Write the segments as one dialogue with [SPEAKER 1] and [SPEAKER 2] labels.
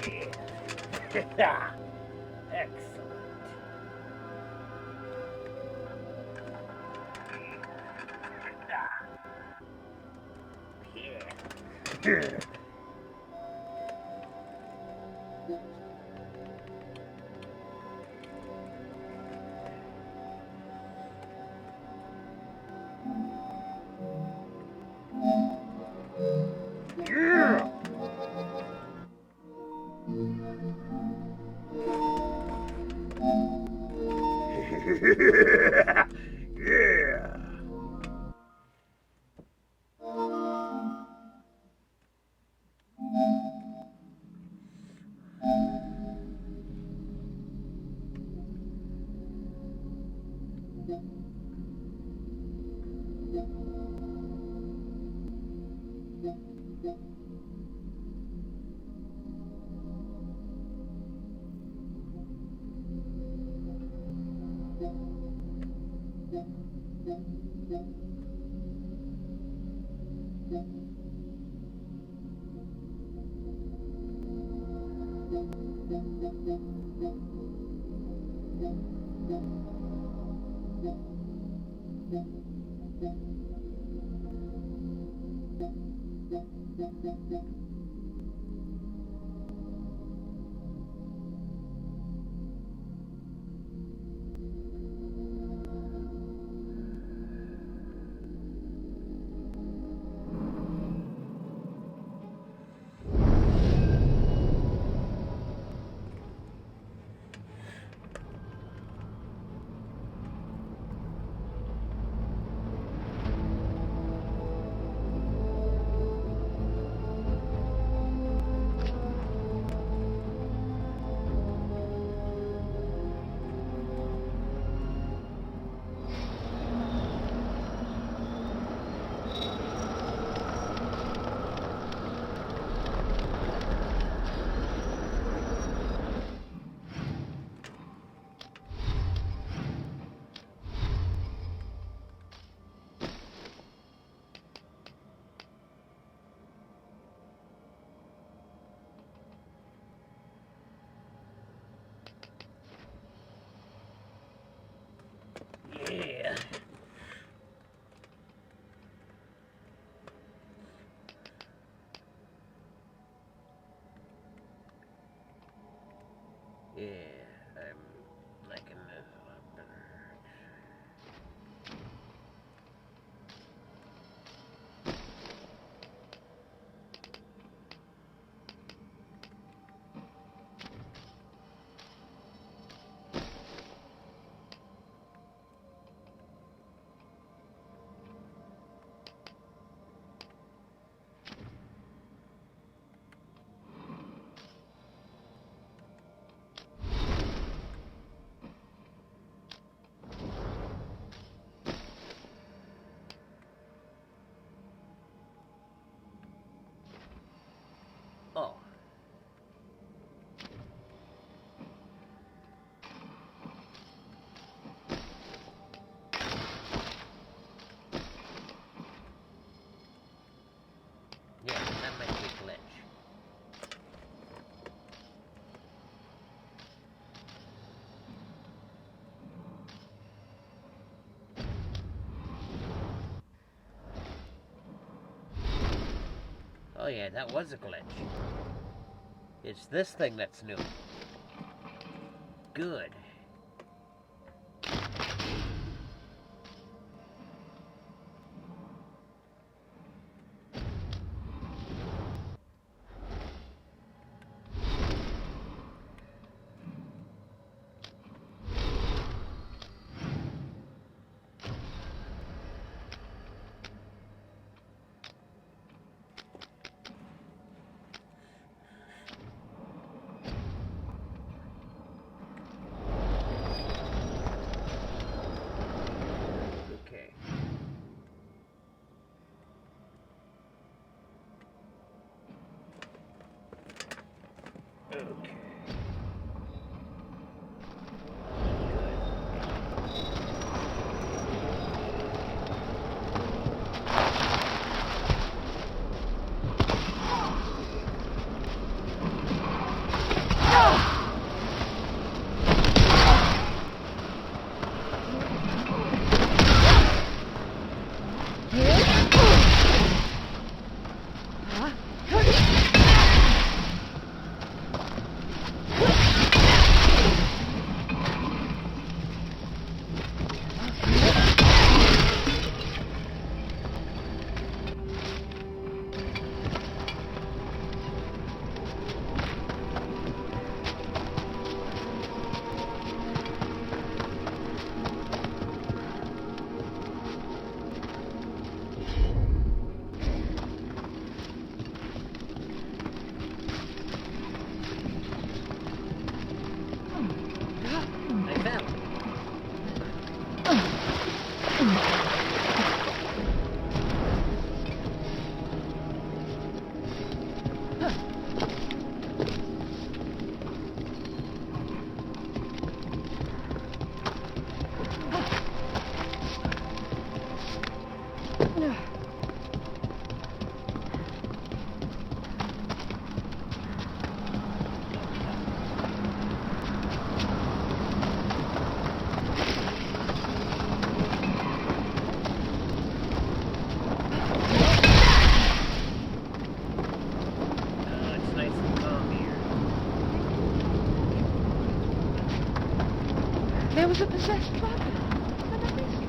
[SPEAKER 1] Yeah. Excellent. Yeah. Yeah. Yeah. Yeah. Yeah, I'm liking this a lot better. Oh. Yeah, that might be a glitch. Oh yeah, that was a glitch. It's this thing that's new. Good. Okay. Okay.
[SPEAKER 2] was a possessed dragon. And I missed it.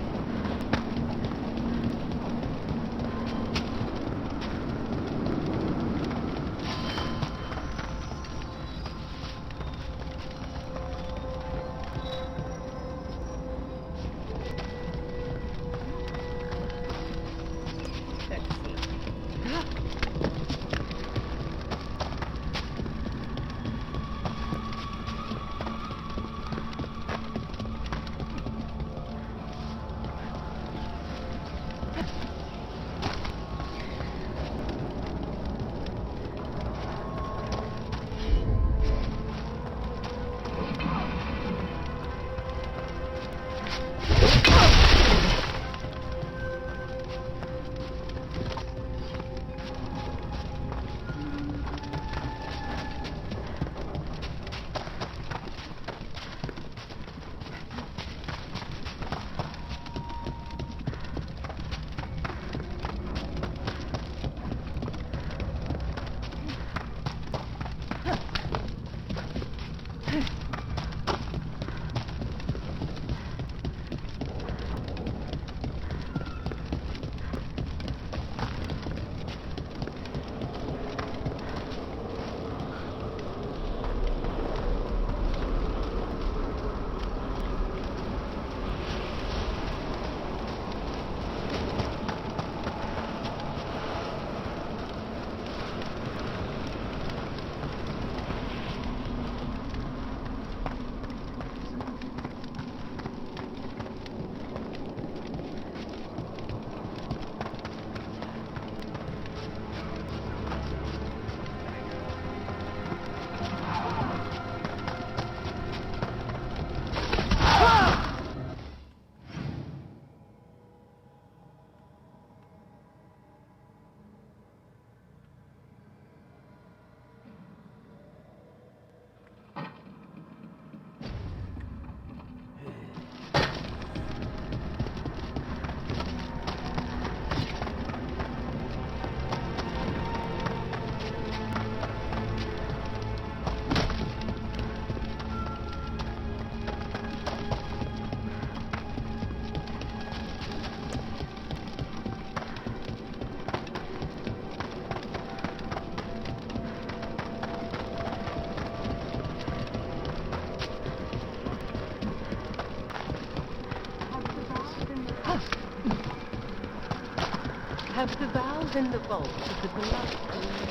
[SPEAKER 2] Have the valves in the vault of the beloved been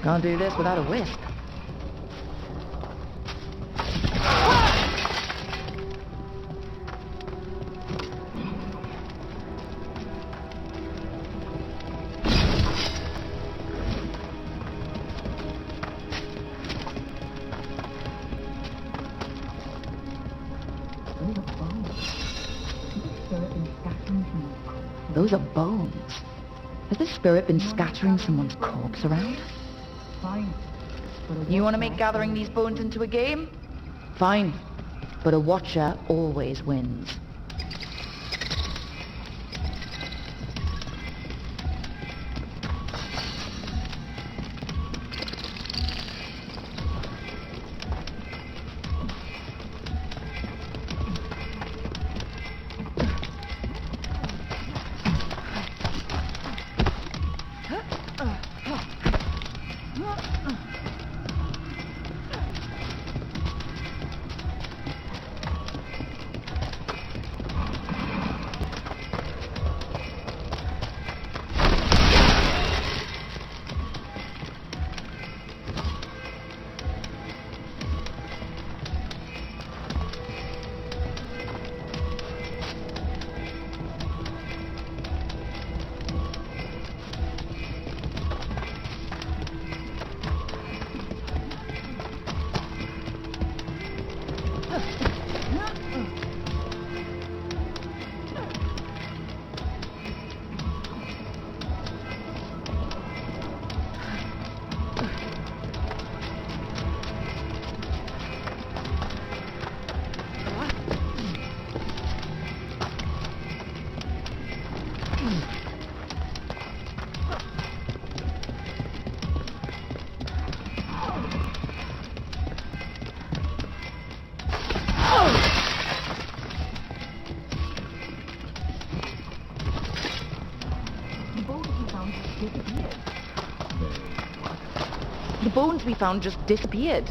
[SPEAKER 3] Can't do this without a wisp. Those are bones. Has the spirit been scattering someone's corpse around?
[SPEAKER 2] fine.
[SPEAKER 3] You want to make gathering these bones into a game? Fine. But a watcher always wins. The bones we found just disappeared.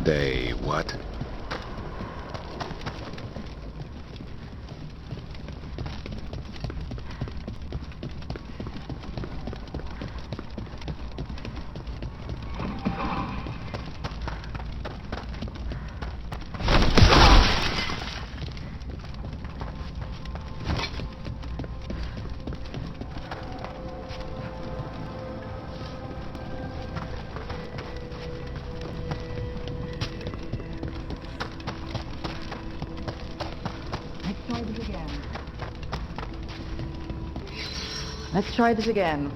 [SPEAKER 4] They what?
[SPEAKER 3] Let's try this again.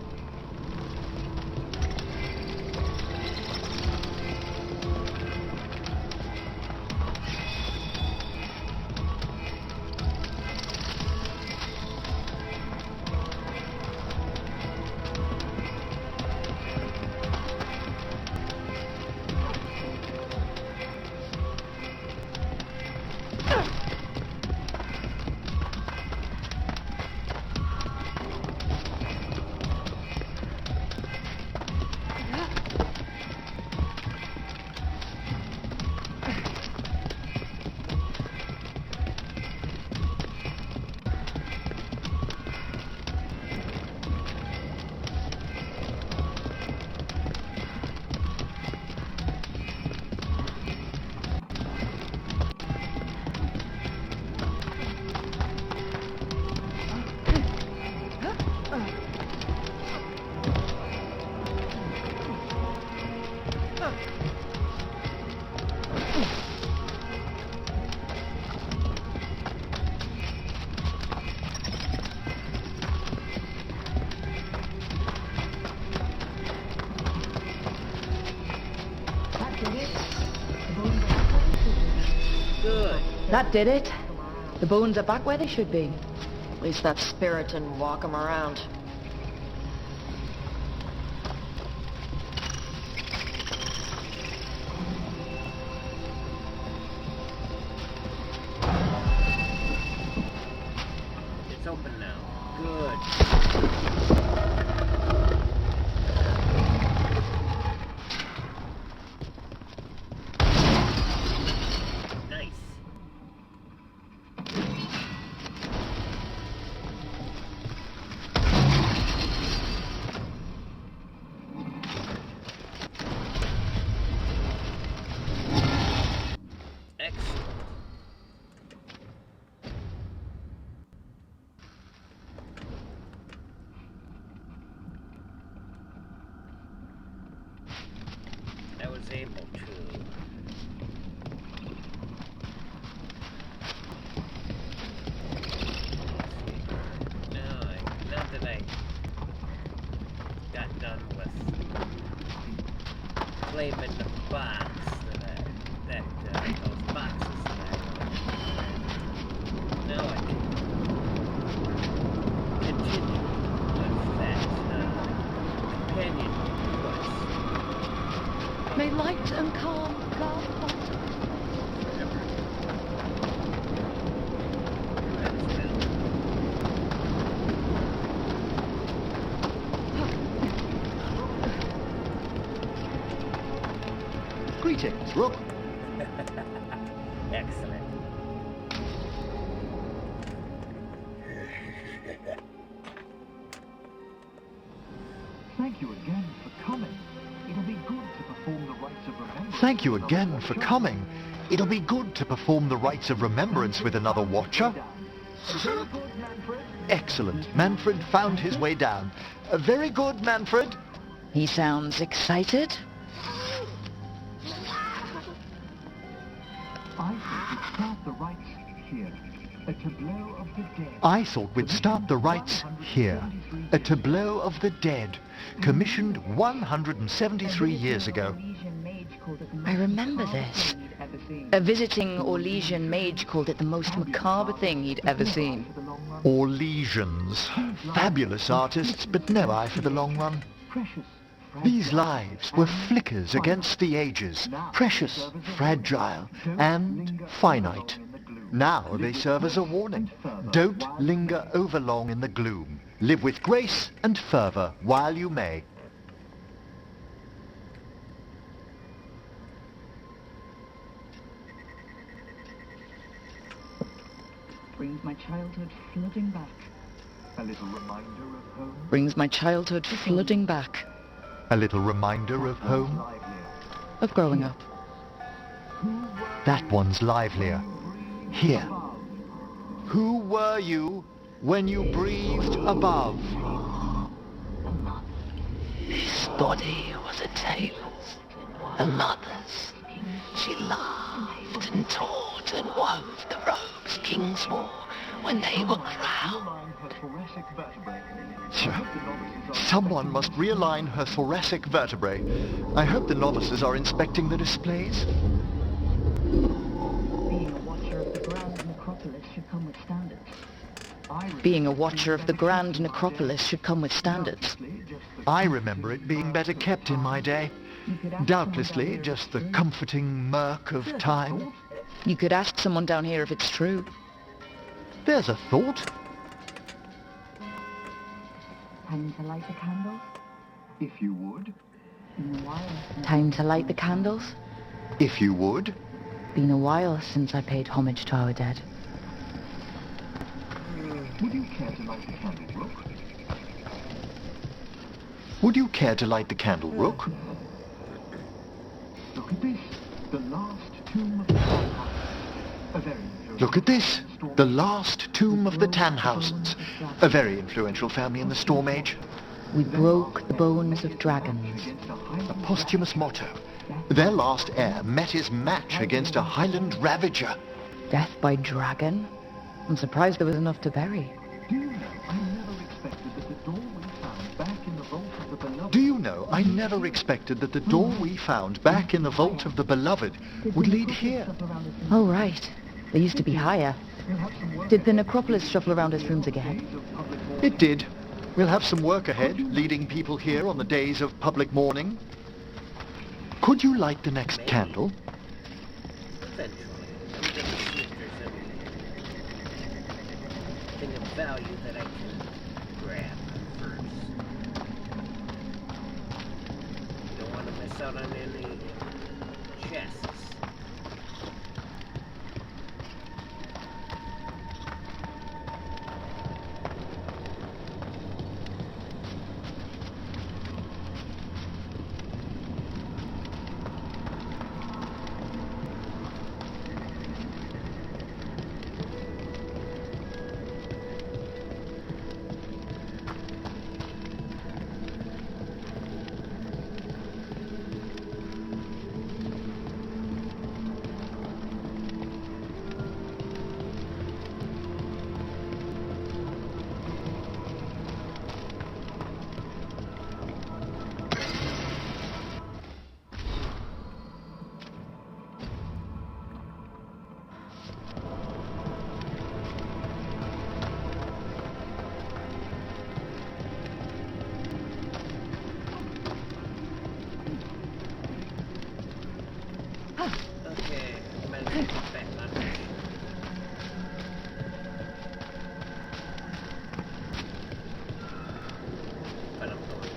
[SPEAKER 1] Good.
[SPEAKER 3] That did it. The bones are back where they should be.
[SPEAKER 2] At least that spirit didn't walk him around.
[SPEAKER 1] It's open now. Good. Nice. Excellent. I was able to. Now that I got done with claiming the box those boxes that now I can continue with that companion quest.
[SPEAKER 2] May light and calm guard us.
[SPEAKER 1] Forever. That is well.
[SPEAKER 4] Greetings, Rook.
[SPEAKER 1] Excellent.
[SPEAKER 5] Thank you again for coming. It'll be good to perform the rites of remembrance.
[SPEAKER 6] Thank you again for coming. It'll be good to perform the rites of remembrance with another watcher.
[SPEAKER 5] Very good, Manfred.
[SPEAKER 6] Excellent. Manfred found his way down. Very good, Manfred.
[SPEAKER 3] He sounds excited.
[SPEAKER 5] I thought we'd start the rites here.
[SPEAKER 6] I thought we'd start the rites here. A tableau of the dead, commissioned 173 years ago.
[SPEAKER 3] I remember this. A visiting Orlesian mage called it the most macabre thing he'd ever seen.
[SPEAKER 6] Orlesians. Fabulous artists, but no eye for the long run. These lives were flickers against the ages, precious, fragile, and finite. Now they serve as a warning. Don't linger overlong in the gloom. Live with grace and fervor while you may.
[SPEAKER 7] Brings my childhood flooding back.
[SPEAKER 5] A little reminder of home.
[SPEAKER 3] Brings my childhood flooding back.
[SPEAKER 6] A little reminder of home.
[SPEAKER 5] Livelier.
[SPEAKER 3] Of growing up.
[SPEAKER 6] That one's livelier. Here. Who were you when you breathed above?
[SPEAKER 8] This body was a tailor's, a mother's. She laughed and taught and wove the robes kings wore when they were crowned.
[SPEAKER 5] Realign her thoracic vertebrae.
[SPEAKER 6] Someone must realign her thoracic vertebrae. I hope the novices are inspecting the displays.
[SPEAKER 7] Being a watcher of the grand necropolis should come with standards.
[SPEAKER 3] Being a watcher of the grand necropolis should come with standards.
[SPEAKER 6] I remember it being better kept in my day. Doubtlessly just the comforting murk of time.
[SPEAKER 3] You could ask someone down here if it's true.
[SPEAKER 6] There's a thought.
[SPEAKER 7] Time to light the candles.
[SPEAKER 5] If you would.
[SPEAKER 7] Been a while.
[SPEAKER 3] Time to light the candles.
[SPEAKER 6] If you would.
[SPEAKER 3] Been a while since I paid homage to our dead.
[SPEAKER 5] Would you care to light the candle, Rook?
[SPEAKER 6] Would you care to light the candle, Rook?
[SPEAKER 5] Look at this. The last tomb of the Tannhausens. A very
[SPEAKER 6] Look at this. The last tomb of the Tannhausens. A very influential family in the Storm Age.
[SPEAKER 3] We broke the bones of dragons.
[SPEAKER 6] A posthumous motto. Their last heir met his match against a Highland Ravager.
[SPEAKER 3] Death by dragon? I'm surprised there was enough to bury.
[SPEAKER 5] Do you know, I never expected that the door we found back in the vault of the beloved...
[SPEAKER 6] Do you know, I never expected that the door we found back in the vault of the Beloved would lead here.
[SPEAKER 3] Oh, right. They used to be higher. Did the necropolis shuffle around its rooms again?
[SPEAKER 6] It did. We'll have some work ahead, leading people here on the days of public mourning. Could you light the next candle?
[SPEAKER 1] Eventually. I'm just a sneaker thing of value that I can grab first. Don't want to miss out on any chests. Okay, I'm gonna take it back on. But I'm going.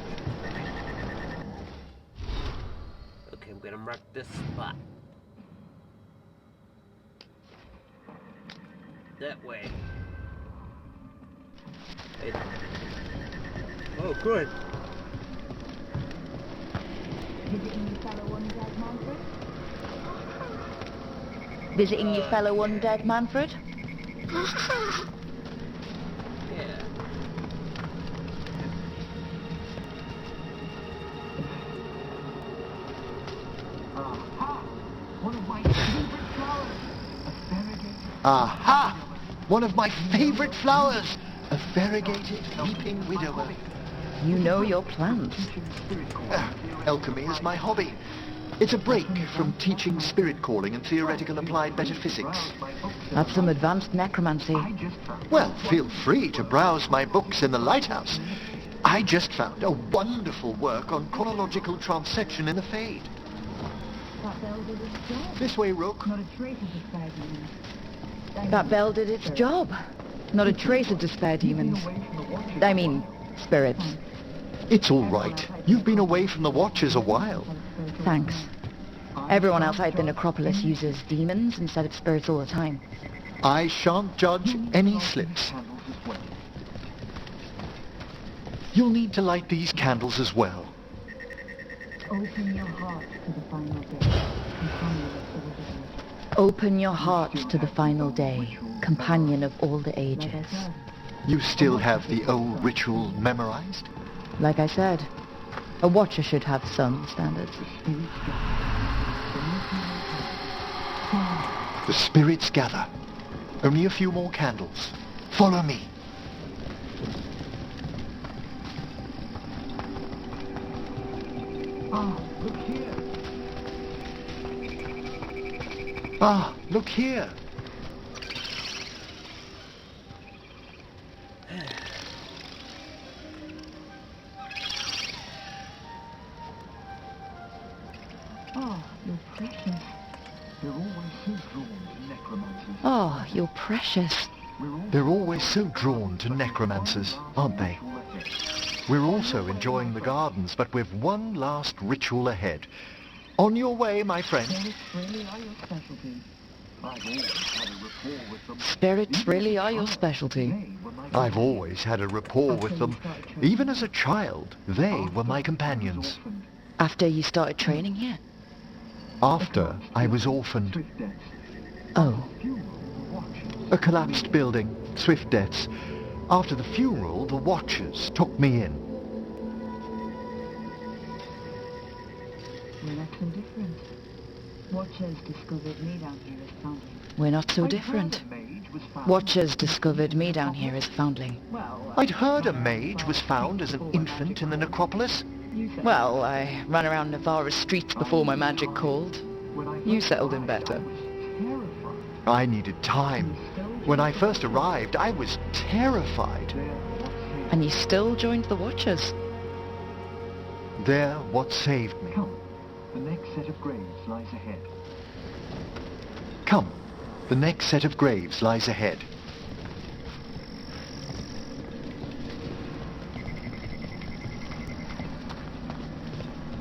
[SPEAKER 1] Okay, I'm gonna mark this spot. That way. Hey. Oh, good.
[SPEAKER 3] Visiting your fellow undead, Manfred?
[SPEAKER 1] Yeah.
[SPEAKER 5] Aha! One of my favorite flowers! A variegated...
[SPEAKER 6] Aha! One of my favorite flowers! A variegated weeping widower.
[SPEAKER 3] You know your plants.
[SPEAKER 6] Alchemy is my hobby. It's a break from teaching spirit calling and theoretical applied metaphysics.
[SPEAKER 3] That's some advanced necromancy.
[SPEAKER 6] Well, feel free to browse my books in the lighthouse. I just found a wonderful work on chronological transection in the Fade. This way, Rook.
[SPEAKER 3] That bell did its job. Not a trace of despair demons. I mean, spirits.
[SPEAKER 6] It's all right. You've been away from the Watchers a while.
[SPEAKER 3] Thanks. Everyone outside the necropolis uses demons instead of spirits all the time.
[SPEAKER 6] I shan't judge any
[SPEAKER 5] Light
[SPEAKER 6] slips.
[SPEAKER 5] these candles as well.
[SPEAKER 6] You'll need to light these candles as well.
[SPEAKER 7] Open your heart to the final day. Companion of all the ages.
[SPEAKER 3] Open your heart to the final day, companion of all the
[SPEAKER 7] Like
[SPEAKER 3] ages.
[SPEAKER 7] I said,
[SPEAKER 6] You still have the old ritual memorized?
[SPEAKER 3] Like I said, a watcher should have some standards.
[SPEAKER 6] The spirits gather. Only a few more candles. Follow me.
[SPEAKER 5] Ah, look here.
[SPEAKER 6] Ah, look here.
[SPEAKER 7] oh, you're precious.
[SPEAKER 5] They're always so drawn to necromancers.
[SPEAKER 3] Oh, you're precious.
[SPEAKER 6] They're always so drawn to necromancers, aren't they? We're also enjoying the gardens, but we've one last ritual ahead. On your way, my friend.
[SPEAKER 7] Spirits really are your specialty.
[SPEAKER 5] I've always had a rapport with them.
[SPEAKER 3] Spirits really are your specialty.
[SPEAKER 5] They were my
[SPEAKER 6] I've always had a rapport with them. Even as a child, they were my companions.
[SPEAKER 3] After you started training here?
[SPEAKER 6] After I was orphaned.
[SPEAKER 5] Swift deaths.
[SPEAKER 3] Oh,
[SPEAKER 5] Funeral watches.
[SPEAKER 6] A collapsed building, swift deaths. After the funeral, the Watchers took me in.
[SPEAKER 7] We're not so different. Watchers discovered me down here as foundling.
[SPEAKER 3] we're not so
[SPEAKER 5] I'd
[SPEAKER 3] different.
[SPEAKER 5] heard a mage was found-
[SPEAKER 3] Watchers discovered me down here as foundling.
[SPEAKER 7] Well,
[SPEAKER 6] I'd heard a mage was found as an infant in the necropolis.
[SPEAKER 7] you said
[SPEAKER 3] Well, I ran around Navarra's streets before my magic called.
[SPEAKER 5] When I
[SPEAKER 3] You
[SPEAKER 5] first
[SPEAKER 3] settled in
[SPEAKER 5] arrived,
[SPEAKER 3] better.
[SPEAKER 5] I was terrified.
[SPEAKER 6] I needed time. When I first arrived, I was terrified.
[SPEAKER 5] There, what's here?
[SPEAKER 3] And you still joined the Watchers.
[SPEAKER 6] There, what saved me.
[SPEAKER 5] Come, the next set of graves lies ahead.
[SPEAKER 6] Come, the next set of graves lies ahead.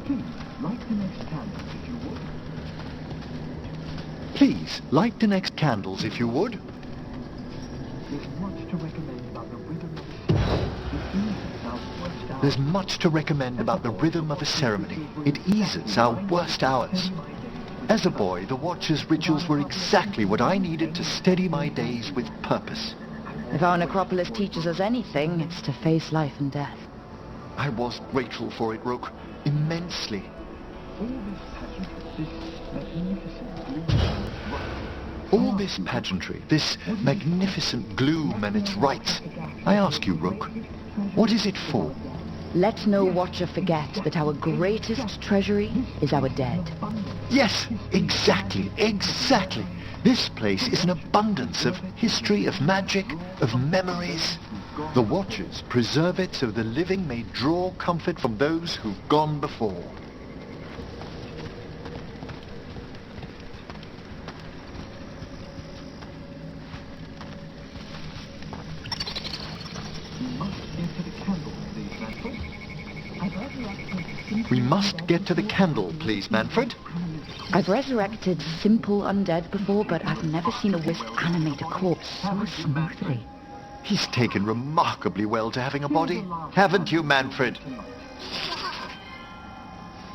[SPEAKER 5] Please, light the next candle if you would.
[SPEAKER 6] Please, light the next candles if you would.
[SPEAKER 5] There's much to recommend about the rhythm of a ceremony. It eases our worst hours.
[SPEAKER 6] There's much to recommend about the rhythm of a ceremony. It eases our worst hours. As a boy, the Watcher's rituals were exactly what I needed to steady my days with purpose.
[SPEAKER 3] If our necropolis teaches us anything, it's to face life and death.
[SPEAKER 6] I was grateful for it, Rook. Immensely.
[SPEAKER 5] All this pageantry, this magnificent gloom and its rites.
[SPEAKER 6] All this pageantry, this magnificent gloom and its rites. I ask you, Rook, what is it for?
[SPEAKER 3] Let no Watcher forget that our greatest treasury is our dead.
[SPEAKER 6] Yes, exactly, exactly. This place is an abundance of history, of magic, of memories. The Watchers preserve it so the living may draw comfort from those who've gone before. We must get to the candle, please, Manfred.
[SPEAKER 3] I've resurrected simple undead before, but I've never seen a wisp animate a corpse so smoothly.
[SPEAKER 6] He's taken remarkably well to having a body, haven't you, Manfred?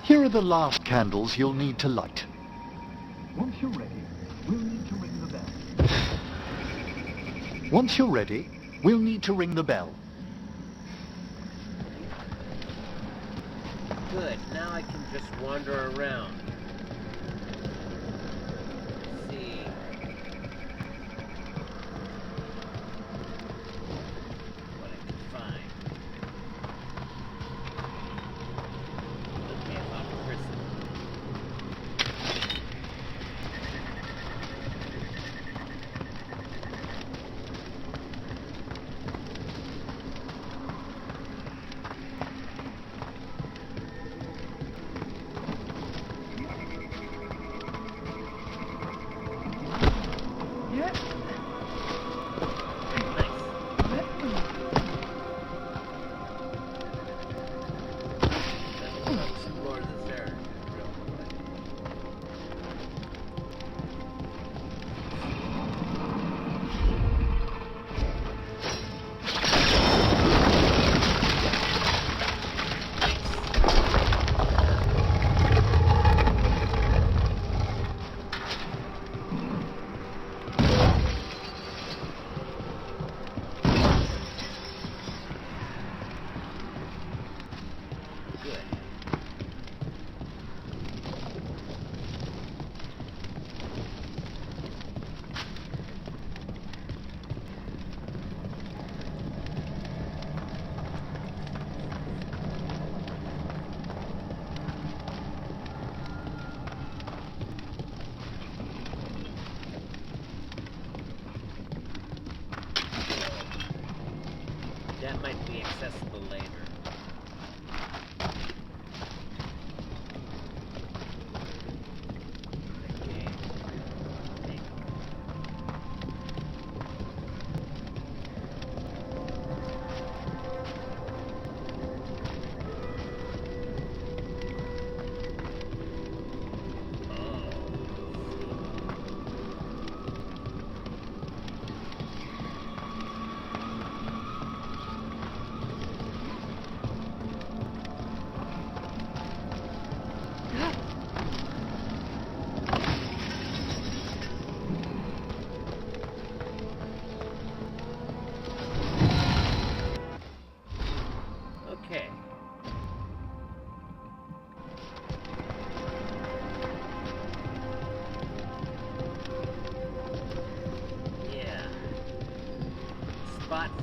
[SPEAKER 6] Here are the last candles you'll need to light.
[SPEAKER 5] Once you're ready, we'll need to ring the bell.
[SPEAKER 6] Once you're ready, we'll need to ring the bell.
[SPEAKER 1] Good, now I can just wander around. See. What I can find. Okay, about prison.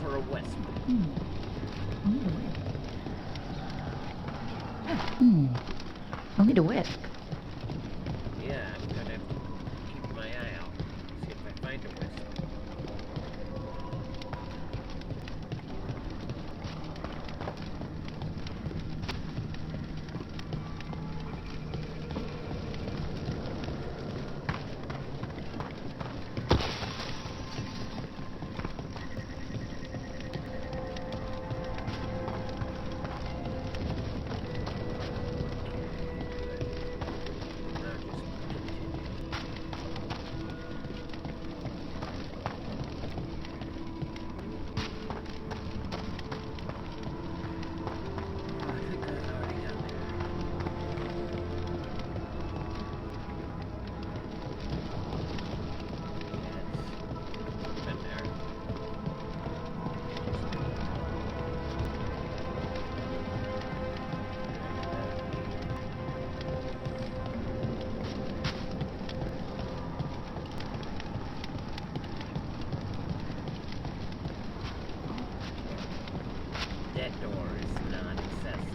[SPEAKER 1] for a wisp.
[SPEAKER 3] Only the wisp.
[SPEAKER 1] Yeah, I'm gonna keep my eye out. See if I find a wisp. That door is not accessible.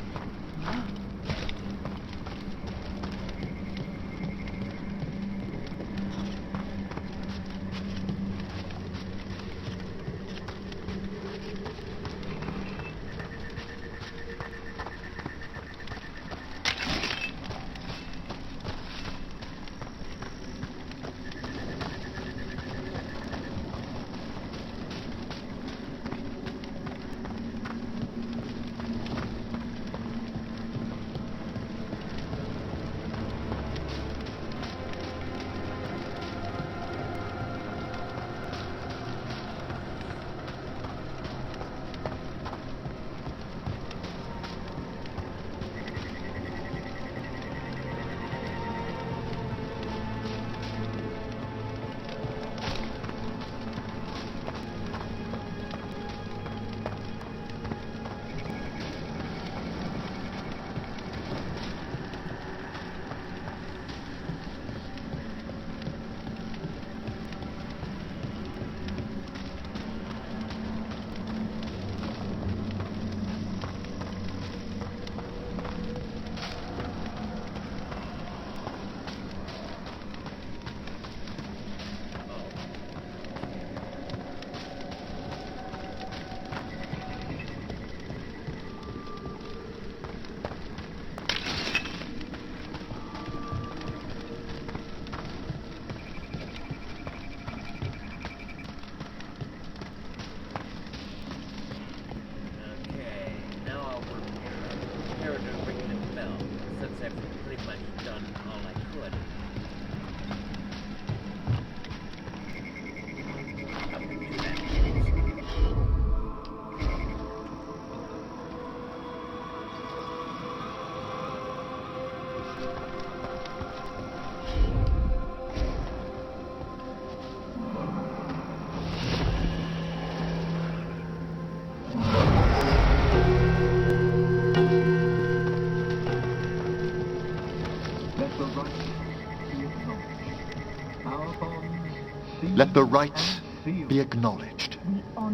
[SPEAKER 6] Let the rights be acknowledged.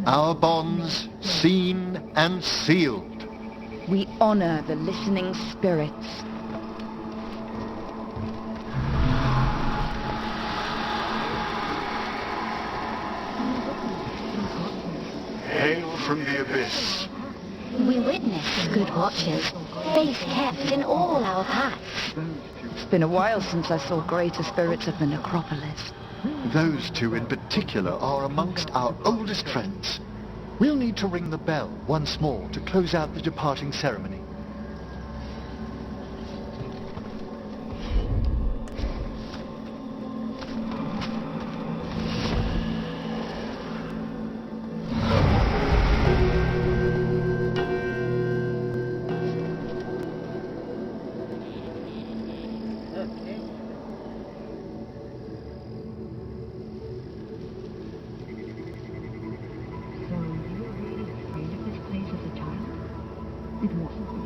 [SPEAKER 6] Our bonds seen and sealed.
[SPEAKER 3] We honor the listening spirits.
[SPEAKER 6] Hail from the abyss.
[SPEAKER 9] We witnessed good watches, faith kept in all our paths.
[SPEAKER 3] It's been a while since I saw greater spirits of the necropolis.
[SPEAKER 6] Those two in particular are amongst our oldest friends. We'll need to ring the bell once more to close out the departing ceremony.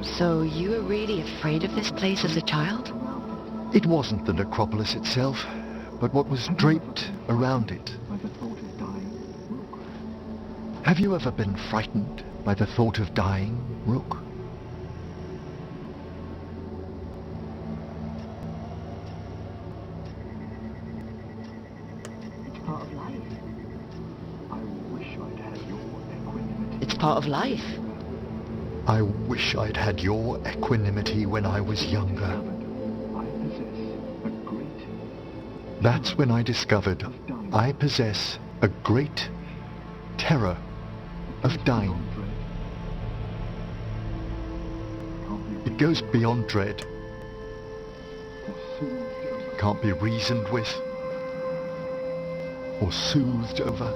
[SPEAKER 3] So you were really afraid of this place as a child?
[SPEAKER 6] It wasn't the necropolis itself, but what was draped around it. Have you ever been frightened by the thought of dying, Rook?
[SPEAKER 5] It's part of life. I wish I'd had your equanimity.
[SPEAKER 3] It's part of life.
[SPEAKER 6] I wish I'd had your equanimity when I was younger.
[SPEAKER 5] I possess a great
[SPEAKER 6] That's when I discovered I possess a great terror of dying. It goes beyond dread. Can't be reasoned with or soothed over.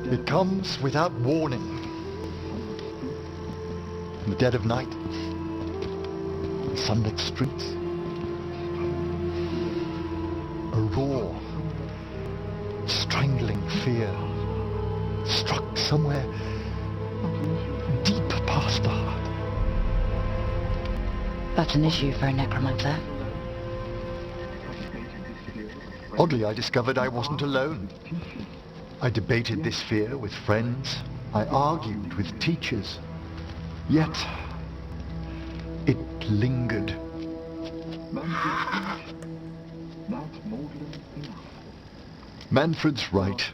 [SPEAKER 6] It comes without warning. In the dead of night, the sunlit streets, a raw, strangling fear struck somewhere deep past the heart.
[SPEAKER 3] That's an issue for a necromancer.
[SPEAKER 6] Oddly, I discovered I wasn't alone. I debated this fear with friends. I argued with teachers. Yet, it lingered. Manfred's right.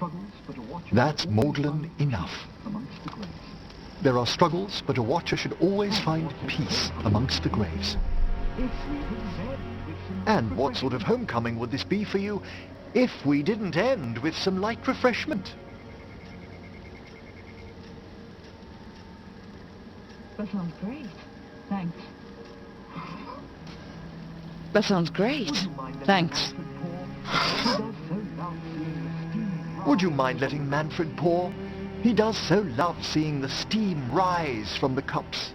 [SPEAKER 6] That's maudlin enough. There are struggles, but a watcher should always find peace amongst the graves. And what sort of homecoming would this be for you if we didn't end with some light refreshment?
[SPEAKER 7] That sounds great. Thanks.
[SPEAKER 3] That sounds great. Thanks.
[SPEAKER 6] Would you mind letting Manfred pour? He does so love seeing the steam rise from the cups.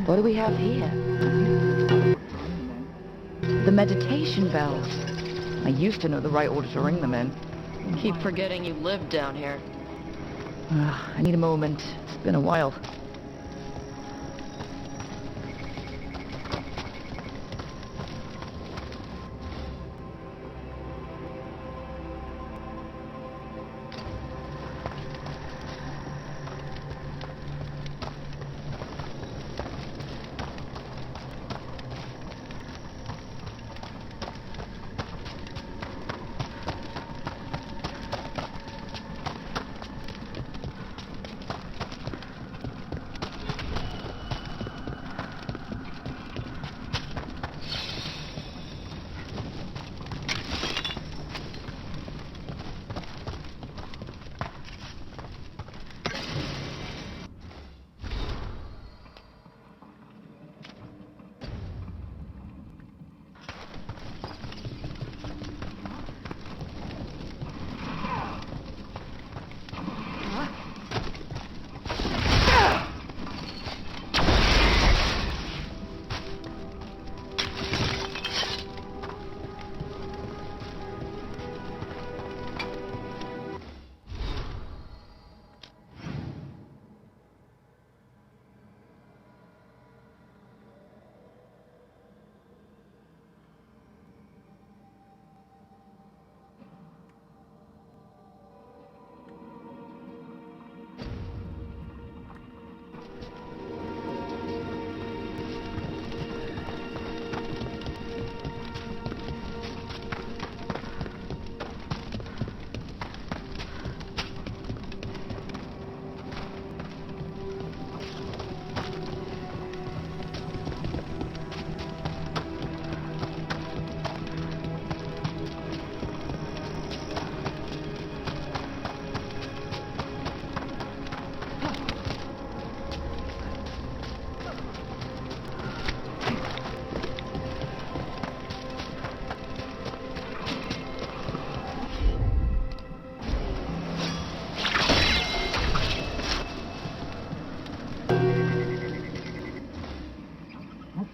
[SPEAKER 3] What do we have here? The meditation bells. I used to know the right order to ring them in.
[SPEAKER 2] Keep forgetting you live down here.
[SPEAKER 3] I need a moment. It's been a while.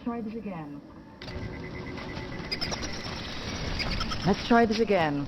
[SPEAKER 7] try this again.
[SPEAKER 3] Let's try this again.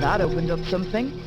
[SPEAKER 3] That opened up something.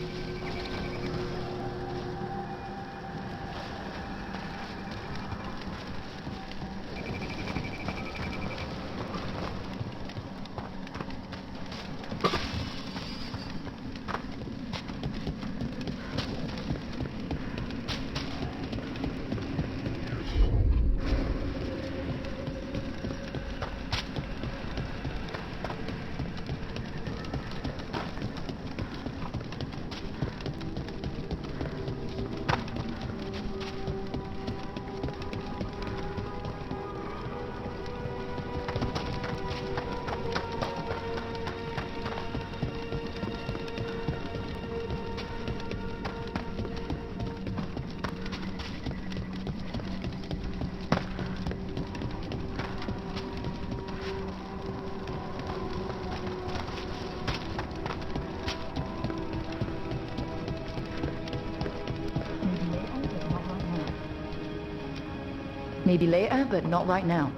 [SPEAKER 3] Maybe later, but not right now.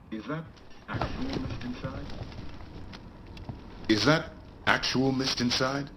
[SPEAKER 4] Is that actual mist inside? Is that actual mist inside?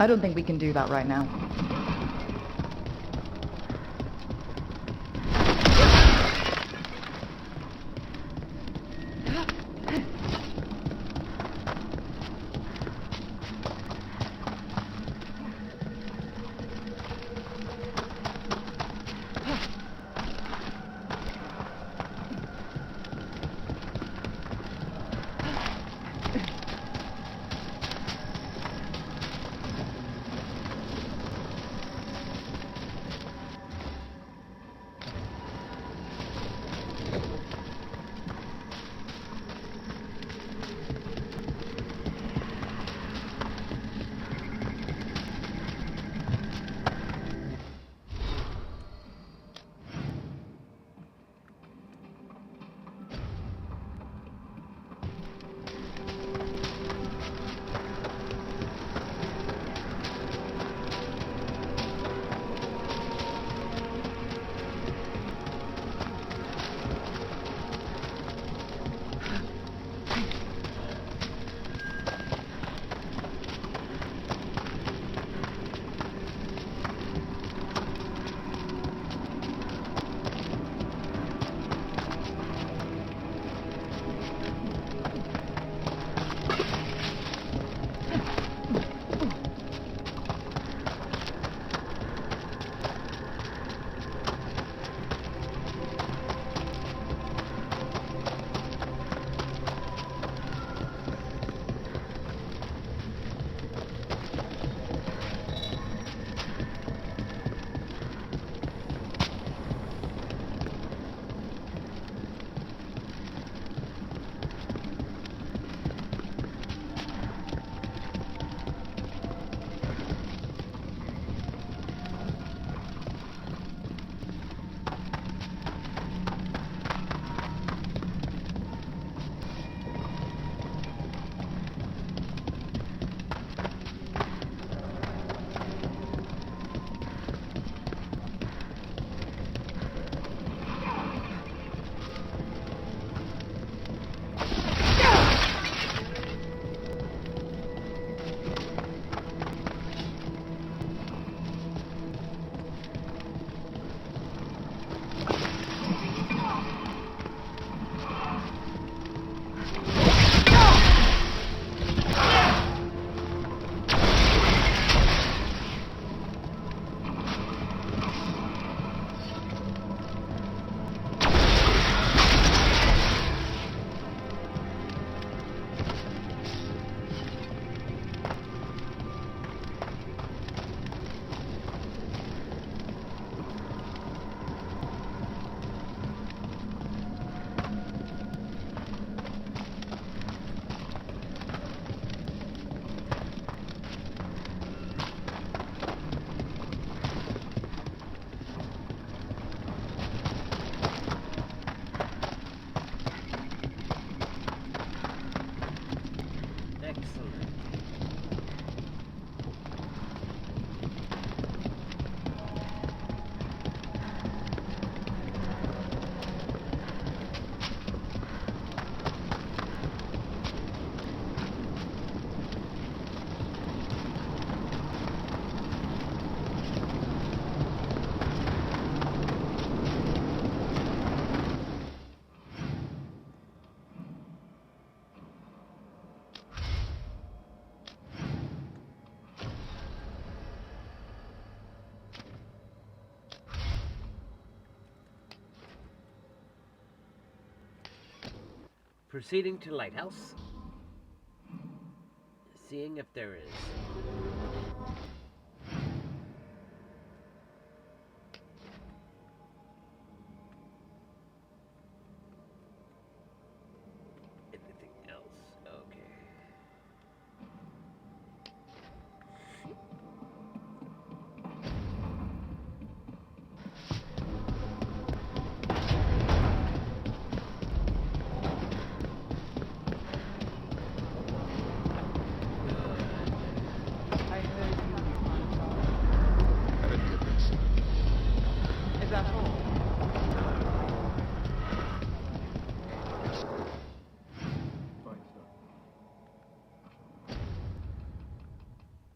[SPEAKER 3] I don't think we can do that right now.
[SPEAKER 1] Proceeding to lighthouse. Seeing if there is. Anything else? Okay.
[SPEAKER 2] Is that all?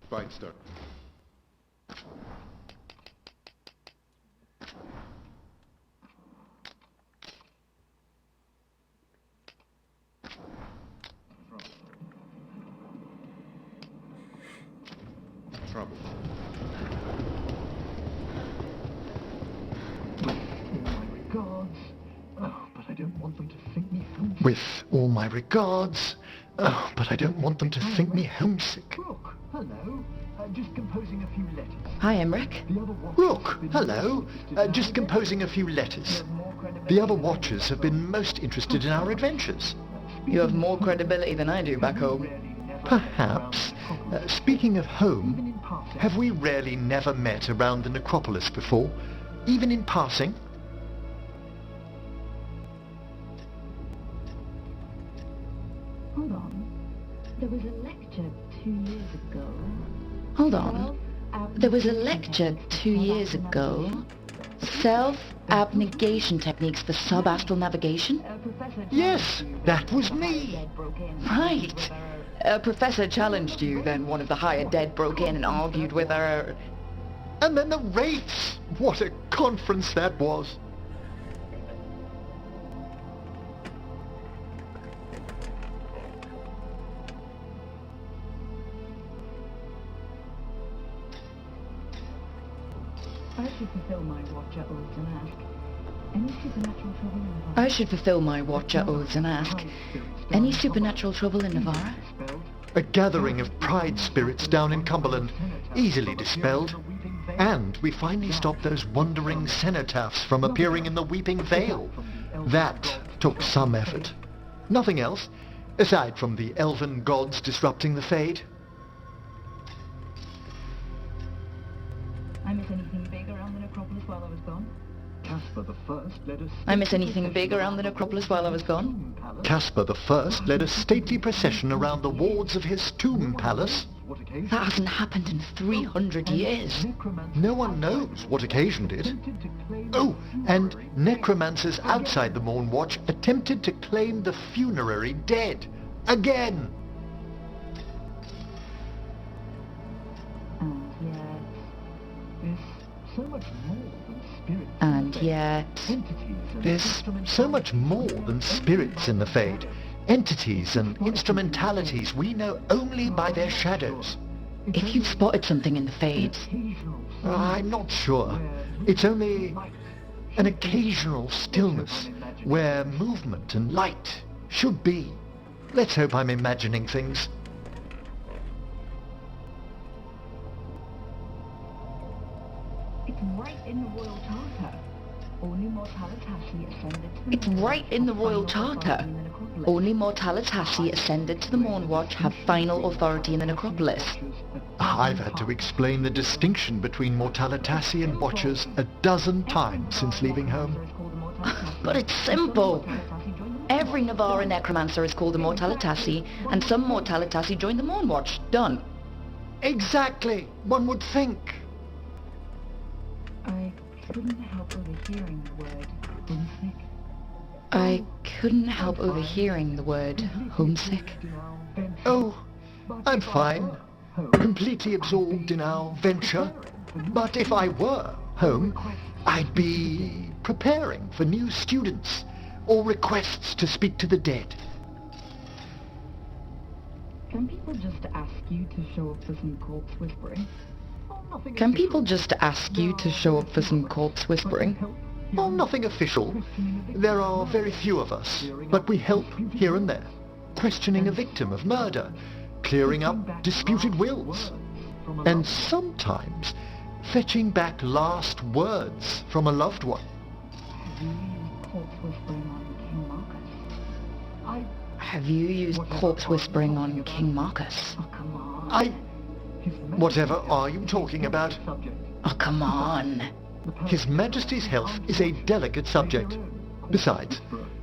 [SPEAKER 4] Fine, start. Trouble.
[SPEAKER 5] Regards. Oh, but I don't want them to think me homesick.
[SPEAKER 6] With all my regards. Oh, but I don't want them to think me homesick.
[SPEAKER 5] Rook, hello. Just composing a few letters.
[SPEAKER 3] Hi, Emmerich.
[SPEAKER 5] The other watchers
[SPEAKER 6] Rook,
[SPEAKER 5] have been
[SPEAKER 6] hello.
[SPEAKER 5] most interested in
[SPEAKER 6] Just
[SPEAKER 5] our
[SPEAKER 6] composing a few letters. The other watchers have been most interested in our adventures.
[SPEAKER 3] You have more credibility than I do back home.
[SPEAKER 6] Perhaps. Speaking of home, have we really never met around the necropolis before? Even in passing?
[SPEAKER 7] Hold on. There was a lecture 2 years ago.
[SPEAKER 3] Hold on. There was a lecture 2 years ago. Self-abnegation techniques for sub-astral navigation?
[SPEAKER 6] Yes, that was me.
[SPEAKER 3] Right. A professor challenged you, then one of the higher dead broke in and argued with her.
[SPEAKER 6] And then the wraiths! What a conference that was!
[SPEAKER 7] I should fulfill my watcher oaths and ask. Any supernatural trouble in Navarra?
[SPEAKER 3] I should fulfill my watcher oaths and ask. Any supernatural trouble in Navarra?
[SPEAKER 6] A gathering of pride spirits down in Cumberland, easily dispelled. And we finally stopped those wandering cenotaphs from appearing in the Weeping Vale. That took some effort. Nothing else, aside from the elven gods disrupting the Fade.
[SPEAKER 7] I miss anything big around the necropolis while I was gone?
[SPEAKER 5] Caspar the First led us.
[SPEAKER 3] I miss anything big around the necropolis while I was gone?
[SPEAKER 6] Caspar the First led a stately procession around the wards of his tomb palace.
[SPEAKER 3] That hasn't happened in 300 years.
[SPEAKER 6] No one knows what occasioned it. Oh, and necromancers outside the Morn Watch attempted to claim the funerary dead. Again!
[SPEAKER 5] And yet, there's so much more than spirits in the Fade.
[SPEAKER 6] Entities and instrumentalities we know only by their shadows.
[SPEAKER 3] If you've spotted something in the Fade,
[SPEAKER 6] I'm not sure. It's only an occasional stillness where movement and light should be. Let's hope I'm imagining things.
[SPEAKER 7] It's right in the Royal Charter. Only Mortalitasi ascended to the
[SPEAKER 3] it's right in the Royal Charter. Only Mortalitasi ascended to the Morn Watch have final authority in the necropolis.
[SPEAKER 6] I've had to explain the distinction between Mortalitasi and Watchers a dozen times since leaving home.
[SPEAKER 3] But it's simple. Every Navarra necromancer is called a Mortalitasi, and some Mortalitasi join the Morn Watch. Done.
[SPEAKER 6] Exactly, one would think.
[SPEAKER 7] I couldn't help overhearing the word homesick.
[SPEAKER 3] I couldn't help overhearing the word homesick.
[SPEAKER 6] Oh, I'm fine. Completely absorbed in our venture. But if I were home, I'd be preparing for new students or requests to speak to the dead.
[SPEAKER 7] Can people just ask you to show up for some corpse whispering?
[SPEAKER 3] Can people just ask you to show up for some corpse whispering?
[SPEAKER 6] Well, nothing official. There are very few of us, but we help here and there. Questioning a victim of murder, clearing up disputed wills, and sometimes fetching back last words from a loved one.
[SPEAKER 3] Have you used corpse whispering on King Marcus?
[SPEAKER 7] Oh, come on.
[SPEAKER 6] Whatever are you talking about?
[SPEAKER 3] Oh, come on.
[SPEAKER 6] His Majesty's health is a delicate subject. Besides,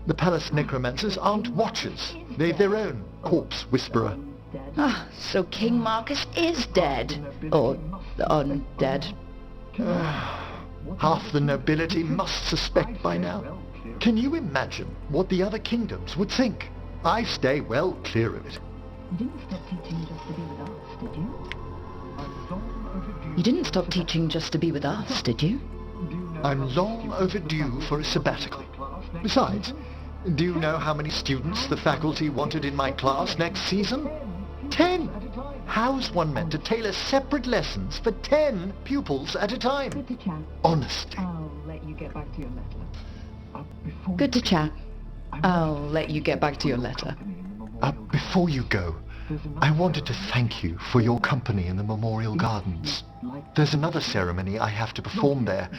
[SPEAKER 6] the palace necromancers aren't watchers. They've their own corpse whisperer.
[SPEAKER 3] Ah, so King Marcus is dead. Or undead.
[SPEAKER 6] Half the nobility must suspect by now. Can you imagine what the other kingdoms would think? I stay well clear of it.
[SPEAKER 7] You didn't stop teaching just to be with us, did you?
[SPEAKER 3] You didn't stop teaching just to be with us, did you?
[SPEAKER 6] I'm long overdue for a sabbatical. Besides, do you know how many students the faculty wanted in my class next season? 10! How's one meant to tailor separate lessons for 10 pupils at a time?
[SPEAKER 7] Good to chat.
[SPEAKER 6] Honestly.
[SPEAKER 7] I'll let you get back to your letter.
[SPEAKER 3] Good to chat. I'll let you get back to your letter.
[SPEAKER 6] Before you go, I wanted to thank you for your company in the Memorial Gardens. There's another ceremony I have to perform there.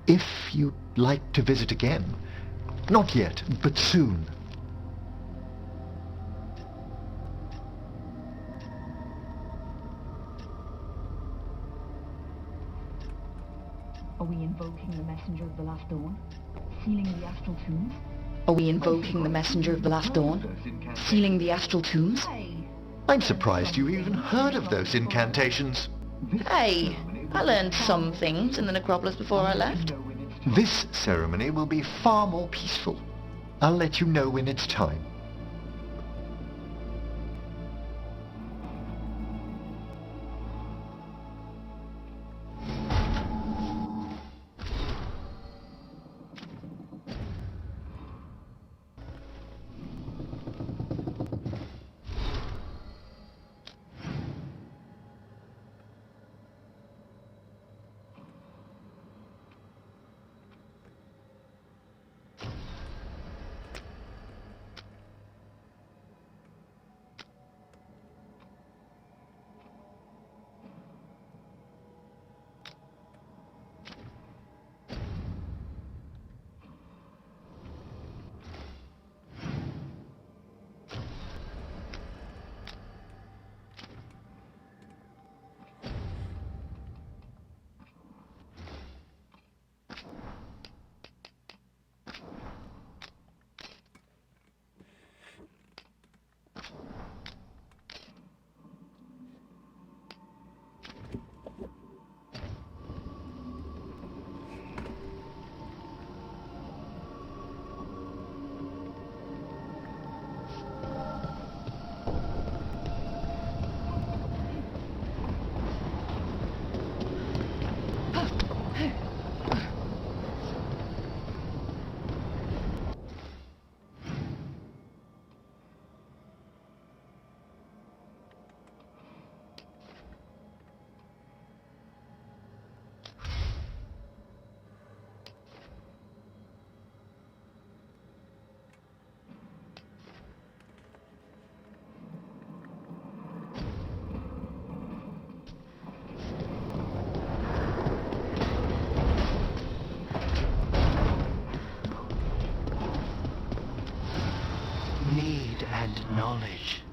[SPEAKER 6] If you'd like to visit again. Not yet, but soon.
[SPEAKER 7] Are we invoking the messenger of the last dawn? Sealing the astral tombs?
[SPEAKER 3] Are we invoking the messenger of the last dawn? Sealing the astral tombs?
[SPEAKER 6] I'm surprised you even heard of those incantations.
[SPEAKER 3] Hey, I learned some things in the necropolis before I left.
[SPEAKER 6] This ceremony will be far more peaceful. I'll let you know when it's time.
[SPEAKER 8] Need and knowledge.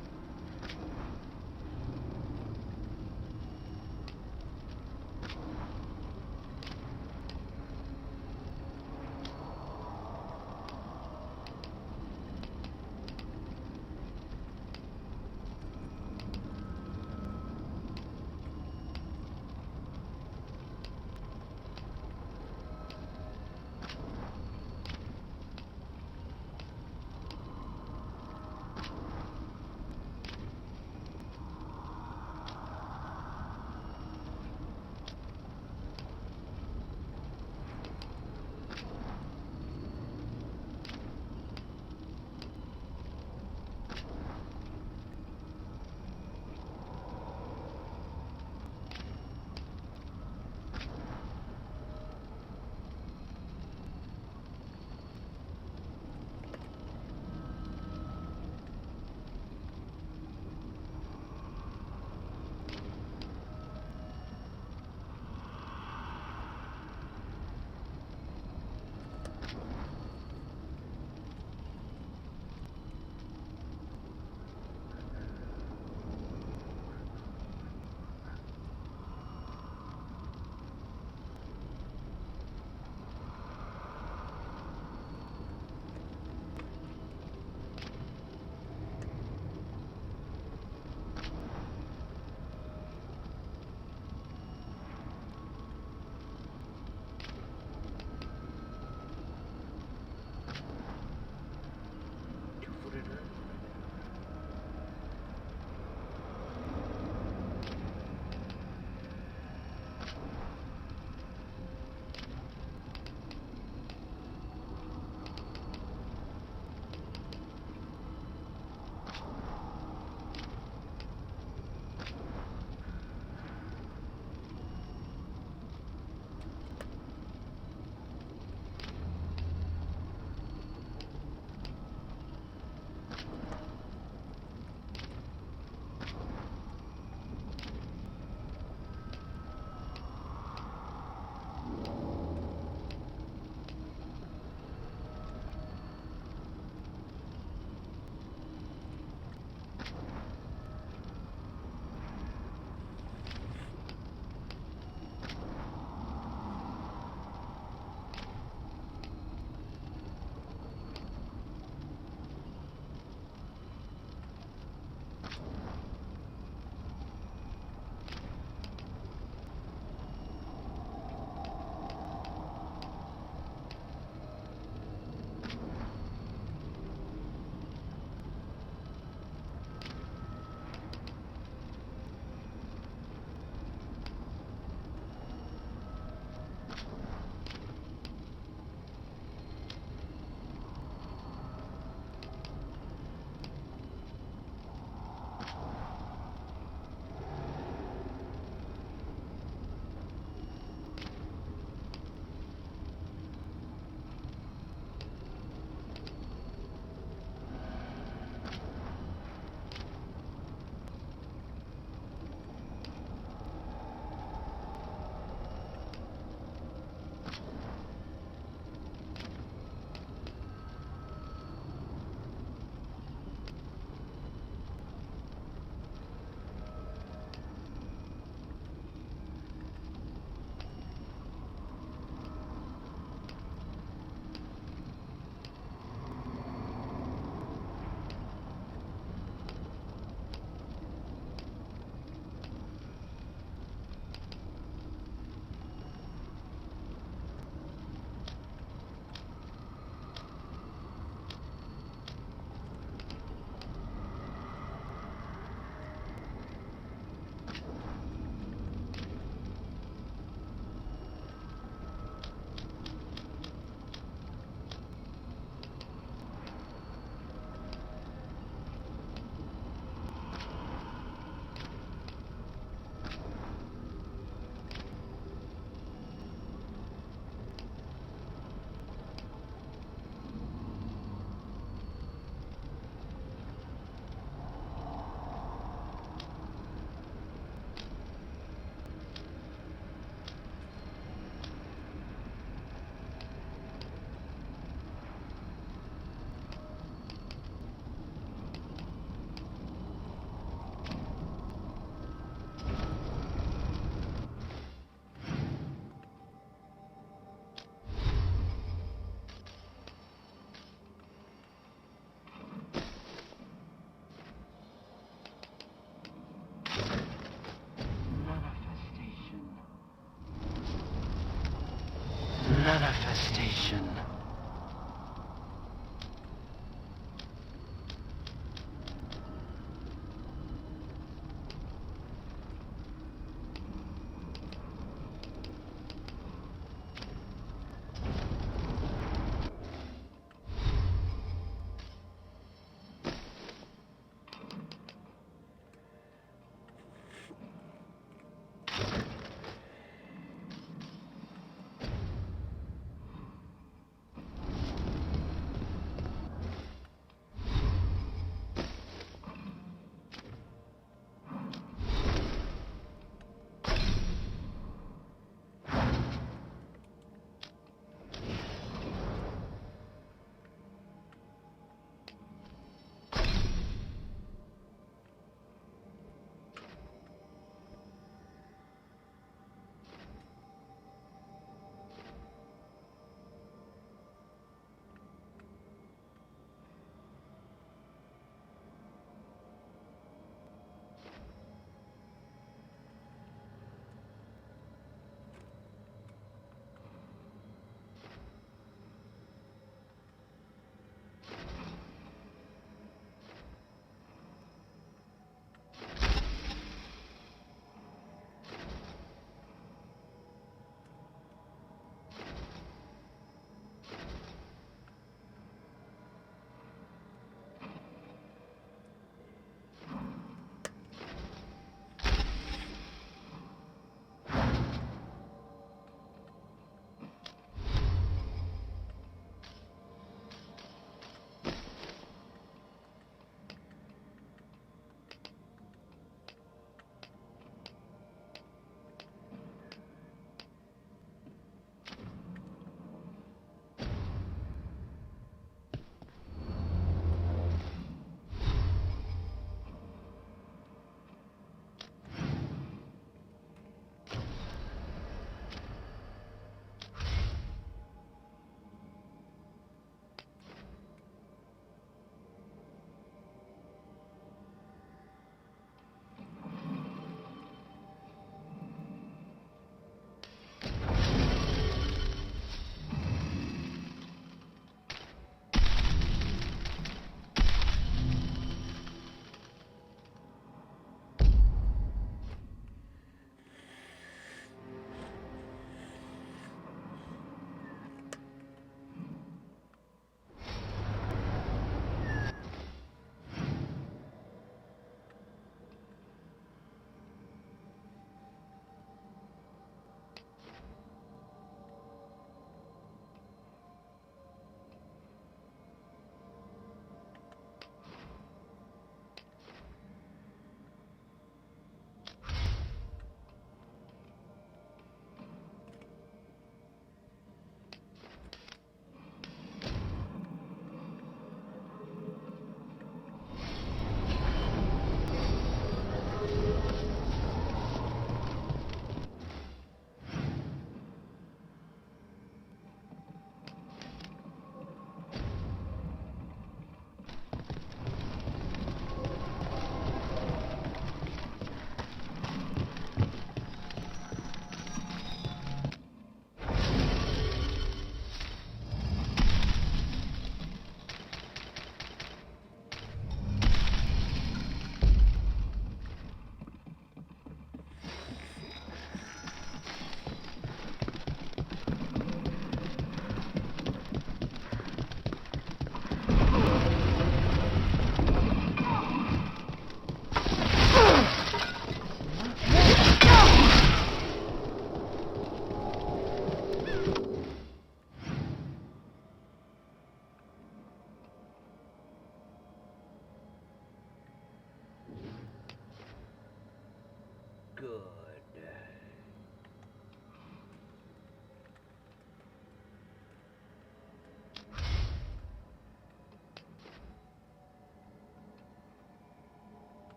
[SPEAKER 8] manifestation.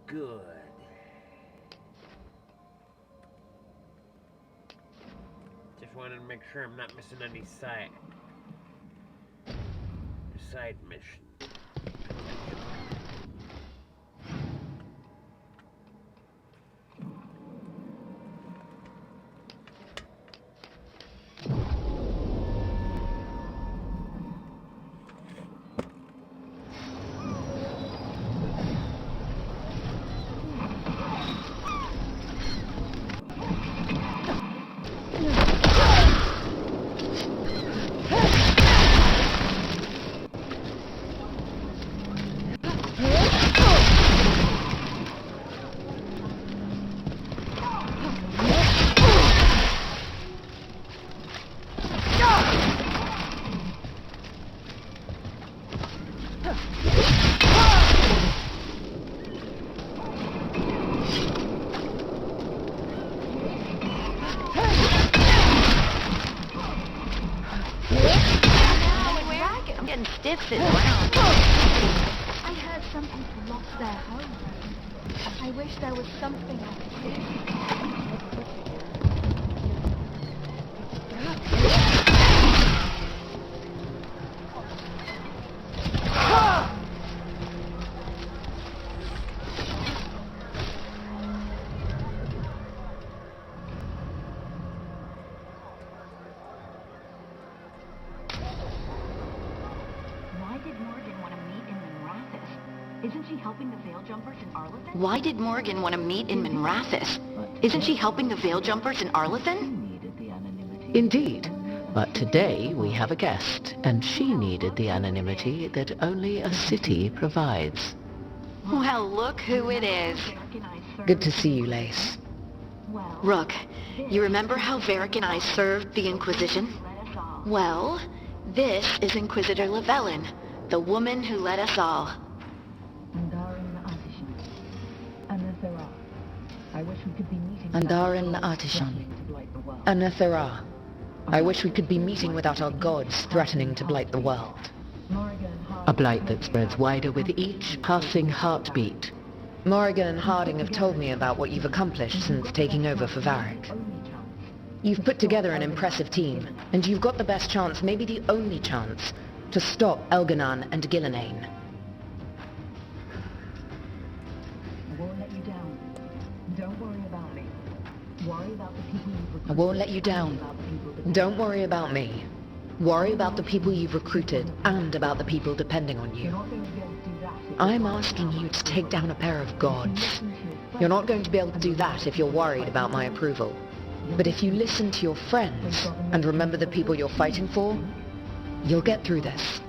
[SPEAKER 1] Good. Just want wanted to make sure I'm not missing any side mission.
[SPEAKER 9] Stiff this round. I heard some people lost their homes. I wish there was something I could do.
[SPEAKER 7] Isn't she helping the Veil Jumpers in Arlethan?
[SPEAKER 3] Why did Morgan want to meet in Minrathis? Isn't she helping the Veil Jumpers in Arlethan?
[SPEAKER 8] Indeed. But today we have a guest, and she needed the anonymity that only a city provides.
[SPEAKER 3] Well, look who it is.
[SPEAKER 10] Good to see you, Lace.
[SPEAKER 3] Rook, you remember how Varric and I served the Inquisition? Well, this is Inquisitor Llewellyn, the woman who led us all.
[SPEAKER 10] Andarin Artishan. Anathara. I wish we could be meeting without our gods threatening to blight the world.
[SPEAKER 8] A blight that spreads wider with each passing heartbeat.
[SPEAKER 10] Morrigan and Harding have told me about what you've accomplished since taking over for Varric. You've put together an impressive team, and you've got the best chance, maybe the only chance, to stop Elganon and Gillenane. I won't let you down. Don't worry about me. Worry about the people you've recruited and about the people depending on you. I'm asking you to take down a pair of gods. You're not going to be able to do that if you're worried about my approval. But if you listen to your friends and remember the people you're fighting for, you'll get through this.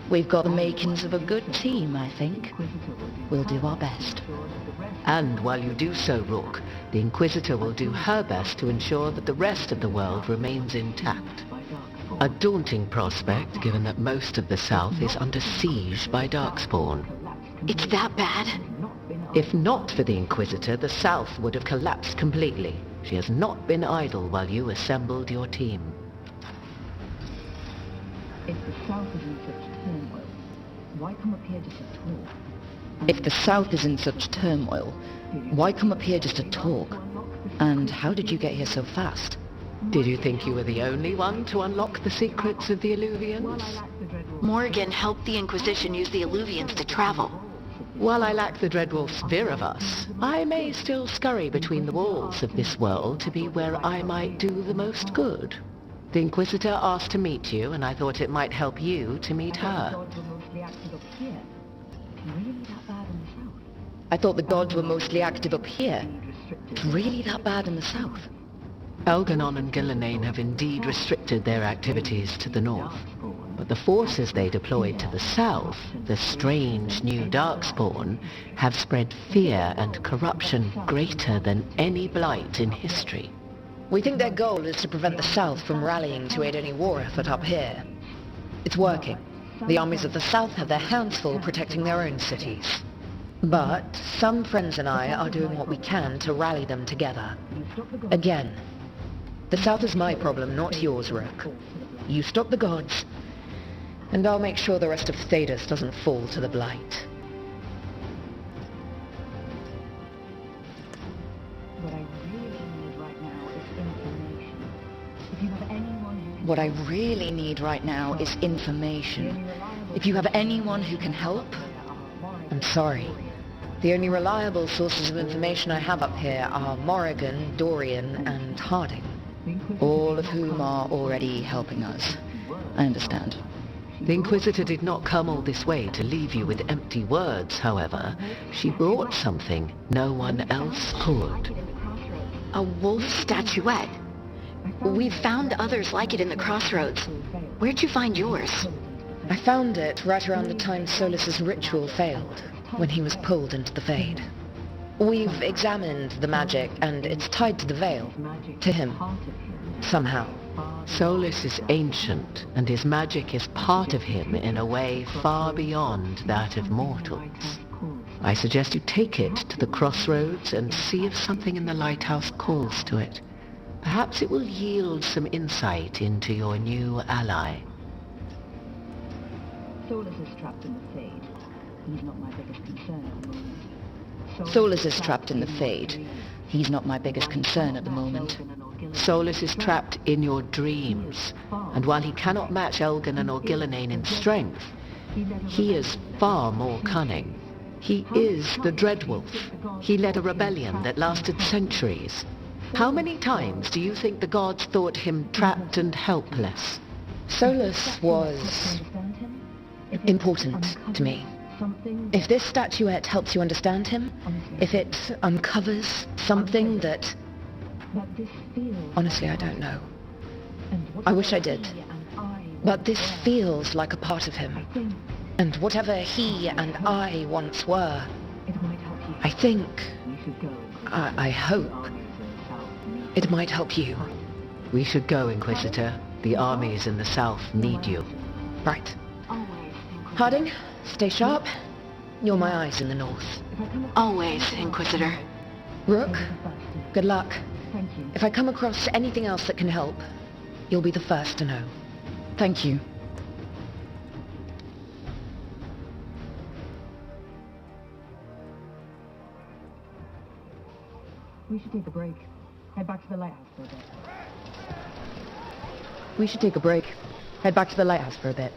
[SPEAKER 10] We've got the makings of a good team, I think. We'll do our best.
[SPEAKER 8] And while you do so, Rook, the Inquisitor will do her best to ensure that the rest of the world remains intact. A daunting prospect, given that most of the South is under siege by Darkspawn.
[SPEAKER 3] It's that bad?
[SPEAKER 8] If not for the Inquisitor, the South would have collapsed completely. She has not been idle while you assembled your team.
[SPEAKER 7] If the South is in such turmoil, why come up here just to talk?
[SPEAKER 10] If the South is in such turmoil, why come up here just to talk? And how did you get here so fast?
[SPEAKER 8] Did you think you were the only one to unlock the secrets of the Illuvians?
[SPEAKER 3] Morgan helped the Inquisition use the Illuvians to travel.
[SPEAKER 8] While I lack the Dreadwolf's Viravus, I may still scurry between the walls of this world to be where I might do the most good. The Inquisitor asked to meet you, and I thought it might help you to meet her.
[SPEAKER 10] I thought the gods were mostly active up here. It's really that bad in the South?
[SPEAKER 8] Elganon and Gillenane have indeed restricted their activities to the north. But the forces they deployed to the south, the strange new Darkspawn, have spread fear and corruption greater than any blight in history.
[SPEAKER 10] We think their goal is to prevent the South from rallying to aid any war effort up here. It's working. The armies of the South have their hands full protecting their own cities. But some friends and I are doing what we can to rally them together. Again, the South is my problem, not yours, Rook. You stop the gods, and I'll make sure the rest of Thedas doesn't fall to the blight.
[SPEAKER 7] What I really need right now is information. If you have any
[SPEAKER 11] What I really need right now is information. If you have anyone who can help...
[SPEAKER 10] I'm sorry. The only reliable sources of information I have up here are Morrigan, Dorian, and Harding.
[SPEAKER 11] All of whom are already helping us. I understand.
[SPEAKER 8] The Inquisitor did not come all this way to leave you with empty words, however. She brought something no one else could.
[SPEAKER 3] A wolf statuette. We've found others like it in the crossroads. Where'd you find yours?
[SPEAKER 10] I found it right around the time Solus's ritual failed, when he was pulled into the Fade. We've examined the magic, and it's tied to the veil. To him. Somehow.
[SPEAKER 8] Solus is ancient, and his magic is part of him in a way far beyond that of mortals. I suggest you take it to the crossroads and see if something in the lighthouse calls to it. Perhaps it will yield some insight into your new ally.
[SPEAKER 7] Solus is trapped in the Fade. He's not my biggest concern at the moment.
[SPEAKER 11] Solus is trapped in the Fade. He's not my biggest concern at the moment.
[SPEAKER 8] Solus is trapped in your dreams, and while he cannot match Elgin and Orgillanane in strength, he is far more cunning. He is the Dreadwolf. He led a rebellion that lasted centuries. How many times do you think the gods thought him trapped and helpless?
[SPEAKER 10] Solus was important to me. If this statuette helps you understand him, if it uncovers something that... Honestly, I don't know. I wish I did. But this feels like a part of him. And whatever he and I once were, I think, I hope, it might help you.
[SPEAKER 8] We should go, Inquisitor. The armies in the south need you.
[SPEAKER 10] Right. Harding, stay sharp. You're my eyes in the north.
[SPEAKER 3] Always, Inquisitor.
[SPEAKER 10] Rook, good luck. If I come across anything else that can help, you'll be the first to know.
[SPEAKER 11] Thank you.
[SPEAKER 7] We should take a break. Head back to the lighthouse for a bit.
[SPEAKER 10] We should take a break. Head back to the lighthouse for a bit.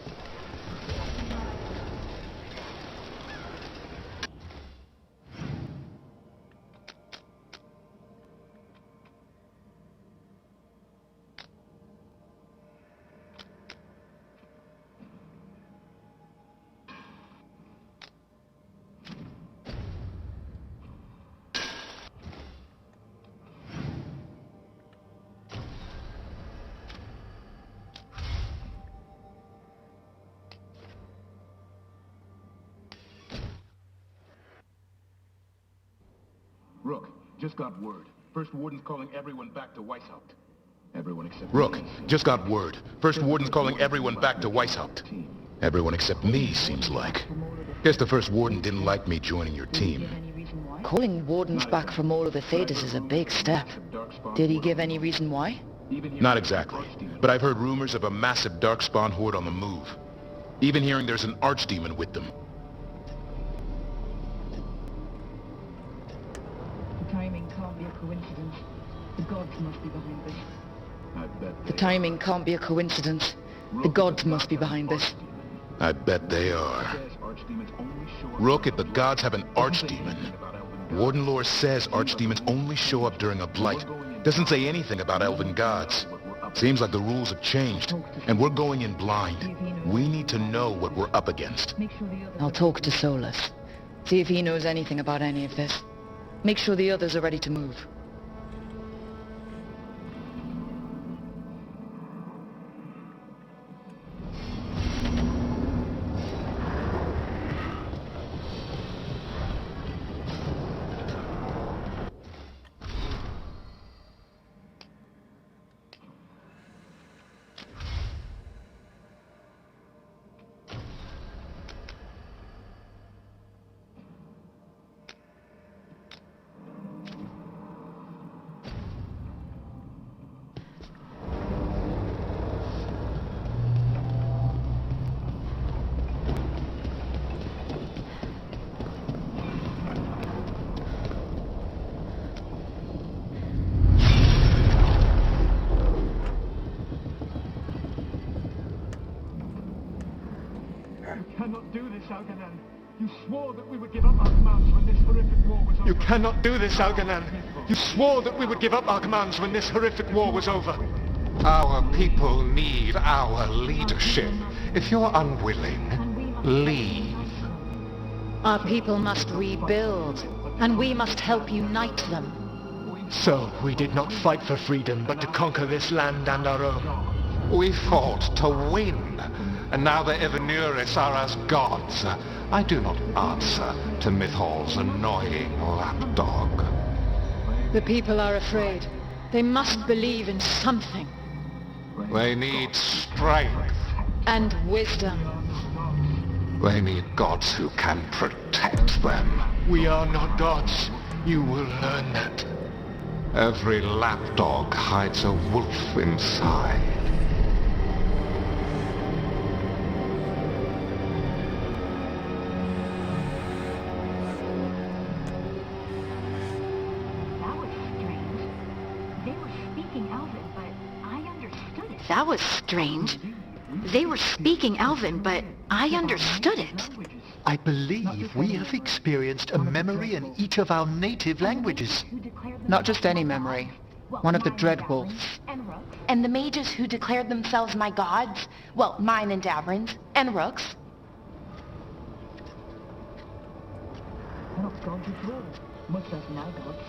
[SPEAKER 4] Rook, just got word. First Warden's calling everyone back to Weishaupt. Everyone except
[SPEAKER 12] Rook,
[SPEAKER 4] me.
[SPEAKER 12] just got word. First Warden's calling everyone back to Weishaupt. Everyone except me, seems like. Guess the First Warden didn't like me joining your team.
[SPEAKER 11] Calling wardens back from all of the theaters is a big step. Did he give any reason why?
[SPEAKER 12] Not exactly, but I've heard rumors of a massive Darkspawn horde on the move. Even hearing there's an archdemon with them.
[SPEAKER 7] The timing can't be a coincidence. The gods must be behind this.
[SPEAKER 11] The timing can't be a coincidence. The gods must be behind this.
[SPEAKER 12] I bet they are. Rook, if the gods have an archdemon, Warden lore says archdemons only show up during a blight. Doesn't say anything about elven gods. Seems like the rules have changed, and we're going in blind. We need to know what we're up against.
[SPEAKER 11] I'll talk to Solus. See if he knows anything about any of this. Make sure the others are ready to move.
[SPEAKER 5] Algernon. You swore that we would give up our commands when this horrific war was over.
[SPEAKER 6] You cannot do this, Algernon. You swore that we would give up our commands when this horrific war was over.
[SPEAKER 13] Our people need our leadership. If you're unwilling, leave.
[SPEAKER 10] Our people must rebuild, and we must help unite them.
[SPEAKER 6] So, we did not fight for freedom, but to conquer this land and our own.
[SPEAKER 13] We fought to win, and now the Evanuris are as gods. I do not answer to Mythal's annoying lapdog.
[SPEAKER 10] The people are afraid. They must believe in something.
[SPEAKER 13] They need strength.
[SPEAKER 10] And wisdom.
[SPEAKER 13] They need gods who can protect them.
[SPEAKER 6] We are not gods. You will learn that.
[SPEAKER 13] Every lapdog hides a wolf inside.
[SPEAKER 3] That was strange. They were speaking Elven, but I understood it.
[SPEAKER 6] I believe we have experienced a memory in each of our native languages.
[SPEAKER 11] Not just any memory. One of the Dreadwolves.
[SPEAKER 14] And the mages who declared themselves my gods? Well, mine and Davrin's, and Rook's.
[SPEAKER 7] They're not gods at all, much less my gods.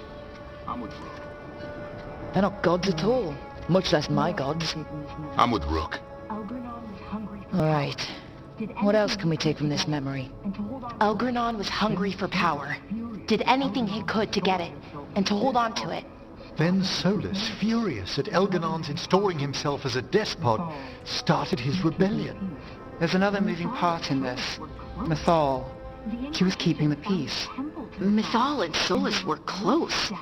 [SPEAKER 4] I'm with Rook.
[SPEAKER 10] They're not gods at all, much less my gods.
[SPEAKER 12] I'm with Rook.
[SPEAKER 10] Alright. What else can we take from this memory?
[SPEAKER 14] Elgernon was hungry for power. Did anything he could to get it, and to hold on to it.
[SPEAKER 6] Then Solus, furious at Elgernon's installing himself as a despot, started his rebellion.
[SPEAKER 11] There's another moving part in this. Mythal. She was keeping the peace.
[SPEAKER 3] Mythal and Solus were close.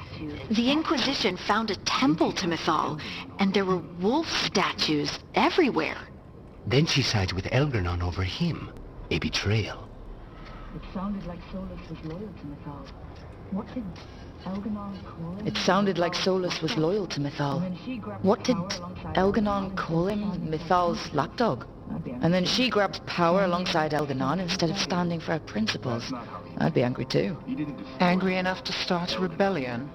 [SPEAKER 3] The Inquisition found a temple to Mythal, and there were wolf statues everywhere.
[SPEAKER 8] Then she sides with Elgernon over him. A betrayal.
[SPEAKER 7] It sounded like Solus was loyal to Mythal. What did Elgernon call him?
[SPEAKER 10] It sounded like Solus was loyal to Mythal. What did Elgernon call him? Mythal's lapdog? And then she grabs power alongside Elgernon instead of standing for her principles. I'd be angry too.
[SPEAKER 11] Angry enough to start a rebellion?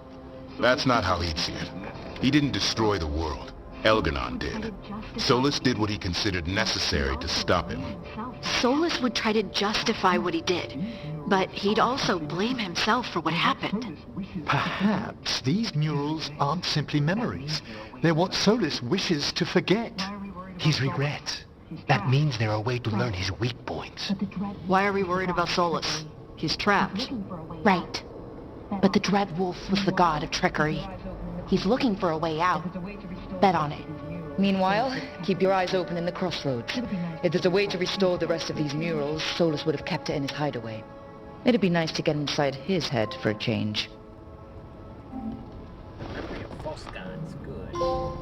[SPEAKER 12] That's not how he'd see it. He didn't destroy the world. Elgernon did. Solus did what he considered necessary to stop him.
[SPEAKER 3] Solus would try to justify what he did, but he'd also blame himself for what happened.
[SPEAKER 6] Perhaps these murals aren't simply memories. They're what Solus wishes to forget.
[SPEAKER 8] His regrets. That means they're a way to learn his weak points.
[SPEAKER 10] Why are we worried about Solus? He's trapped.
[SPEAKER 14] Right. But the Dreadwolf was the god of trickery. He's looking for a way out. Bet on it.
[SPEAKER 10] Meanwhile, keep your eyes open in the crossroads. If there's a way to restore the rest of these murals, Solus would have kept it in his hideaway. It'd be nice to get inside his head for a change.
[SPEAKER 1] Memory of false gods, good.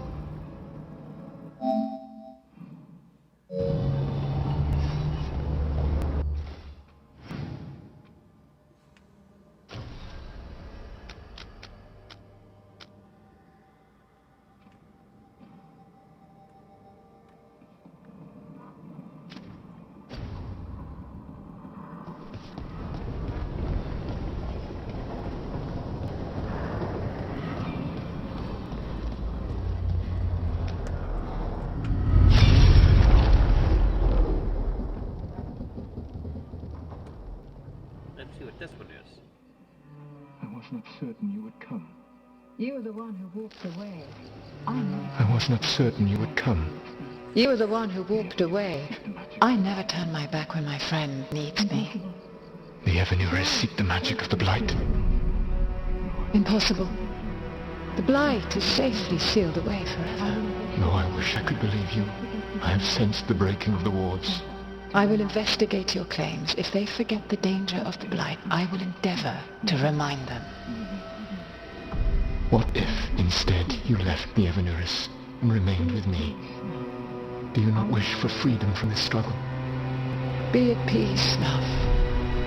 [SPEAKER 1] Let's see what this one is.
[SPEAKER 5] I was not certain you would come.
[SPEAKER 7] You were the one who walked away.
[SPEAKER 5] I was not certain you would come.
[SPEAKER 10] You were the one who walked away. I never turn my back when my friend needs me.
[SPEAKER 5] The Evanuris seek the magic of the Blight.
[SPEAKER 10] Impossible. The Blight is safely sealed away forever.
[SPEAKER 5] No, I wish I could believe you. I have sensed the breaking of the wards.
[SPEAKER 10] I will investigate your claims. If they forget the danger of the Blight, I will endeavor to remind them.
[SPEAKER 5] What if, instead, you left the Evanuris and remained with me? Do you not wish for freedom from this struggle?
[SPEAKER 10] Be at peace, Snuff.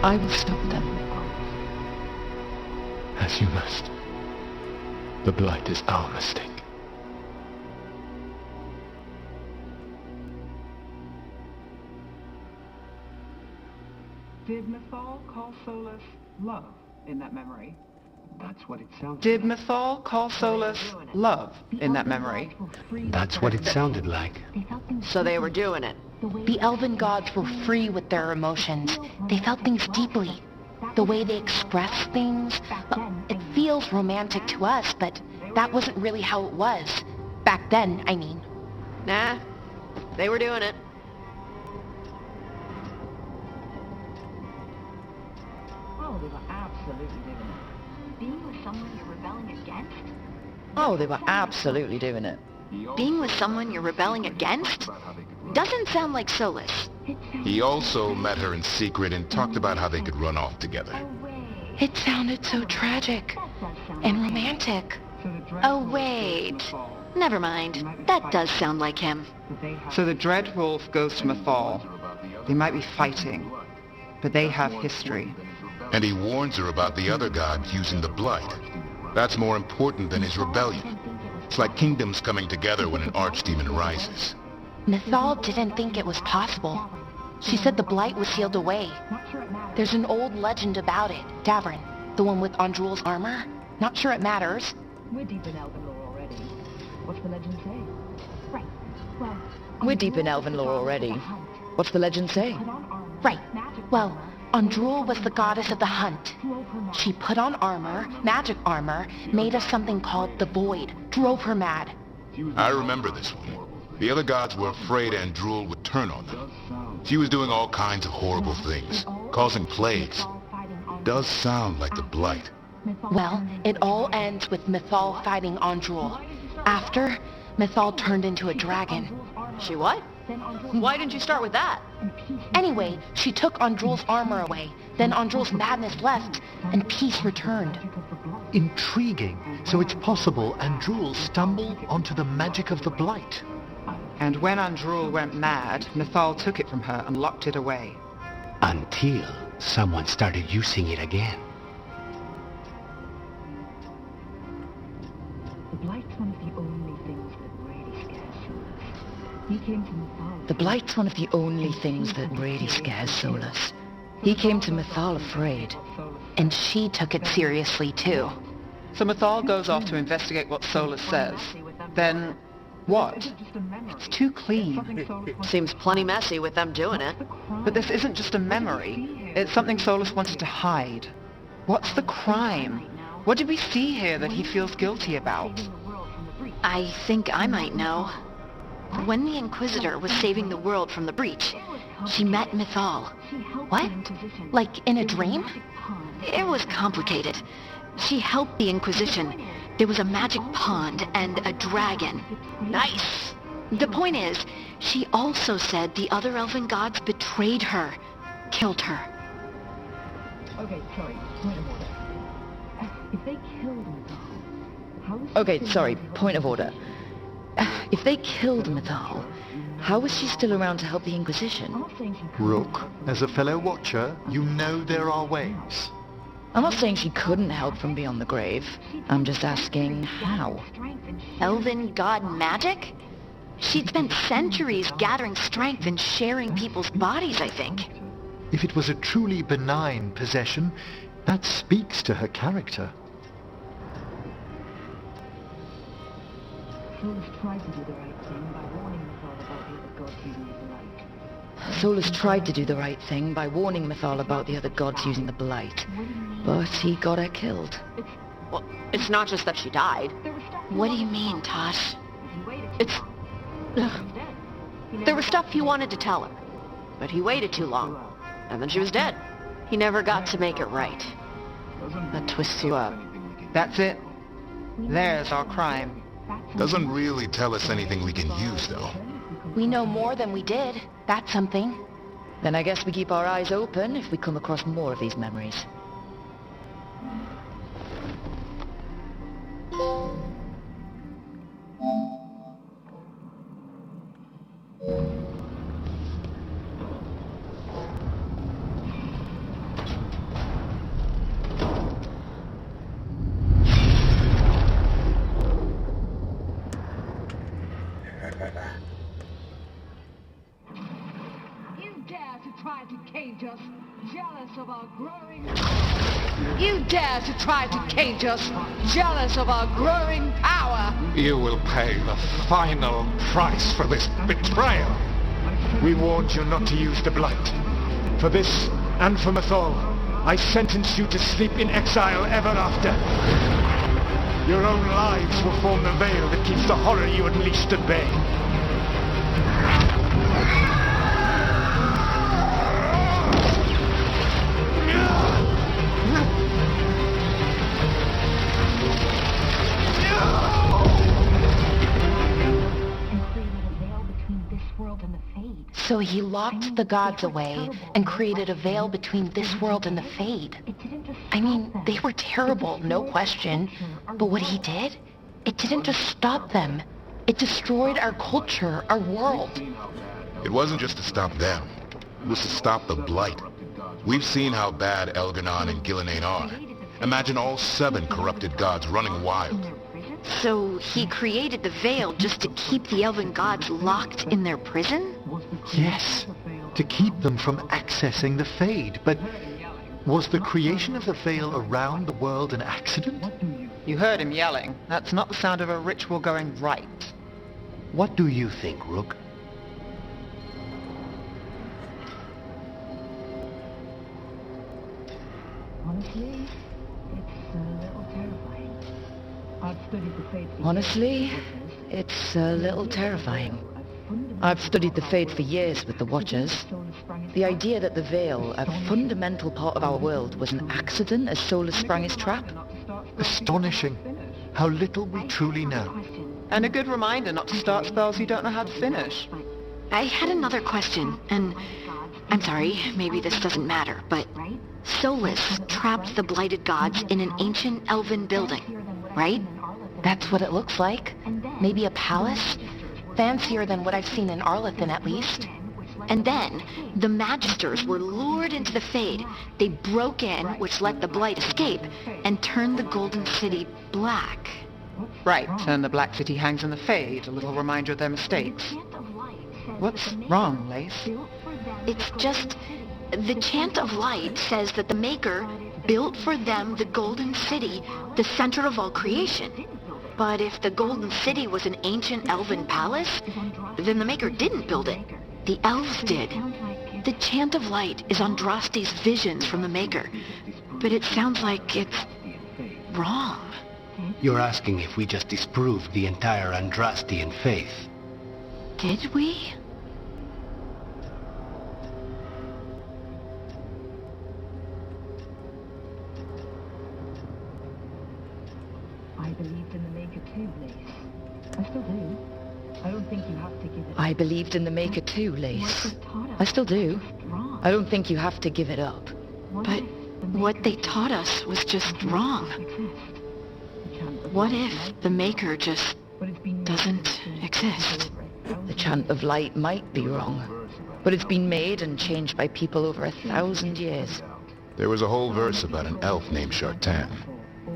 [SPEAKER 10] I will stop them.
[SPEAKER 5] As you must. The Blight is our mistake.
[SPEAKER 7] Did Mythal call Solus love in that memory?
[SPEAKER 4] That's what it sounded
[SPEAKER 15] Did Mythal call Solus love in that memory?
[SPEAKER 5] That's what it sounded like.
[SPEAKER 14] So they were doing it. The elven gods were free with their emotions. They felt things deeply. The way they expressed things, it feels romantic to us, but that wasn't really how it was. Back then, I mean.
[SPEAKER 3] Nah, they were doing it.
[SPEAKER 7] Oh, they were absolutely doing it.
[SPEAKER 9] Being with someone you're rebelling against?
[SPEAKER 11] Oh, they were absolutely doing it.
[SPEAKER 3] Being with someone you're rebelling against? Doesn't sound like Solus.
[SPEAKER 12] He also met her in secret and talked about how they could run off together.
[SPEAKER 14] It sounded so tragic and romantic.
[SPEAKER 3] Oh, wait. Never mind. That does sound like him.
[SPEAKER 15] So the Dread Wolf goes to Mythal. They might be fighting, but they have history.
[SPEAKER 12] And he warns her about the other gods using the Blight. That's more important than his rebellion. It's like kingdoms coming together when an archdemon rises.
[SPEAKER 14] Mythal didn't think it was possible. She said the Blight was sealed away. There's an old legend about it, Davrin, the one with Andrul's armor. Not sure it matters.
[SPEAKER 7] We're deep in Elven lore already. What's the legend say? Right. Well,
[SPEAKER 11] We're deep in elven lore already. What's the legend say?
[SPEAKER 14] Right. Well, Andrul was the goddess of the hunt. She put on armor, magic armor, made of something called the Void, drove her mad.
[SPEAKER 12] I remember this one. The other gods were afraid Andrul would turn on them. She was doing all kinds of horrible things, causing plagues. Does sound like the Blight.
[SPEAKER 14] Well, it all ends with Mythal fighting Andrul. After, Mythal turned into a dragon.
[SPEAKER 3] She what? Why didn't you start with that?
[SPEAKER 14] Anyway, she took Andrul's armor away. Then Andrul's madness left, and peace returned.
[SPEAKER 5] Intriguing. So it's possible Andrul stumbled onto the magic of the Blight.
[SPEAKER 15] And when Andrul went mad, Mythal took it from her and locked it away.
[SPEAKER 5] Until someone started using it again.
[SPEAKER 7] the Blight's one of the only things that really scares Solus. He came to Mythal.
[SPEAKER 11] The Blight's one of the only things that really scares Solus. He came to Mythal afraid.
[SPEAKER 14] And she took it seriously, too.
[SPEAKER 15] So Mythal goes off to investigate what Solus says. Then, what? It's too clean.
[SPEAKER 3] Seems plenty messy with them doing it.
[SPEAKER 15] But this isn't just a memory. It's something Solus wanted to hide. What's the crime? What did we see here that he feels guilty about?
[SPEAKER 3] I think I might know. When the Inquisitor was saving the world from the breach, she met Mythal.
[SPEAKER 14] What? Like in a dream?
[SPEAKER 3] It was complicated. She helped the Inquisition. There was a magic pond and a dragon. Nice! The point is, she also said the other elven gods betrayed her, killed her.
[SPEAKER 7] Okay, sorry. Point of order. If they killed Mythal, how was she
[SPEAKER 11] Okay,
[SPEAKER 7] still
[SPEAKER 11] sorry,
[SPEAKER 7] around to
[SPEAKER 11] point of order. If they killed Mythal, how was she still around to help the Inquisition?
[SPEAKER 6] Rook, as a fellow watcher, you know there are ways.
[SPEAKER 11] I'm not saying she couldn't help from beyond the grave. I'm just asking how.
[SPEAKER 3] Elven god magic? She'd spent centuries gathering strength and sharing people's bodies, I think.
[SPEAKER 6] If it was a truly benign possession, that speaks to her character.
[SPEAKER 7] Solus tried to do the right thing by warning Mythal about the other gods using the Blight.
[SPEAKER 11] Solus tried to do the right thing by warning Mythal about the other gods using the Blight. But he got her killed.
[SPEAKER 3] Well, it's not just that she died. What do you mean, Tosh? It's... Ugh. There was stuff he wanted to tell her, but he waited too long, and then she was dead. He never got to make it right.
[SPEAKER 15] That twists you up. That's it. There's our crime.
[SPEAKER 12] Doesn't really tell us anything we can use, though.
[SPEAKER 14] We know more than we did. That's something.
[SPEAKER 11] Then I guess we keep our eyes open if we come across more of these memories.
[SPEAKER 7] You dare to try to cage us? jealous of our growing...
[SPEAKER 11] You dare to try to cage us, jealous of our growing power!
[SPEAKER 13] You will pay the final price for this betrayal.
[SPEAKER 6] We warned you not to use the Blight. For this, and for Mythal, I sentence you to sleep in exile ever after. Your own lives will form the veil that keeps the horror you unleashed at bay.
[SPEAKER 14] So he locked the gods away and created a veil between this world and the Fade. I mean, they were terrible, no question. But what he did, it didn't just stop them. It destroyed our culture, our world.
[SPEAKER 12] It wasn't just to stop them. It was to stop the Blight. We've seen how bad Elganon and Gillenane are. Imagine all 7 corrupted gods running wild.
[SPEAKER 3] So he created the veil just to keep the elven gods locked in their prison?
[SPEAKER 6] Yes, to keep them from accessing the Fade. But was the creation of the veil around the world an accident?
[SPEAKER 15] You heard him yelling. That's not the sound of a ritual going right.
[SPEAKER 5] What do you think, Rook?
[SPEAKER 7] Honestly, it's a little terrifying. I've studied the Fade for
[SPEAKER 11] Honestly, it's a little terrifying. I've studied the Fade for years with the Watchers. The idea that the Veil, a fundamental part of our world, was an accident as Solus sprang his trap?
[SPEAKER 6] Astonishing. How little we truly know.
[SPEAKER 15] And a good reminder not to start spells you don't know how to finish.
[SPEAKER 3] I had another question, and I'm sorry, maybe this doesn't matter, but Solus trapped the blighted gods in an ancient elven building, right?
[SPEAKER 14] That's what it looks like. Maybe a palace? Fancier than what I've seen in Arlethan, at least.
[SPEAKER 3] And then, the Magisters were lured into the Fade. They broke in, which let the Blight escape, and turned the Golden City black.
[SPEAKER 15] Right, and the Black City hangs in the Fade, a little reminder of their mistakes. What's wrong, Lace?
[SPEAKER 3] It's just... the Chant of Light says that the Maker built for them the Golden City, the center of all creation. But if the Golden City was an ancient elven palace, then the Maker didn't build it. The elves did. The Chant of Light is Andraste's visions from the Maker, but it sounds like it's wrong.
[SPEAKER 5] You're asking if we just disproved the entire Andrastian faith.
[SPEAKER 3] Did we?
[SPEAKER 7] I believed in the Maker too, Lace. I still do. I don't think you have to give it up.
[SPEAKER 11] I believed in the Maker too, Lace. I still do. I don't think you have to give it up.
[SPEAKER 3] But what they taught us was just wrong. What if the Maker just doesn't exist?
[SPEAKER 11] The Chant of Light might be wrong, but it's been made and changed by people over 1,000 years.
[SPEAKER 12] There was a whole verse about an elf named Shartan,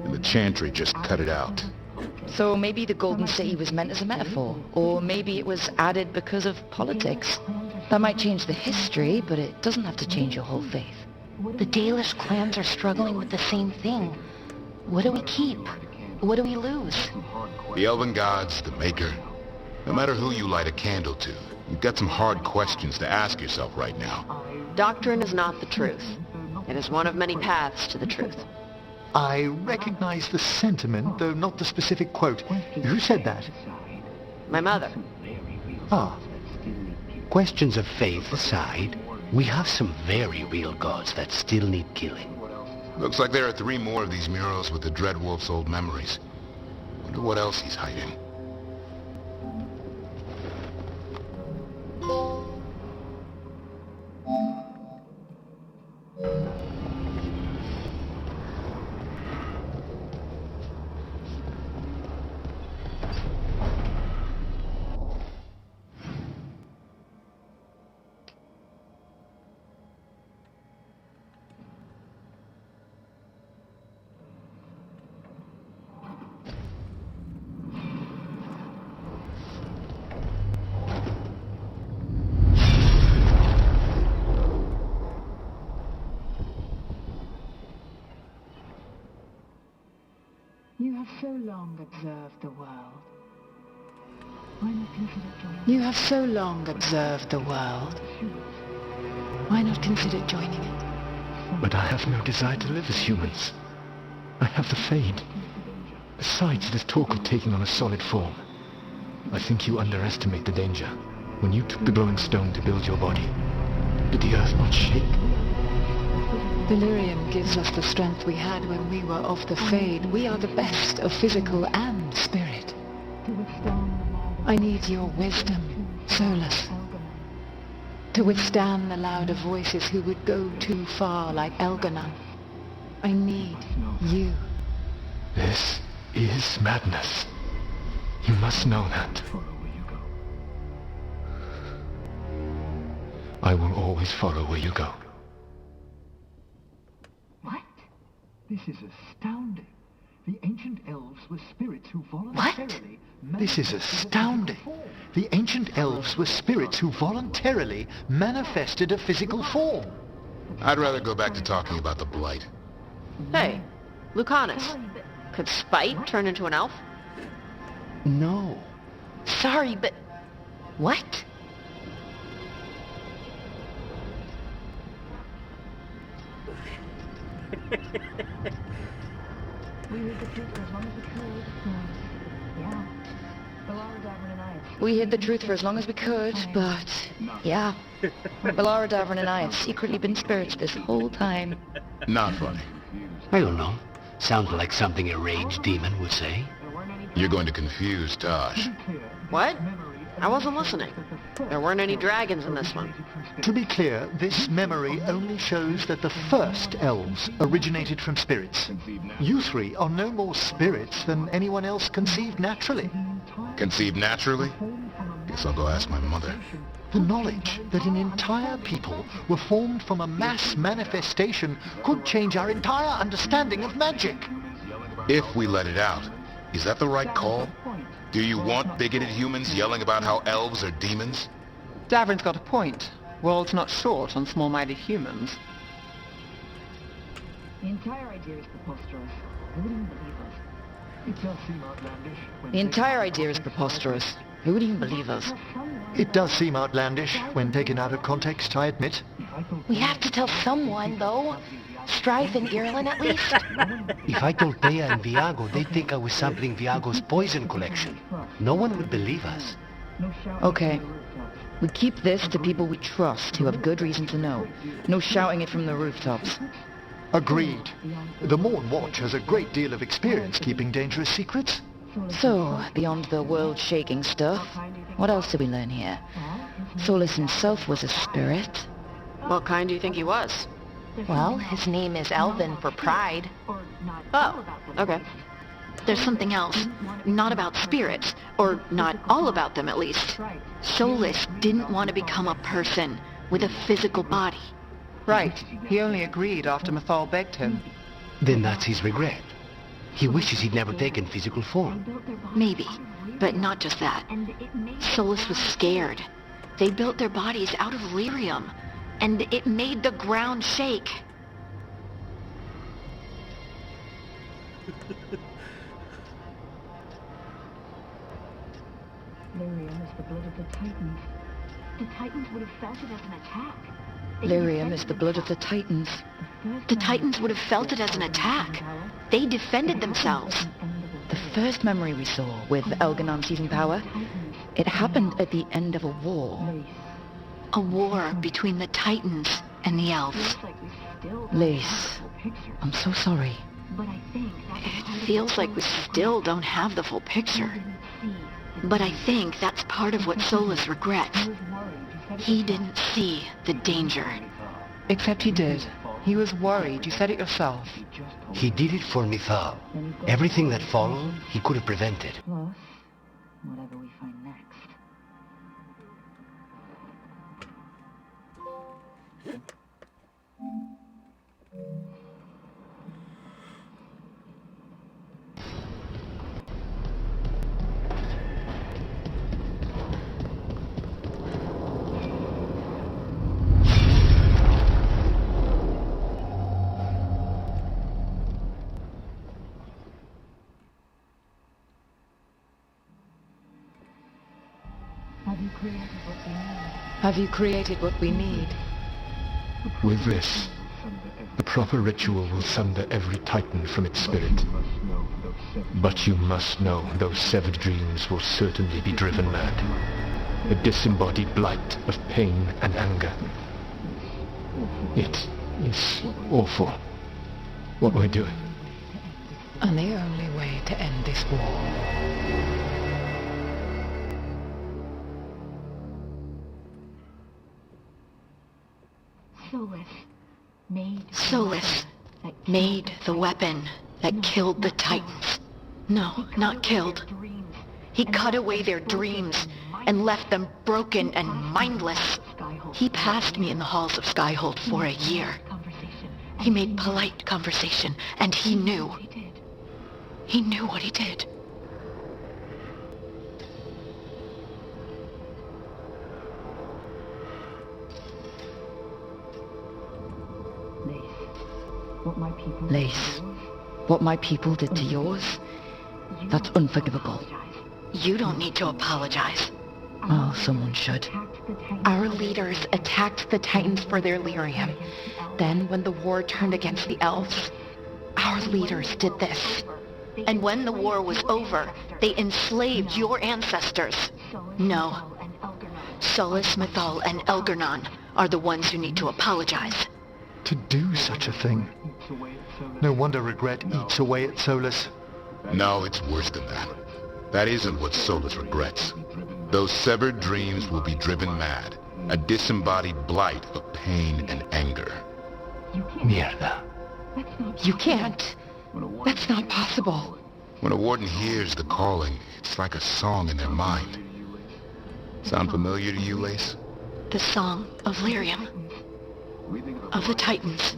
[SPEAKER 12] and the chantry just cut it out.
[SPEAKER 11] So maybe the Golden City was meant as a metaphor, or maybe it was added because of politics. That might change the history, but it doesn't have to change your whole faith.
[SPEAKER 14] The Dalish clans are struggling with the same thing. What do we keep? What do we lose?
[SPEAKER 12] The elven gods, the Maker. No matter who you light a candle to, you've got some hard questions to ask yourself right now.
[SPEAKER 16] Doctrine is not the truth. It is one of many paths to the truth.
[SPEAKER 6] I recognize the sentiment, though not the specific quote. Who said that?
[SPEAKER 16] My mother.
[SPEAKER 5] Ah. Questions of faith aside, we have some very real gods that still need killing.
[SPEAKER 12] Looks like there are 3 more of these murals with the Dreadwolf's old memories. Wonder what else he's hiding.
[SPEAKER 7] You have so long observed the world. Why not consider joining?
[SPEAKER 11] You have so long observed the world. Why not consider joining it?
[SPEAKER 5] But I have no desire to live as humans. I have the Fade. Besides, there's talk of taking on a solid form. I think you underestimate the danger. When you took the glowing stone to build your body, did the earth not shake?
[SPEAKER 11] Delirium gives us the strength we had when we were of the Fade. We are the best of physical and spirit. I need your wisdom, Solus. To withstand the louder voices who would go too far like Elganon. I need you.
[SPEAKER 5] This is madness. You must know that. I will always follow where you go.
[SPEAKER 4] What? This is astounding. The ancient elves were spirits who voluntarily...
[SPEAKER 6] This is astounding. The ancient elves were spirits who voluntarily manifested a physical form.
[SPEAKER 12] I'd rather go back to talking about the Blight.
[SPEAKER 16] Hey, Lucanus. Could Spite turn into an elf?
[SPEAKER 5] No.
[SPEAKER 14] Sorry, but... What?
[SPEAKER 7] We hid the truth for as long as we could.
[SPEAKER 11] We hid the truth for as long as we could, but... Yeah. Valara Davern and I have secretly been spirits this whole time.
[SPEAKER 12] Not funny.
[SPEAKER 5] I don't know. Sounds like something a rage demon would say.
[SPEAKER 12] You're going to confuse Tosh.
[SPEAKER 16] What? I wasn't listening. There weren't any dragons in this one.
[SPEAKER 6] To be clear, this memory only shows that the first elves originated from spirits. You three are no more spirits than anyone else conceived naturally.
[SPEAKER 12] Conceived naturally? Guess I'll go ask my mother.
[SPEAKER 6] The knowledge that an entire people were formed from a mass manifestation could change our entire understanding of magic.
[SPEAKER 12] If we let it out, is that the right call? Do you want bigoted humans yelling about how elves are demons?
[SPEAKER 15] Davern's got a point. World's not short on small-minded humans.
[SPEAKER 7] The entire idea is preposterous. Who would even believe us?
[SPEAKER 4] It does seem outlandish.
[SPEAKER 11] The entire idea is preposterous. Who would even believe us?
[SPEAKER 6] It does seem outlandish when taken out of context, I admit.
[SPEAKER 14] We have to tell someone, though. Strife and Ireland, at least.
[SPEAKER 5] If I told Thea and Viago, they'd think I was sampling Viago's poison collection. No one would believe us.
[SPEAKER 11] Okay. We keep this to people we trust, who have good reason to know. No shouting it from the rooftops.
[SPEAKER 6] Agreed. The Morn Watch has a great deal of experience keeping dangerous secrets.
[SPEAKER 11] So, beyond the world-shaking stuff, what else did we learn here? Solus himself was a spirit.
[SPEAKER 16] What kind do you think he was?
[SPEAKER 14] Well, his name is Elvin for pride.
[SPEAKER 16] Oh, okay.
[SPEAKER 3] There's something else. Not about spirits, or not all about them at least. Solus didn't want to become a person with a physical body.
[SPEAKER 15] Right. He only agreed after Mathal begged him.
[SPEAKER 5] Then that's his regret. He wishes he'd never taken physical form.
[SPEAKER 3] Maybe, but not just that. Solus was scared. They built their bodies out of lyrium, and it made the ground shake.
[SPEAKER 7] Lyrium is the blood of the Titans. The Titans would have felt it as an attack.
[SPEAKER 11] Lyrium is the blood of the Titans.
[SPEAKER 3] The Titans would have felt it as an attack. They defended themselves.
[SPEAKER 11] The first memory we saw with Elganon seizing power, it happened at the end of a war.
[SPEAKER 3] A war between the Titans and the elves.
[SPEAKER 11] Lace, I'm so sorry.
[SPEAKER 3] It feels like we still don't have the full picture. But I think that's part of what Solus regrets. He didn't see the danger.
[SPEAKER 15] Except he did. He was worried. You said it yourself.
[SPEAKER 5] He did it for Mithal. Everything that followed, he could have prevented.
[SPEAKER 7] Plus, whatever we find next. Have you created what we need?
[SPEAKER 10] Have you created what we need?
[SPEAKER 5] With this, the proper ritual will sunder every titan from its spirit. But you must know those severed dreams will certainly be driven mad. A disembodied blight of pain and anger. It is awful what we're doing.
[SPEAKER 10] And the only way to end this war.
[SPEAKER 3] Solus made the weapon that killed the Titans. No, not killed. He cut away their dreams and left them broken and mindless. He passed me in the halls of Skyhold for a year. He made polite conversation, and he knew. He knew what he did.
[SPEAKER 11] Lace, what my people did to yours, that's unforgivable.
[SPEAKER 3] You don't need to apologize.
[SPEAKER 11] Oh, someone should.
[SPEAKER 14] Our leaders attacked the Titans for their lyrium. Then, when the war turned against the elves, our leaders did this.
[SPEAKER 3] And when the war was over, they enslaved your ancestors. No. Solus, Mythal, and Elgarnon are the ones who need to apologize.
[SPEAKER 6] To do such a thing. No wonder regret eats away at Solus.
[SPEAKER 12] No, it's worse than that. That isn't what Solus regrets. Those severed dreams will be driven mad. A disembodied blight of pain and anger.
[SPEAKER 8] Mierda.
[SPEAKER 14] You can't. That's not possible.
[SPEAKER 12] When a warden hears the calling, it's like a song in their mind. Sound familiar to you, Lace?
[SPEAKER 3] The song of lyrium. Of the Titans.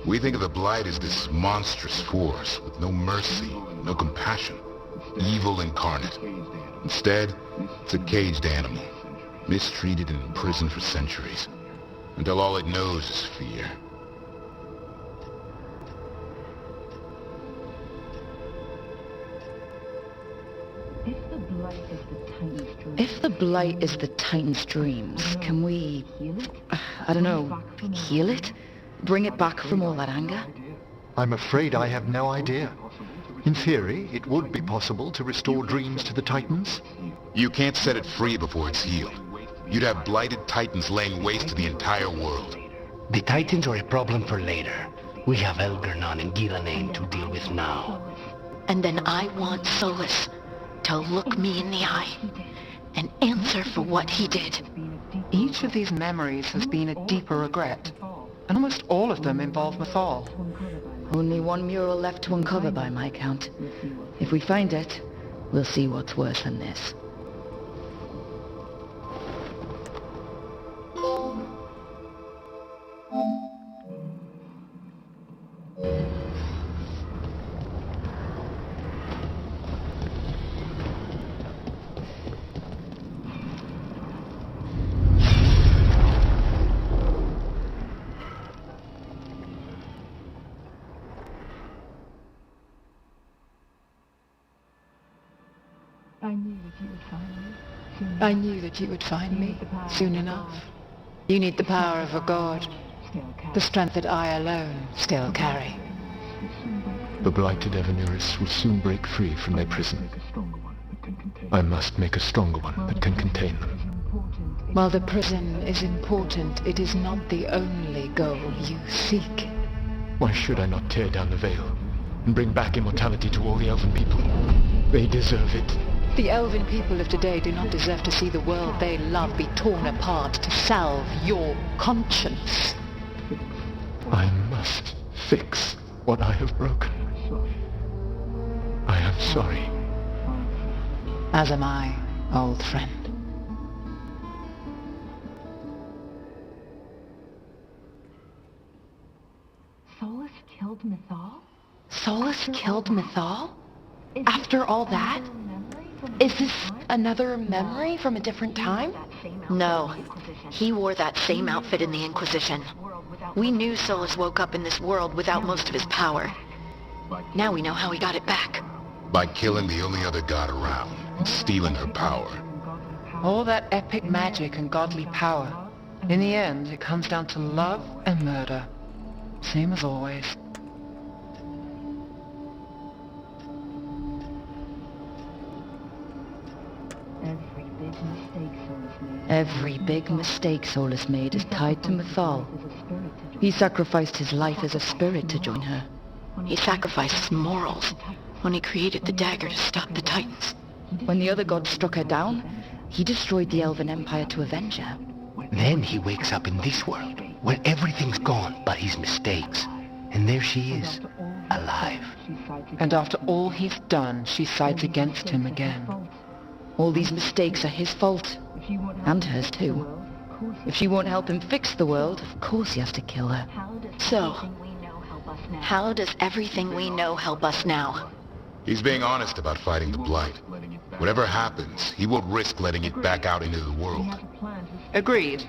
[SPEAKER 12] We think of the Blight as this monstrous force with no mercy, no compassion. Evil incarnate. Instead, it's a caged animal, mistreated and imprisoned for centuries, until all it knows is fear.
[SPEAKER 11] If the blight is the Titan's dreams, can we, I don't know, heal it? Bring it back from all that anger?
[SPEAKER 6] I'm afraid I have no idea. In theory, it would be possible to restore dreams to the Titans.
[SPEAKER 12] You can't set it free before it's healed. You'd have blighted Titans laying waste to the entire world.
[SPEAKER 8] The Titans are a problem for later. We have Elgarnon and Gillanane to deal with now.
[SPEAKER 3] And then I want Solus to look me in the eye and answer for what he did.
[SPEAKER 15] Each of these memories has been a deeper regret, and almost all of them involve Mythal.
[SPEAKER 11] Only one mural left to uncover by my count. If we find it, we'll see what's worse than this.
[SPEAKER 10] I knew that you would find me soon enough. You need the power of a god, the strength that I alone still carry.
[SPEAKER 5] The blighted Evanuris will soon break free from their prison. I must make a stronger one that can contain them.
[SPEAKER 10] While the prison is important, it is not the only goal you seek.
[SPEAKER 5] Why should I not tear down the veil and bring back immortality to all the elven people? They deserve it.
[SPEAKER 10] The elven people of today do not deserve to see the world they love be torn apart to salve your conscience.
[SPEAKER 5] I must fix what I have broken. I am sorry.
[SPEAKER 10] As am I, old friend.
[SPEAKER 7] Solus killed Mythal?
[SPEAKER 14] Solus killed Mythal? After all that? Is this another memory from a different time?
[SPEAKER 3] No. He wore that same outfit in the Inquisition. We knew Solus woke up in this world without most of his power. Now we know how he got it back.
[SPEAKER 12] By killing the only other god around and stealing her power.
[SPEAKER 15] All that epic magic and godly power. In the end, it comes down to love and murder. Same as always.
[SPEAKER 11] Every big mistake Solus made is tied to Mythal. He sacrificed his life as a spirit to join her.
[SPEAKER 3] He sacrificed his morals when he created the dagger to stop the Titans.
[SPEAKER 11] When the other gods struck her down, he destroyed the Elven Empire to avenge her.
[SPEAKER 8] Then he wakes up in this world, where everything's gone but his mistakes. And there she is, alive.
[SPEAKER 15] And after all he's done, she sides against him again.
[SPEAKER 11] All these mistakes are his fault. And hers too. If she won't help him fix the world, of course he has to kill her.
[SPEAKER 3] So, how does everything we know help us now?
[SPEAKER 12] He's being honest about fighting the Blight. Whatever happens, he won't risk letting it back out into the world.
[SPEAKER 15] Agreed.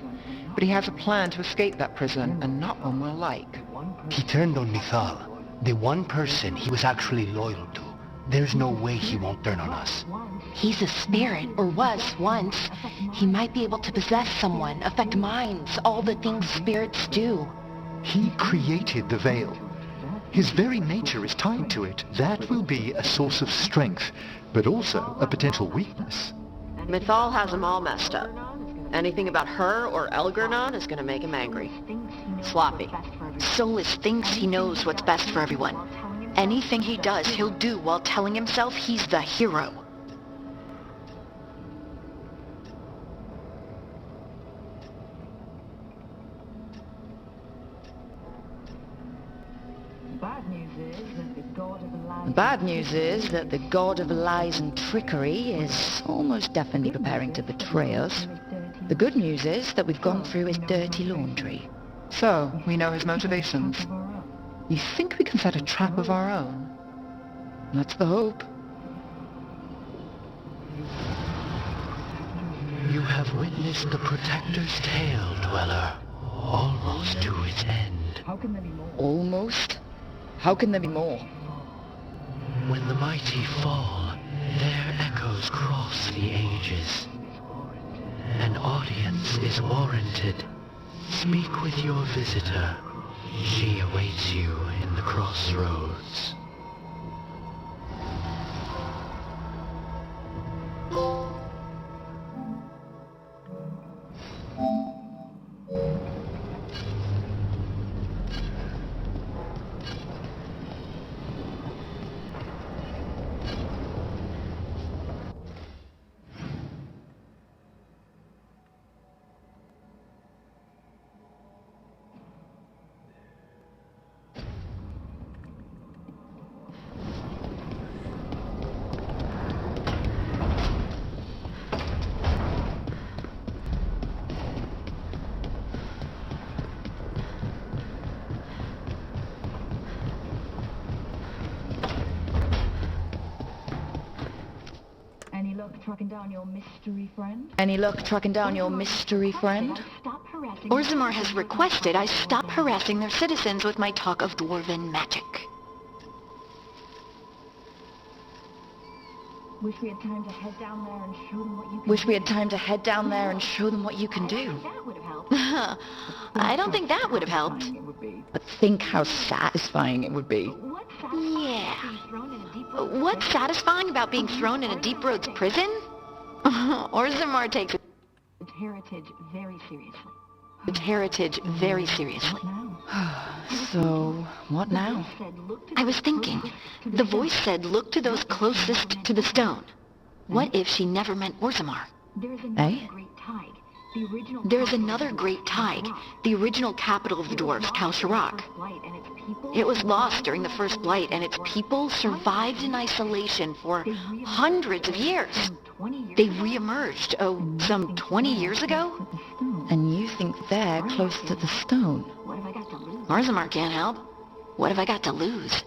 [SPEAKER 15] But he has a plan to escape that prison, and not one we'll like.
[SPEAKER 8] He turned on Mythal, the one person he was actually loyal to. There's no way he won't turn on us.
[SPEAKER 14] He's a spirit, or was once. He might be able to possess someone, affect minds, all the things spirits do.
[SPEAKER 6] He created the Veil. His very nature is tied to it. That will be a source of strength, but also a potential weakness.
[SPEAKER 16] Mythal has him all messed up. Anything about her or Elgernon is gonna make him angry. Sloppy.
[SPEAKER 3] Solus thinks he knows what's best for everyone. Anything he does, he'll do while telling himself he's the hero.
[SPEAKER 11] The bad news is that the god of lies and trickery is almost definitely preparing to betray us. The good news is that we've gone through his dirty laundry.
[SPEAKER 15] So, we know his motivations. You think we can set a trap of our own?
[SPEAKER 11] That's the hope.
[SPEAKER 8] You have witnessed the Protector's tale, Dweller, almost to its end.
[SPEAKER 11] Almost? How can there be more?
[SPEAKER 8] When the mighty fall, their echoes cross the ages. An audience is warranted. Speak with your visitor. She awaits you in the crossroads.
[SPEAKER 7] Tracking down your mystery friend?
[SPEAKER 11] Any luck tracking down your mystery friend?
[SPEAKER 3] Orzammar has requested I stop harassing their citizens with my talk of dwarven magic.
[SPEAKER 7] Wish we had time to head down there and show them what you can
[SPEAKER 11] Wish we had time to head down there and show them what you can do.
[SPEAKER 3] I don't think that would have helped.
[SPEAKER 11] But think how satisfying it would be.
[SPEAKER 3] Yeah. What's satisfying about being thrown in a Deep Roads prison? Orzammar takes
[SPEAKER 7] its heritage very seriously.
[SPEAKER 3] Its heritage very seriously.
[SPEAKER 11] So, what now?
[SPEAKER 3] I was thinking. The voice said look to those closest to the stone. What if she never meant Orzammar?
[SPEAKER 11] Eh?
[SPEAKER 3] There's another great tide, the original capital of the dwarves, Kalsharak. It was lost during the first blight, and its people survived in isolation for hundreds of years. They re-emerged, some 20 years ago?
[SPEAKER 11] And you think they're close to the stone?
[SPEAKER 3] Orzammar can't help. What have I got to lose?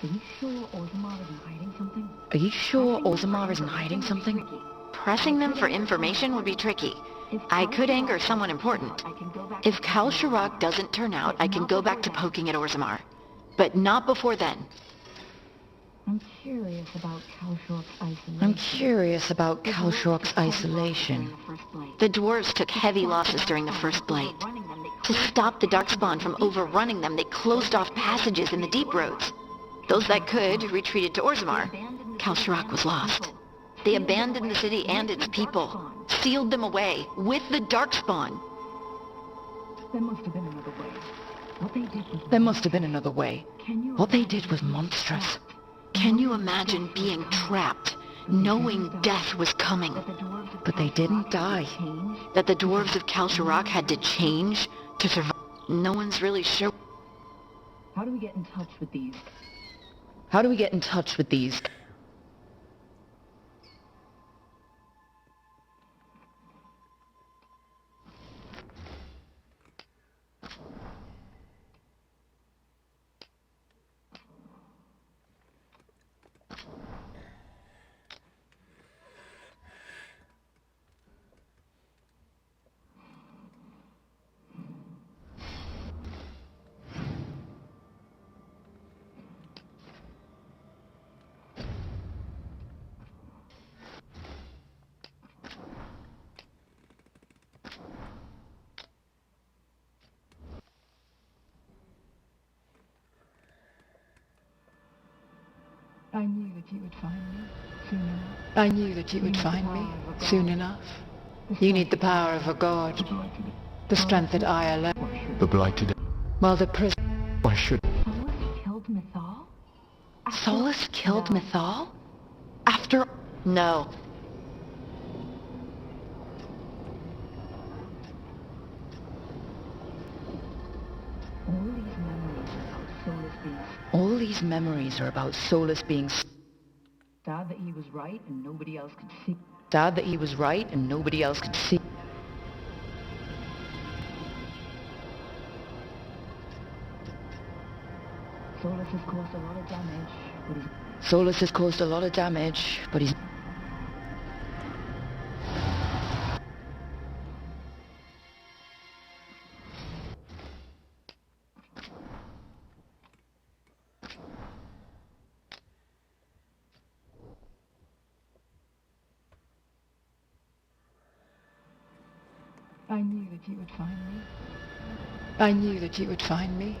[SPEAKER 7] Are you sure Orzammar isn't hiding something?
[SPEAKER 11] Are you sure Orzammar isn't hiding something?
[SPEAKER 3] Pressing them for information would be tricky. I could anger someone important. If Kalsharak doesn't turn out, I can go back to poking at Orzammar. But not before then.
[SPEAKER 7] I'm curious about Kalshrok's isolation.
[SPEAKER 11] I'm curious about Kalshrok's isolation.
[SPEAKER 3] The dwarves took heavy losses during the First Blight. To stop the Darkspawn from overrunning them, they closed off passages in the deep roads. Those that could retreated to Orzammar. Kalshrok was lost. They abandoned the city and its people, sealed them away with the Darkspawn.
[SPEAKER 7] There must have been another way. What they did was...
[SPEAKER 11] There must have been another way. What they did was monstrous.
[SPEAKER 3] Can you imagine being trapped, knowing death was coming?
[SPEAKER 11] But they didn't die.
[SPEAKER 3] That the dwarves of Kalshrok had to change to survive? No one's really sure.
[SPEAKER 7] How do we get in touch with these?
[SPEAKER 11] How do we get in touch with these?
[SPEAKER 7] I knew that you would find me soon enough.
[SPEAKER 11] I knew that you would find me soon enough. You need the power of a god. The strength that I alone.
[SPEAKER 5] The blighted.
[SPEAKER 11] While the prison.
[SPEAKER 5] Why should...
[SPEAKER 7] Solus killed Mythal?
[SPEAKER 3] Solus killed Mythal? After... No.
[SPEAKER 11] All these memories are about Solus being...
[SPEAKER 7] Sad that he was right and nobody else could see.
[SPEAKER 11] Sad that he was right and nobody else could see.
[SPEAKER 7] Solus has caused a lot of damage, but he's...
[SPEAKER 11] Solus has caused a lot of damage, but he's...
[SPEAKER 7] I knew that you would find me.
[SPEAKER 11] I knew that you would find me.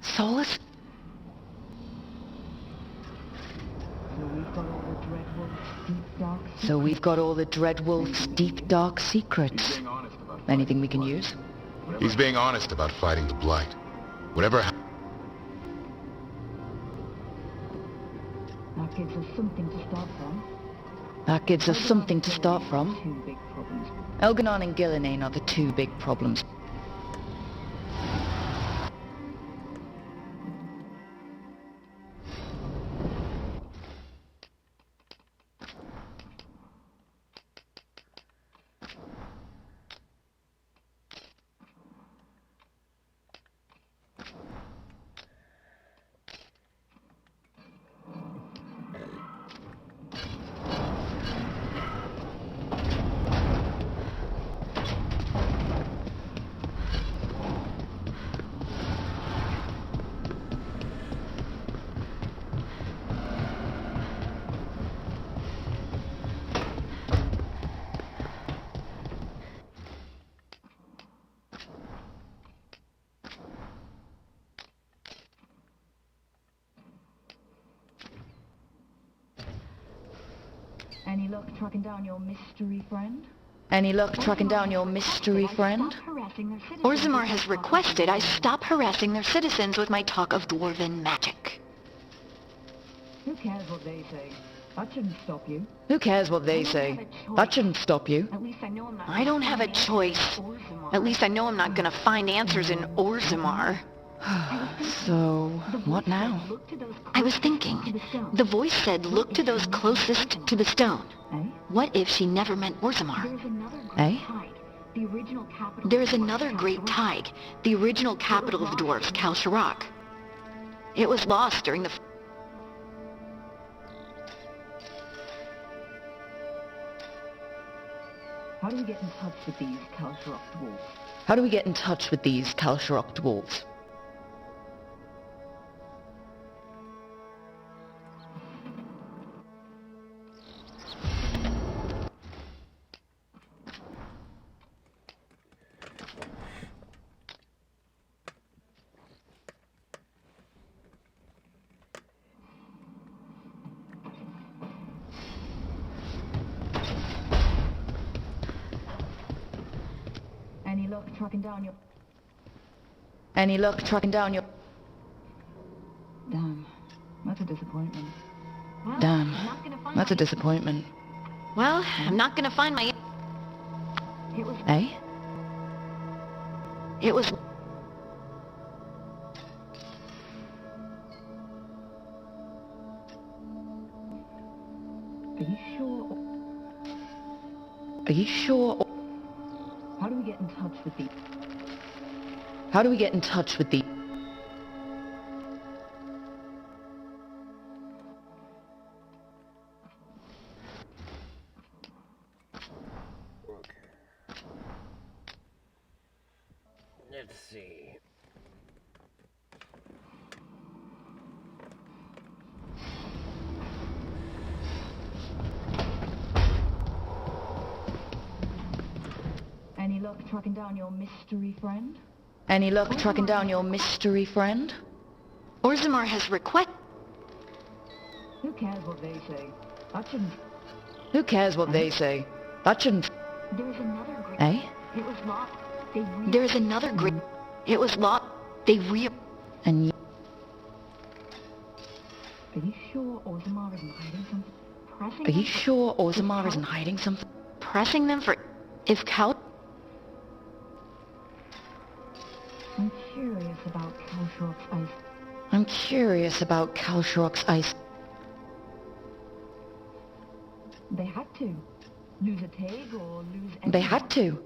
[SPEAKER 3] Solus?
[SPEAKER 11] So we've got all the Dreadwolf's deep, dark secrets. Anything we can use?
[SPEAKER 12] He's being honest about fighting the Blight. Whatever
[SPEAKER 7] That gives us something to start from.
[SPEAKER 11] That gives us something to start from.
[SPEAKER 7] Two big problems.
[SPEAKER 11] Elganon and Gillinane are the two big problems.
[SPEAKER 7] Any luck tracking down your mystery friend?
[SPEAKER 11] Any luck tracking down your mystery friend?
[SPEAKER 3] Orzammar has requested I stop harassing their citizens with my talk of dwarven magic.
[SPEAKER 7] Who cares what they say? That shouldn't stop you.
[SPEAKER 11] Who cares what they say? That shouldn't stop you.
[SPEAKER 7] At least I know I'm not...
[SPEAKER 3] I don't have a choice. At least I know I'm not gonna find answers in Orzammar.
[SPEAKER 11] So, what now?
[SPEAKER 3] I was thinking. The voice said, look to those closest to the stone. What if she never meant Orzammar?
[SPEAKER 11] Eh?
[SPEAKER 3] There is another great tide, the original capital of the dwarves, Kalshrok. It was lost during the...
[SPEAKER 7] How do we get in touch with these Kalshrok dwarves?
[SPEAKER 11] How do we get in touch with these Kalshrok dwarves?
[SPEAKER 7] tracking down your...
[SPEAKER 11] Any luck tracking down your...
[SPEAKER 7] Damn, that's a disappointment.
[SPEAKER 9] Well,
[SPEAKER 11] Damn,
[SPEAKER 9] I'm not gonna find
[SPEAKER 11] that's a
[SPEAKER 9] my-
[SPEAKER 11] disappointment.
[SPEAKER 3] Well, I'm not gonna find my...
[SPEAKER 7] It was...
[SPEAKER 11] Eh?
[SPEAKER 3] It was...
[SPEAKER 7] Are you sure?
[SPEAKER 11] Are you sure?
[SPEAKER 7] How do we get in touch with the...
[SPEAKER 11] How do we get in touch with the...
[SPEAKER 1] Let's see.
[SPEAKER 7] Any luck tracking down your mystery friend?
[SPEAKER 11] Any luck tracking down your mystery friend?
[SPEAKER 3] Orzammar has requested...
[SPEAKER 7] Who cares what they say? That shouldn't...
[SPEAKER 11] Who cares what they say? That shouldn't...
[SPEAKER 7] There's another grid.
[SPEAKER 11] Eh?
[SPEAKER 7] It was locked.
[SPEAKER 3] There's another grid. It was locked. They
[SPEAKER 11] And you...
[SPEAKER 7] Are you sure Orzammar isn't hiding something? Pressing
[SPEAKER 11] Are you
[SPEAKER 7] them for-
[SPEAKER 11] sure Orzammar isn't hiding something?
[SPEAKER 3] pressing them for... If Cal...
[SPEAKER 7] I'm curious about Kalshrok's ice.
[SPEAKER 11] I'm curious about Kalshrok's ice.
[SPEAKER 7] They had to. Lose a Tag or lose...
[SPEAKER 11] They had to.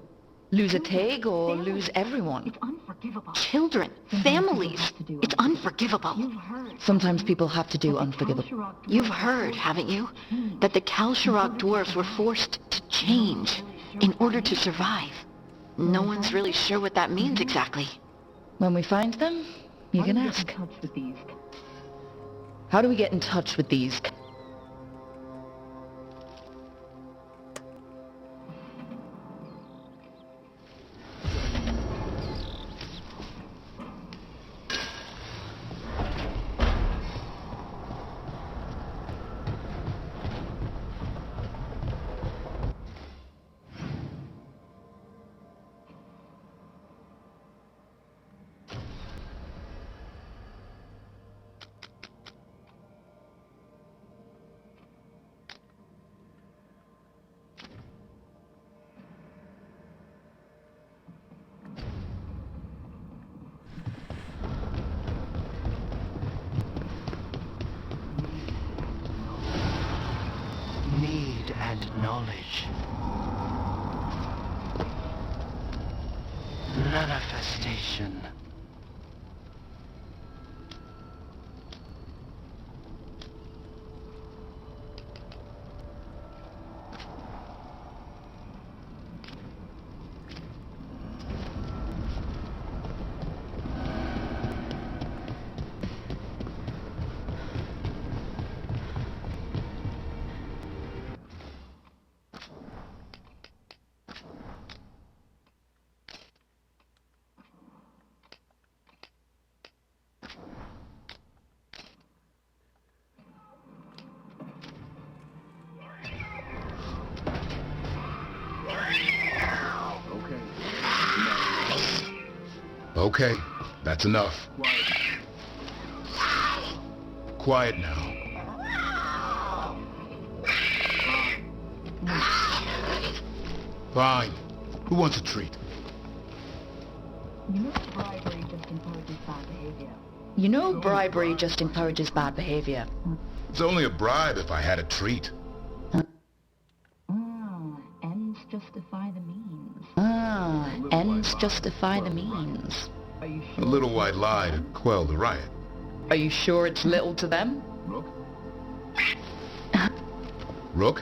[SPEAKER 11] Lose a Tag or lose everyone.
[SPEAKER 7] It's unforgivable.
[SPEAKER 3] Children. Families. It's unforgivable.
[SPEAKER 7] You've heard.
[SPEAKER 11] Sometimes people have to do unforgivable.
[SPEAKER 3] You've heard, haven't you? That the Kalsharok dwarves were forced to change in order to survive. No one's really sure what that means exactly.
[SPEAKER 11] When we find them, you can ask. How do we get in touch with these?
[SPEAKER 6] Need and knowledge. Manifestation.
[SPEAKER 12] Okay, that's enough. Quiet now. Fine. Who wants a treat?
[SPEAKER 7] You know bribery just encourages bad behavior.
[SPEAKER 11] You know bribery just encourages bad behavior.
[SPEAKER 12] It's only a bribe if I had a treat.
[SPEAKER 7] Ends justify the means.
[SPEAKER 11] Ends justify the means.
[SPEAKER 12] A little white lie to quell the riot.
[SPEAKER 11] Are you sure it's little to them?
[SPEAKER 12] Rook?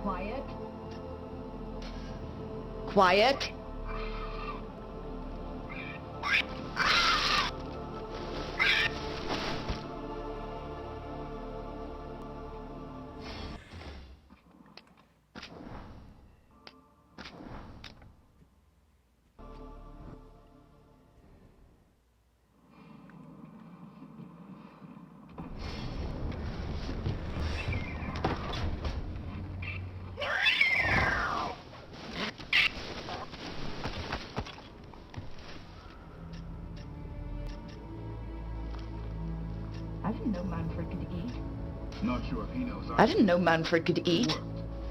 [SPEAKER 7] Quiet.
[SPEAKER 11] Quiet.
[SPEAKER 7] I didn't know Manfred could eat.
[SPEAKER 4] Not sure if he knows
[SPEAKER 11] I didn't know Manfred could eat.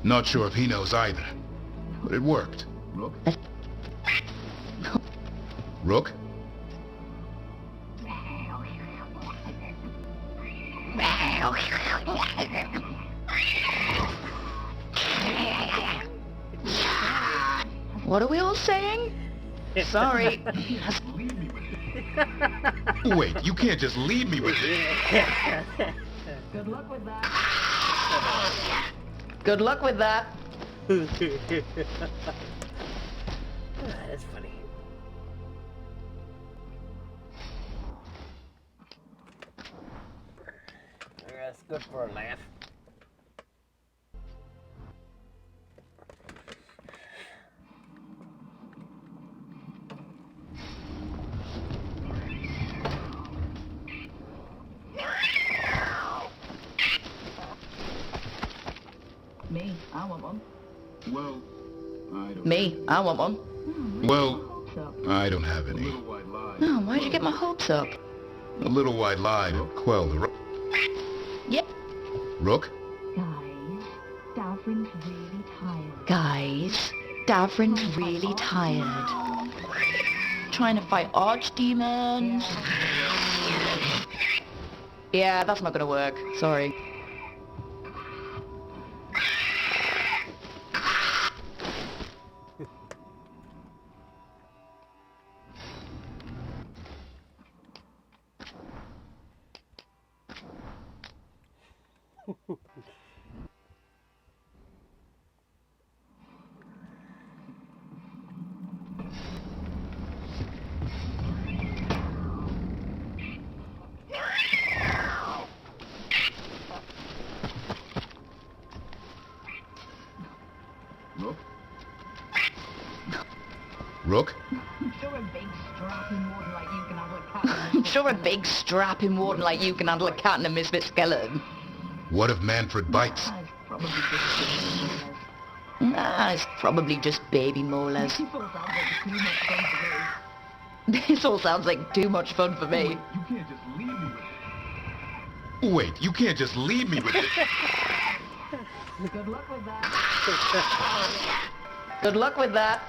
[SPEAKER 12] Not sure if he knows either. But it worked.
[SPEAKER 4] Rook?
[SPEAKER 12] Rook?
[SPEAKER 11] What are we all saying? Sorry.
[SPEAKER 12] Wait, you can't just leave me with it.
[SPEAKER 7] Good luck with that.
[SPEAKER 11] Good luck with that.
[SPEAKER 1] That's funny. That's good for a laugh.
[SPEAKER 7] Me, I want one.
[SPEAKER 4] Well, I don't.
[SPEAKER 11] Me, I want one.
[SPEAKER 12] Well, I don't have any.
[SPEAKER 11] No, why'd you get my hopes up?
[SPEAKER 12] A little white lie to quell the
[SPEAKER 11] Yep.
[SPEAKER 12] Rook?
[SPEAKER 7] Guys, Davrin's really tired.
[SPEAKER 11] Guys, Davrin's really tired. Trying to fight archdemons. Yeah, that's not gonna work. Sorry.
[SPEAKER 4] Rook?
[SPEAKER 12] Rook?
[SPEAKER 7] Sure a big strapping warden like you can handle a cat.
[SPEAKER 11] I'm sure a big strapping warden like you can handle a cat and a misfit skeleton.
[SPEAKER 12] What if Manfred bites?
[SPEAKER 11] Nah, it's probably just baby molars. This all sounds like too much fun for me.
[SPEAKER 12] Wait, you can't just leave me with it.
[SPEAKER 7] Good luck with that.
[SPEAKER 11] Good luck with that.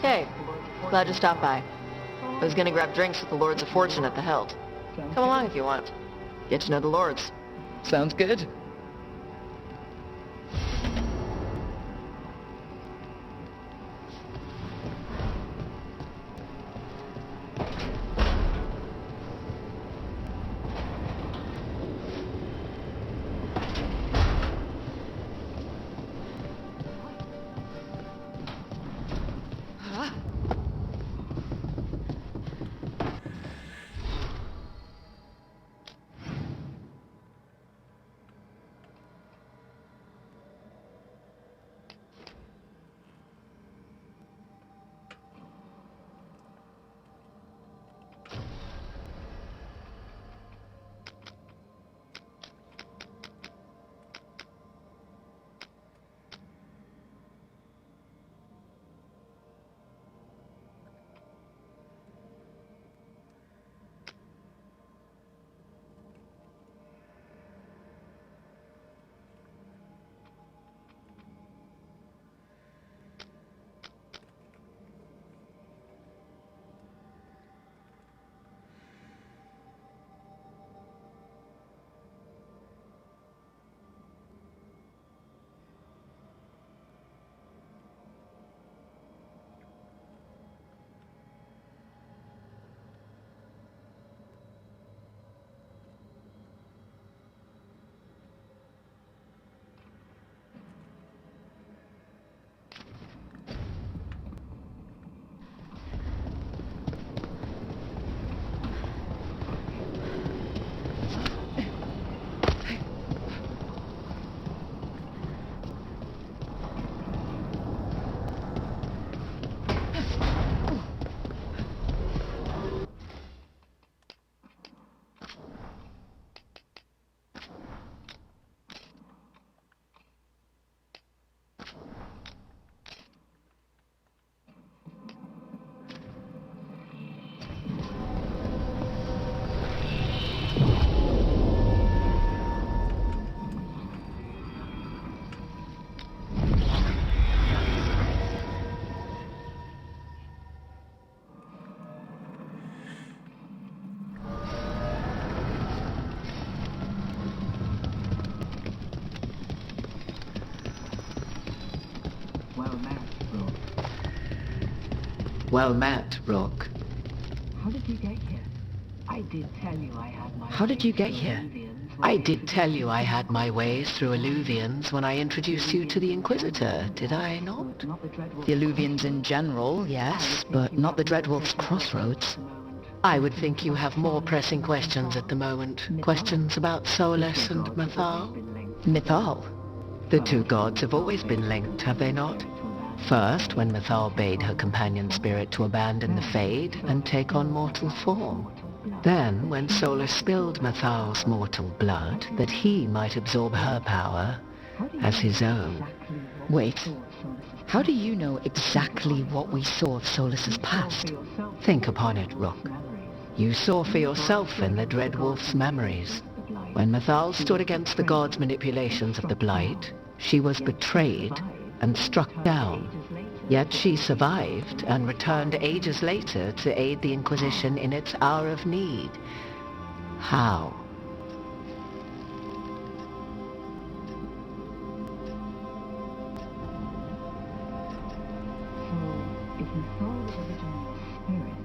[SPEAKER 11] Hey, glad you stopped by. I was gonna grab drinks with the Lords of Fortune at the Hilt. Come along if you want. Get to know the Lords. Sounds good.
[SPEAKER 8] Well met, Rook.
[SPEAKER 7] How did you get here? I did tell you I had my...
[SPEAKER 8] How did you get here? I did tell you I had my ways through Illuvians when I introduced you to the Inquisitor, did I not?
[SPEAKER 11] The Illuvians in general, yes, but not the Dreadwolf's crossroads.
[SPEAKER 8] I would think you have more pressing questions at the moment. Questions about Solus and Mythal?
[SPEAKER 11] Mythal?
[SPEAKER 8] The two gods have always been linked, have they not? First, when Mythal bade her companion spirit to abandon the Fade and take on mortal form. Then, when Solus spilled Mythal's mortal blood, that he might absorb her power as his own.
[SPEAKER 11] Wait, how do you know exactly what we saw of Solus's past?
[SPEAKER 8] Think upon it, Rook. You saw for yourself in the Dreadwolf's memories. When Mythal stood against the gods' manipulations of the Blight, she was betrayed and struck down. Yet she survived and returned ages later to aid the Inquisition in its hour of need. How?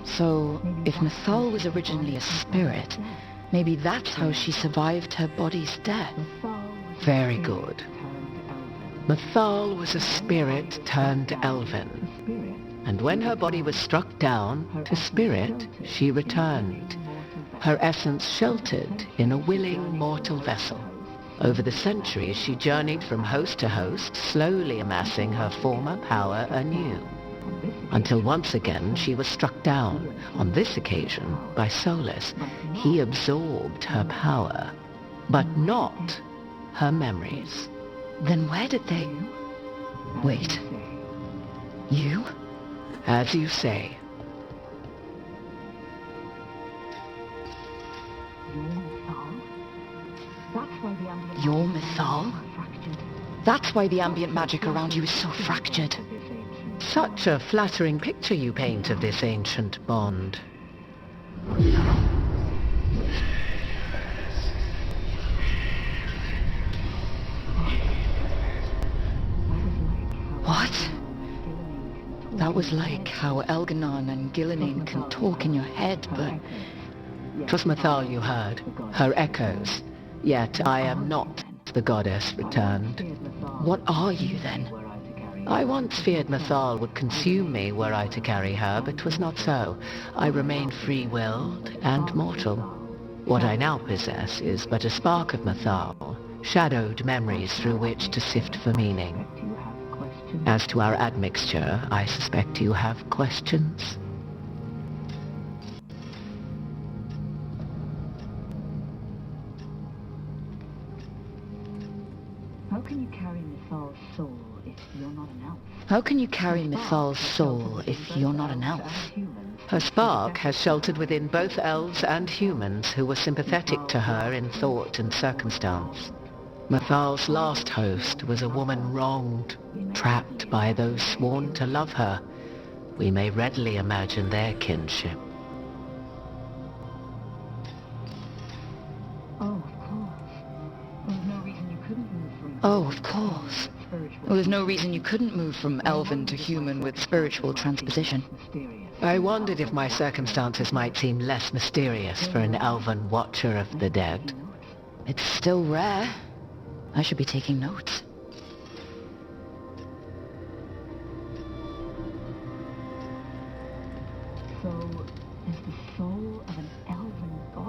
[SPEAKER 11] So, if Mythal was originally a spirit, maybe that's how she survived her body's death.
[SPEAKER 8] Very good. Mythal was a spirit turned elven, and when her body was struck down, to spirit she returned, her essence sheltered in a willing mortal vessel. Over the centuries she journeyed from host to host, slowly amassing her former power anew, until once again she was struck down, on this occasion by Solus. He absorbed her power, but not her memories.
[SPEAKER 11] Then where did they... Wait. You?
[SPEAKER 8] As you say.
[SPEAKER 11] You're Mythal? That's why the ambient magic around you is so fractured.
[SPEAKER 8] Such a flattering picture you paint of this ancient bond.
[SPEAKER 11] What? That was like how Elganon and Gillinane can talk in your head, but...
[SPEAKER 8] 'Twas Mythal you heard, her echoes. Yet I am not the goddess returned.
[SPEAKER 11] What are you, then?
[SPEAKER 8] I once feared Mythal would consume me were I to carry her, but 'twas not so. I remain free-willed and mortal. What I now possess is but a spark of Mythal, shadowed memories through which to sift for meaning. As to our admixture, I suspect you have questions.
[SPEAKER 7] How can you carry Mythal's soul if you're not an elf?
[SPEAKER 11] How can you carry Mythal's soul if you're not an elf?
[SPEAKER 8] Her spark has sheltered within both elves and humans who were sympathetic to her in thought and circumstance. Mythal's last host was a woman wronged, trapped by those sworn to love her. We may readily imagine their kinship.
[SPEAKER 11] Oh, of course. Well, there's no reason you couldn't move from elven to human with spiritual transposition.
[SPEAKER 8] I wondered if my circumstances might seem less mysterious for an elven watcher of the dead.
[SPEAKER 11] It's still rare. I should be taking notes.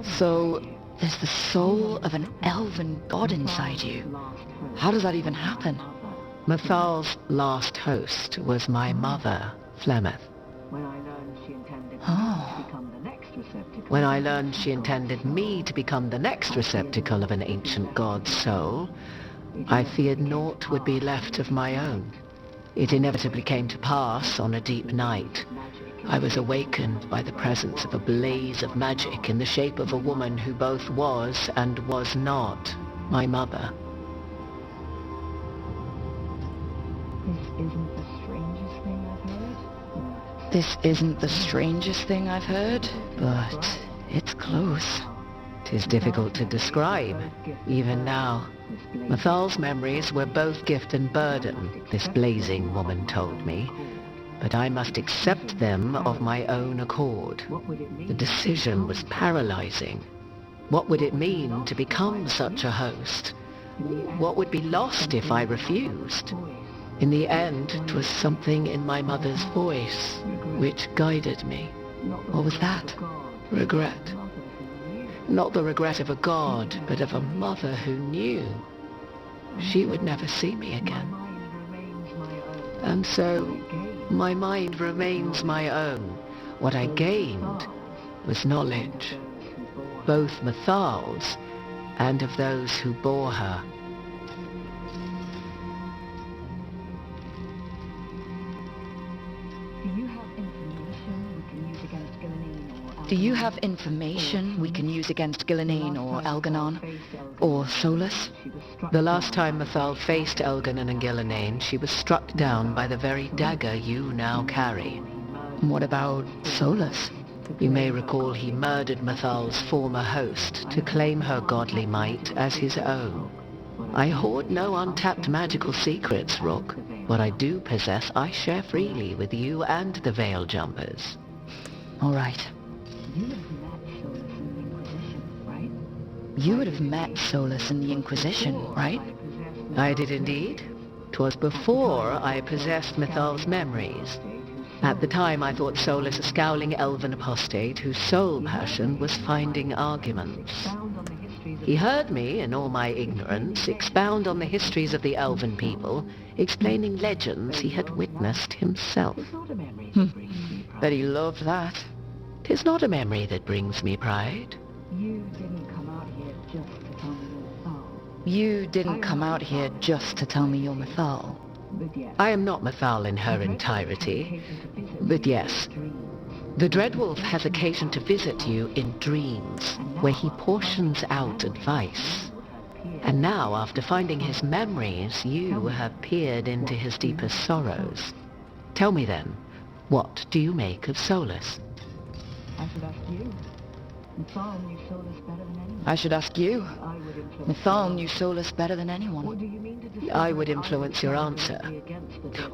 [SPEAKER 11] So, there's the soul of an elven god inside you. How does that even happen?
[SPEAKER 8] Mythal's last host was my mother, Flemeth. When I learned she intended me to become the next receptacle of an ancient god's soul, I feared naught would be left of my own. It inevitably came to pass on a deep night. I was awakened by the presence of a blaze of magic in the shape of a woman who both was and was not my mother.
[SPEAKER 11] This isn't the strangest thing I've heard, but it's close.
[SPEAKER 8] 'Tis difficult to describe, even now. Mythal's memories were both gift and burden, this blazing woman told me. but I must accept them of my own accord. The decision was paralyzing. What would it mean to become such a host? What would be lost if I refused? In the end, 'twas something in my mother's voice which guided me.
[SPEAKER 11] What was that?
[SPEAKER 8] Regret. Not the regret of a god, but of a mother who knew. She would never see me again. And so, my mind remains my own. What I gained was knowledge, both Mathal's and of those who bore her.
[SPEAKER 11] Do you have information we can use against Gillenine or Elganon? Or Solus?
[SPEAKER 8] The last time Mathal faced Elganon and Gillenine, she was struck down by the very dagger you now carry.
[SPEAKER 11] What about Solus?
[SPEAKER 8] You may recall he murdered Mathal's former host to claim her godly might as his own. I hoard no untapped magical secrets, Rook. What I do possess, I share freely with you and the Veil Jumpers.
[SPEAKER 11] All right. You would have met Solus in the Inquisition, right?
[SPEAKER 8] I did indeed. 'Twas before I possessed Mathal's memories. At the time I thought Solus a scowling elven apostate whose sole passion was finding arguments. He heard me, in all my ignorance, expound on the histories of the elven people, explaining legends he had witnessed himself.
[SPEAKER 11] Bet he loved that.
[SPEAKER 8] 'Tis not a memory that brings me pride.
[SPEAKER 7] You didn't come out here just to tell me your Mathal.
[SPEAKER 11] You didn't come out here just to tell me you're Mathal.
[SPEAKER 8] I am not Mathal in her entirety, but yes. The Dreadwolf has occasion to visit you in dreams, where he portions out advice. And now, after finding his memories, you have peered into his deepest sorrows. Tell me then, what do you make of Solus?
[SPEAKER 7] I should ask you. Mathal knew Solus better than anyone.
[SPEAKER 11] I should ask you. Mathal knew Solus better than anyone.
[SPEAKER 8] I would influence your answer.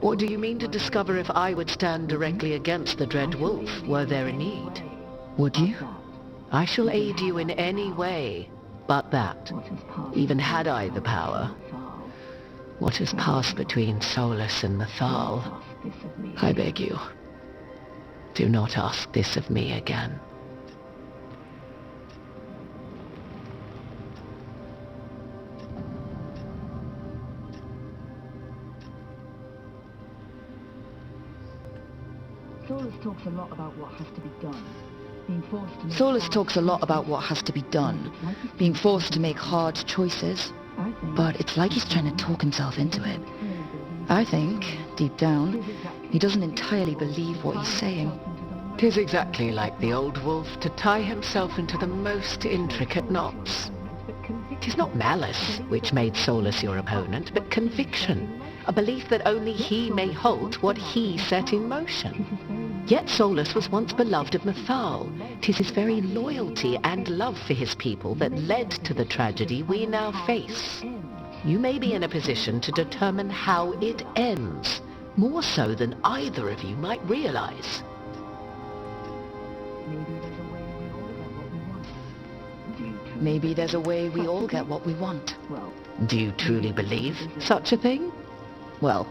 [SPEAKER 8] Or do you mean to discover if I would stand directly against the Dread Wolf, were there a need?
[SPEAKER 11] Would you?
[SPEAKER 8] I shall aid you in any way but that, even had I the power. What has passed between Solus and Mathal? I beg you, do not ask this of me again.
[SPEAKER 7] Solus talks a lot about what has to be done.
[SPEAKER 11] Solus talks a lot about what has to be done, being forced to make hard choices, but it's like he's trying to talk himself into it. I think, deep down, he doesn't entirely believe what he's saying.
[SPEAKER 8] 'Tis exactly like the old wolf to tie himself into the most intricate knots. 'Tis not malice which made Solus your opponent, but conviction, a belief that only he may halt what he set in motion. Yet Solus was once beloved of Mathal. 'Tis his very loyalty and love for his people that led to the tragedy we now face. You may be in a position to determine how it ends, more so than either of you might realize.
[SPEAKER 11] Maybe there's a way we all get what we want.
[SPEAKER 8] Do you truly believe such a thing?
[SPEAKER 11] Well,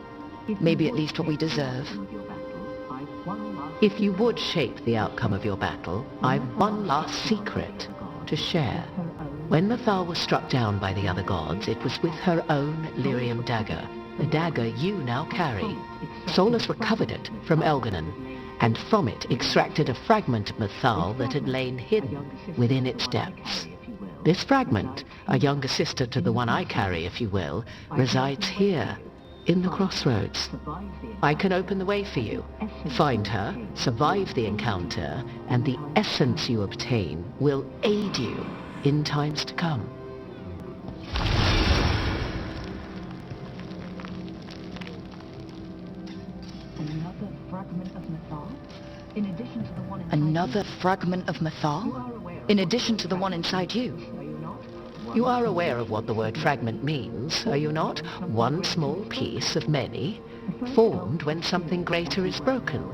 [SPEAKER 11] maybe at least what we deserve.
[SPEAKER 8] If you would shape the outcome of your battle, I've one last secret to share. When Mathal was struck down by the other gods, it was with her own lyrium dagger, the dagger you now carry. Solus recovered it from Elganon, and from it extracted a fragment of Mathal that had lain hidden within its depths. This fragment, a younger sister to the one I carry, if you will, resides here, in the crossroads. I can open the way for you, find her, survive the encounter, and the essence you obtain will aid you in times to come.
[SPEAKER 7] Another fragment of Mathal? In addition to the one inside
[SPEAKER 11] Another fragment of Mathal? In addition to the one inside you?
[SPEAKER 8] You are aware of what the word fragment means, are you not? One small piece of many. formed when something greater is broken.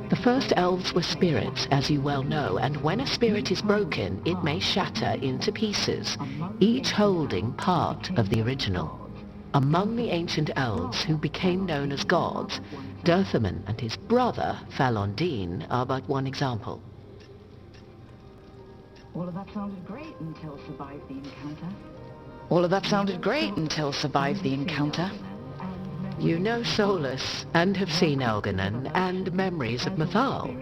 [SPEAKER 8] The first elves were spirits, as you well know, and when a spirit is broken, it may shatter into pieces, each holding part of the original. Among the ancient elves who became known as gods, Dirthaman and his brother, Falondine, are but one example.
[SPEAKER 7] All of that sounded great until survived the encounter.
[SPEAKER 11] All of that sounded great until survived the encounter.
[SPEAKER 8] You know Solus, and have seen Elganon, and memories of Mythal.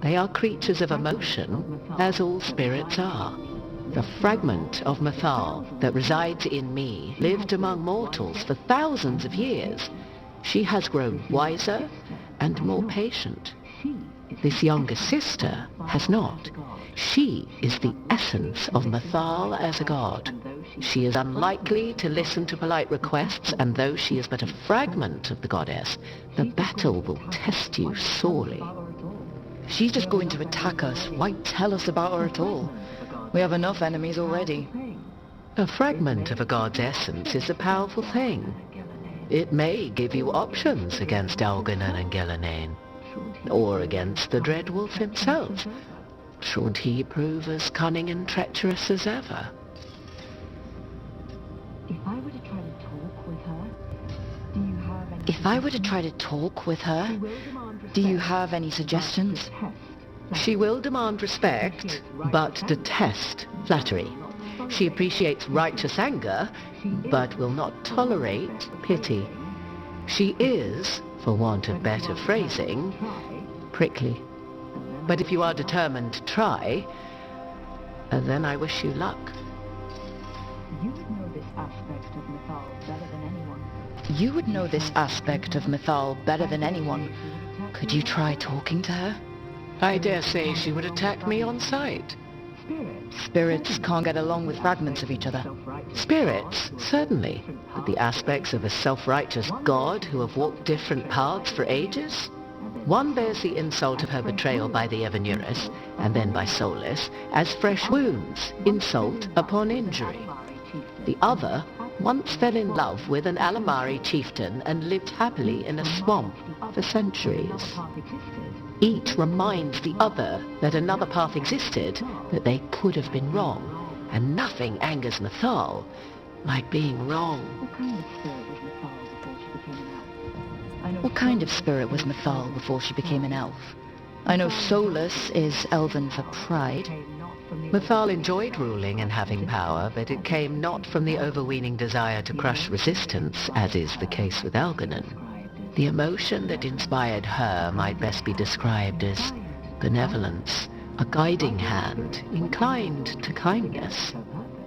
[SPEAKER 8] They are creatures of emotion, as all spirits are. The fragment of Mythal that resides in me lived among mortals for thousands of years. She has grown wiser and more patient. This younger sister has not. She is the essence of Mythal as a god. She is unlikely to listen to polite requests, and though she is but a fragment of the goddess, the battle will test you sorely.
[SPEAKER 11] She's just going to attack us. Why tell us about her at all? We have enough enemies already.
[SPEAKER 8] A fragment of a god's essence is a powerful thing. It may give you options against Elganon and Gelanain, or against the Dreadwolf himself, should he prove as cunning and treacherous as ever.
[SPEAKER 7] If I were to try to talk with her, do you have any...
[SPEAKER 11] If I were to try to talk with her, do you have any suggestions?
[SPEAKER 8] She will demand respect, but detest flattery. She appreciates righteous anger, but will not tolerate pity. She is, for want of better phrasing, prickly. But if you are determined to try, then I wish you luck.
[SPEAKER 7] You would know this aspect of Mythal better than anyone.
[SPEAKER 11] You would know this aspect of Mythal better than anyone. Could you try talking to her?
[SPEAKER 8] I dare say she would attack me on sight.
[SPEAKER 11] Spirits can't get along with fragments of each other.
[SPEAKER 8] Spirits, certainly. But the aspects of a self-righteous god who have walked different paths for ages? One bears the insult of her betrayal by the Evanurus, and then by Solus, as fresh wounds, insult upon injury. The other once fell in love with an Alamari chieftain and lived happily in a swamp for centuries. Each reminds the other that another path existed, that they could have been wrong, and nothing angers Mythal like being wrong.
[SPEAKER 11] What kind of spirit was Mythal before she became an elf? I know Solus is elven for pride.
[SPEAKER 8] Mythal enjoyed ruling and having power, but it came not from the overweening desire to crush resistance, as is the case with Elganon. The emotion that inspired her might best be described as benevolence, a guiding hand, inclined to kindness.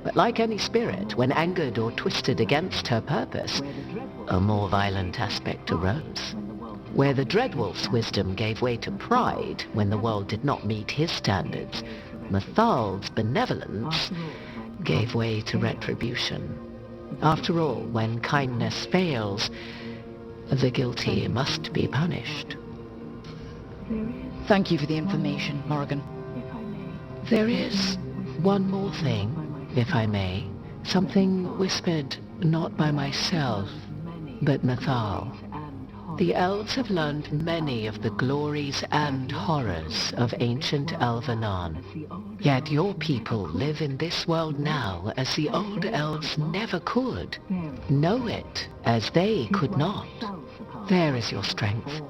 [SPEAKER 8] But like any spirit, when angered or twisted against her purpose, a more violent aspect arose. Where the Dreadwolf's wisdom gave way to pride when the world did not meet his standards, Mythal's benevolence gave way to retribution. After all, when kindness fails, the guilty must be punished.
[SPEAKER 11] Thank you for the information, Morrigan.
[SPEAKER 8] There is one more thing, if I may. Something whispered not by myself, but Mythal. The elves have learned many of the glories and horrors of ancient Elvenon. Yet your people live in this world now as the old elves never could. Know it as they could not. There is your strength.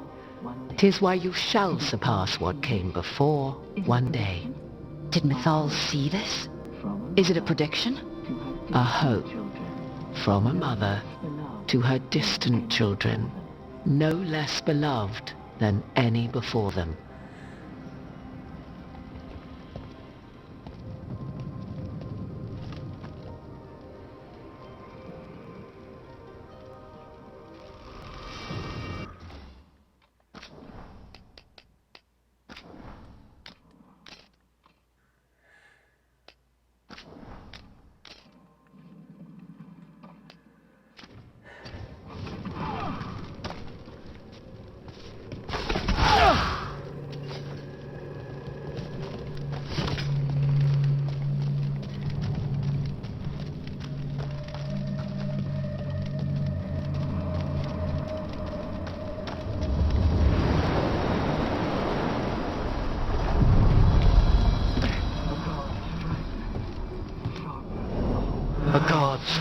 [SPEAKER 8] 'Tis why you shall surpass what came before one day.
[SPEAKER 11] Did Mythal see this? Is it a prediction?
[SPEAKER 8] A hope from a mother to her distant children, no less beloved than any before them.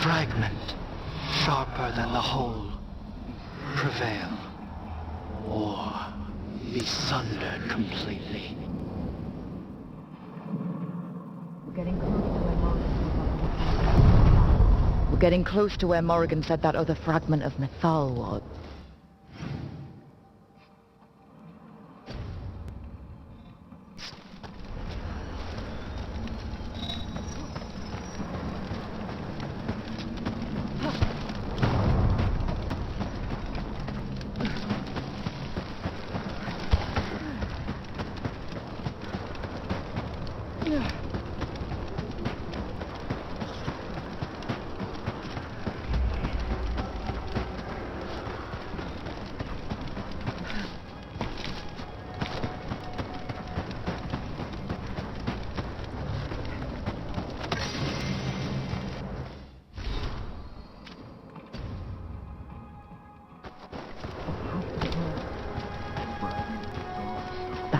[SPEAKER 8] fragment, sharper than the whole, prevail, or be sundered completely.
[SPEAKER 11] We're getting close to where Morrigan said that other fragment of Mythal was.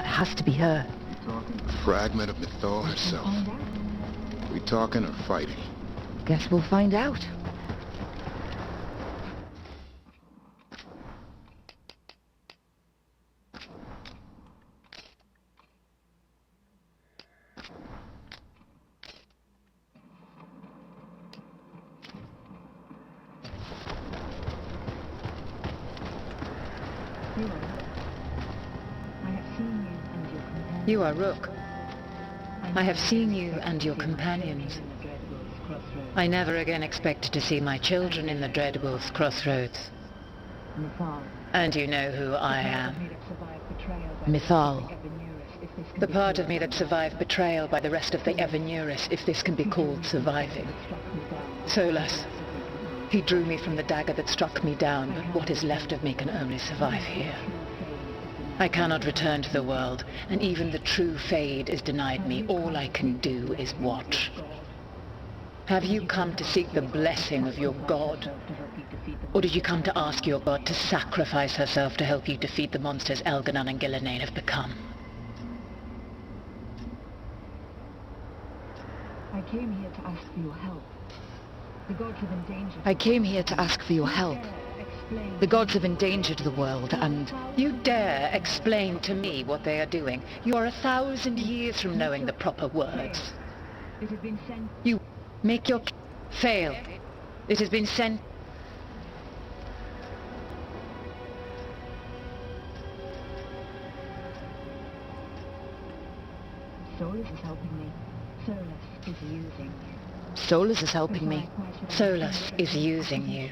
[SPEAKER 11] Has to be her.
[SPEAKER 12] Fragment of Mythal herself. We talking or fighting?
[SPEAKER 11] Guess we'll find out.
[SPEAKER 10] You are Rook. I have seen you and your companions. I never again expected to see my children in the Dreadwolf's crossroads. And you know who I am.
[SPEAKER 11] Mythal.
[SPEAKER 10] The part of me that survived betrayal by the rest of the Evanuris, if this can be called surviving. Solus. He drew me from the dagger that struck me down, but what is left of me can only survive here. I cannot return to the world, and even the true Fade is denied me. All I can do is watch. Have you come to seek the blessing of your god? Or did you come to ask your god to sacrifice herself to help you defeat the monsters Elganon and Gillenane have become?
[SPEAKER 7] I came here to ask for your help. The gods have endangered...
[SPEAKER 11] I came here to ask for your help. The gods have endangered the world, and...
[SPEAKER 10] You dare explain to me what they are doing? You are 1,000 years from knowing the proper words.
[SPEAKER 7] It has been sent...
[SPEAKER 10] You make your... fail. It has been sent...
[SPEAKER 7] Solus is helping me. Solus is using you.
[SPEAKER 11] Solus is helping me.
[SPEAKER 10] Solus is using you.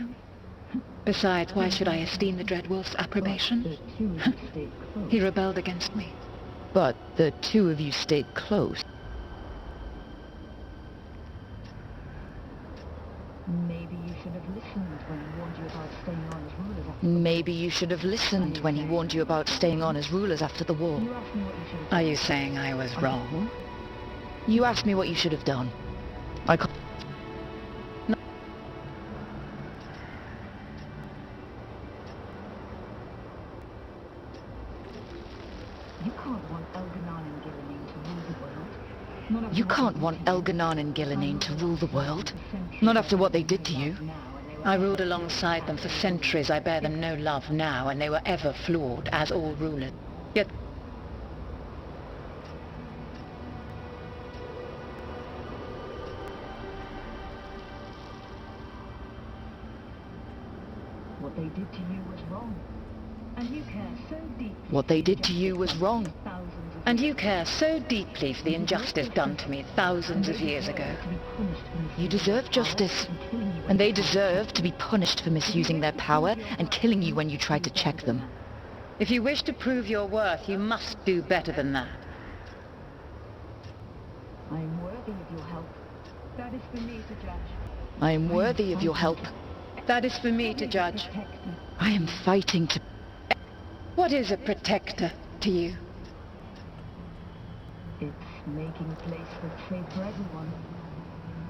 [SPEAKER 10] Besides, why should I esteem the Dreadwolf's approbation? He rebelled against me.
[SPEAKER 11] But the two of you stayed close.
[SPEAKER 7] Maybe you should have listened when he warned you about staying on as rulers after...
[SPEAKER 11] Maybe you should have listened when he warned you about staying on as rulers after the war.
[SPEAKER 10] Are you saying I was wrong?
[SPEAKER 11] You asked me what you should have done. I can't... You can't want Elganon and Gillenane to rule the world. Not after what they did to you.
[SPEAKER 10] I ruled alongside them for centuries. I bear them no love now, and they were ever flawed, as all rulers. Yet...
[SPEAKER 7] What they did to you was wrong. And you care so deeply.
[SPEAKER 11] What they did to you was wrong.
[SPEAKER 10] And you care so deeply for the injustice done to me thousands of years ago.
[SPEAKER 11] You deserve justice. And they deserve to be punished for misusing their power and killing you when you tried to check them.
[SPEAKER 10] If you wish to prove your worth, you must do better than that.
[SPEAKER 7] I am worthy of your help. That is for me to judge.
[SPEAKER 11] I am worthy of your help.
[SPEAKER 10] That is for me to judge.
[SPEAKER 11] I am fighting to...
[SPEAKER 10] What is a protector to you?
[SPEAKER 7] It's making a place that's safe for everyone.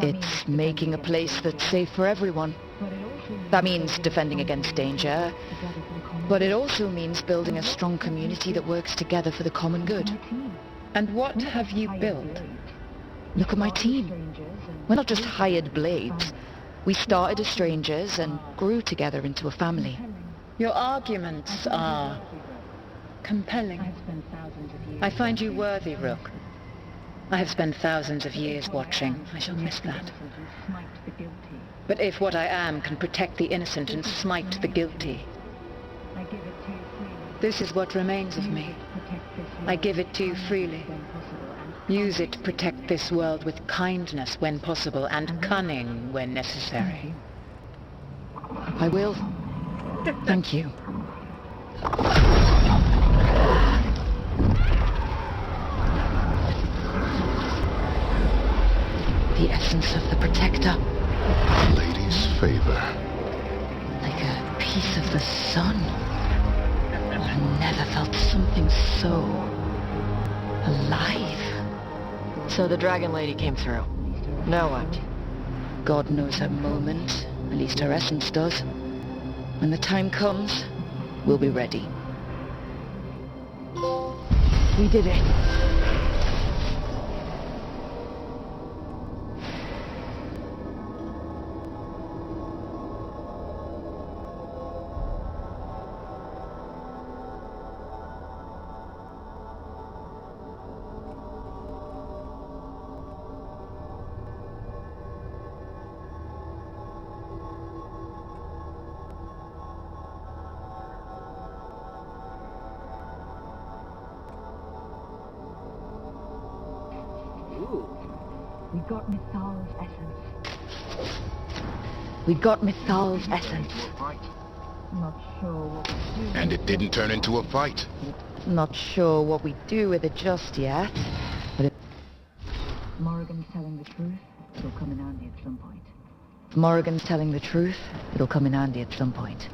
[SPEAKER 11] It's making a place that's safe for everyone. That means defending against danger. But it also means building a strong community that works together for the common good.
[SPEAKER 10] And what have you built?
[SPEAKER 11] Look at my team. We're not just hired blades. We started as strangers and grew together into a family. Your arguments are compelling. I find you worthy, Rook. I have spent thousands of years watching. I shall miss that. But if what I am can protect the innocent and smite the guilty, this is what remains of me. I give it to you freely. Use it to protect this world with kindness when possible and cunning when necessary. I will. Thank you. The essence of the Protector.
[SPEAKER 12] Lady's favor.
[SPEAKER 11] Like a piece of the sun. I've never felt something so alive.
[SPEAKER 16] So the Dragon Lady came through. Now what?
[SPEAKER 11] God knows her moment. At least her essence does. When the time comes, we'll be ready. We did it.
[SPEAKER 7] We got Mithal's essence.
[SPEAKER 11] We got Mithal's essence.
[SPEAKER 7] Not sure what we do.
[SPEAKER 12] And it didn't turn into a fight.
[SPEAKER 11] Not sure what we do with it just yet, but if
[SPEAKER 7] Morrigan's telling the truth, it'll come in handy at some point.
[SPEAKER 11] Morrigan's telling the truth, it'll come in handy at some point.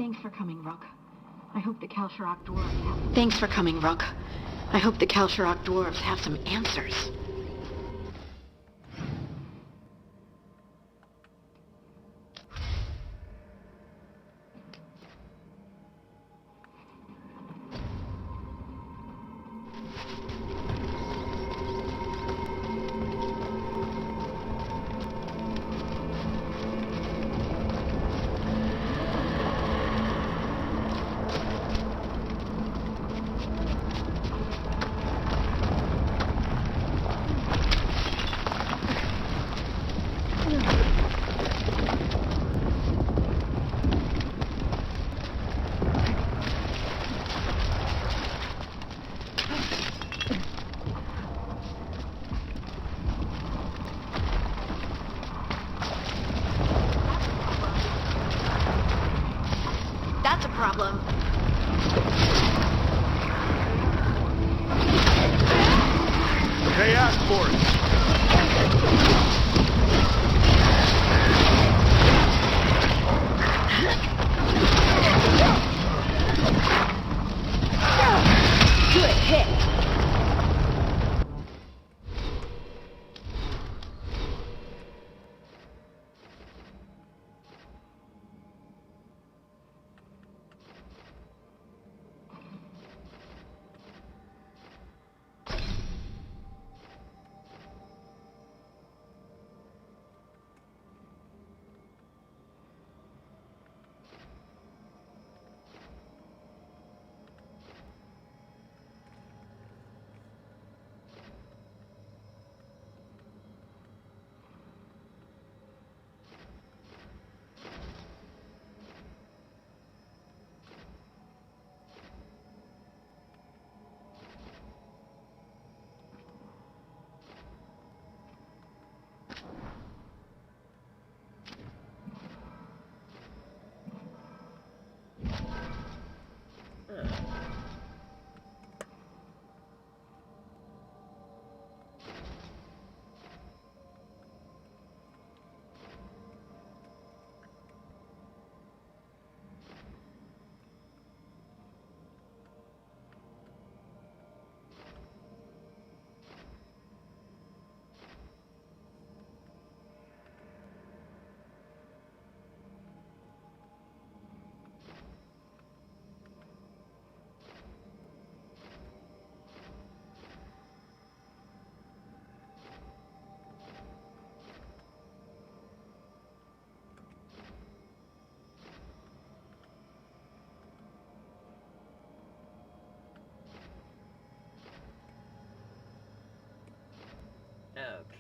[SPEAKER 7] Thanks for coming, Rook. I hope the Kalsharak dwarves have...
[SPEAKER 3] Thanks for coming, Rook. I hope the Kalsharak dwarves have some answers. That's a problem.
[SPEAKER 12] They asked for it.
[SPEAKER 3] Good hit.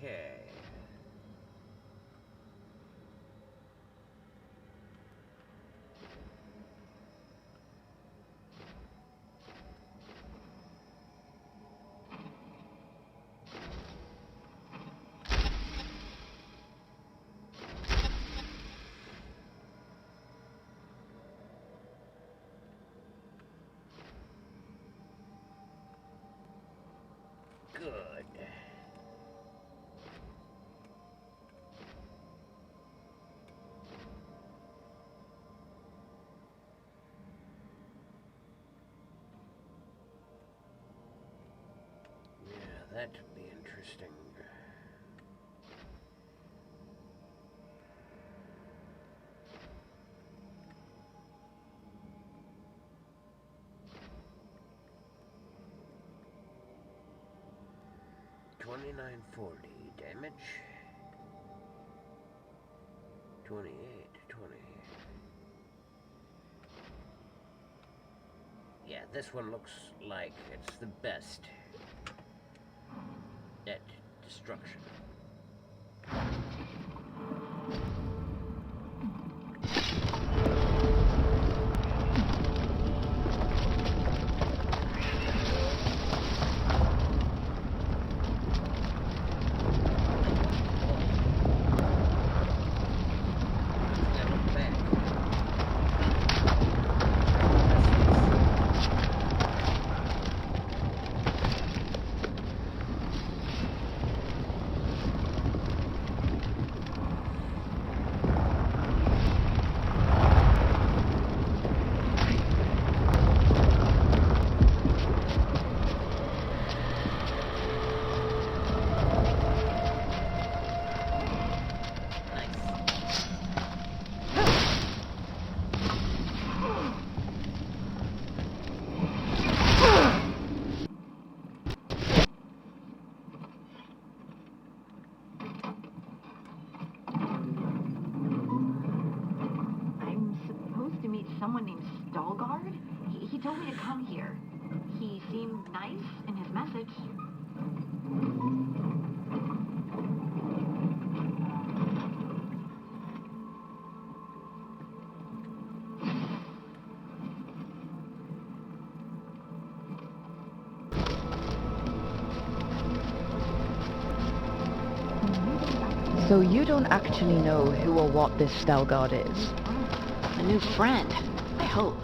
[SPEAKER 1] Okay. Good. That would be interesting. $29.40 damage. 28.20. Yeah, this one looks like it's the best at destruction.
[SPEAKER 7] someone named Veilguard. He told me to come here. He seemed nice in his message.
[SPEAKER 11] So you don't actually know who or what this Veilguard is?
[SPEAKER 3] A new friend, I hope.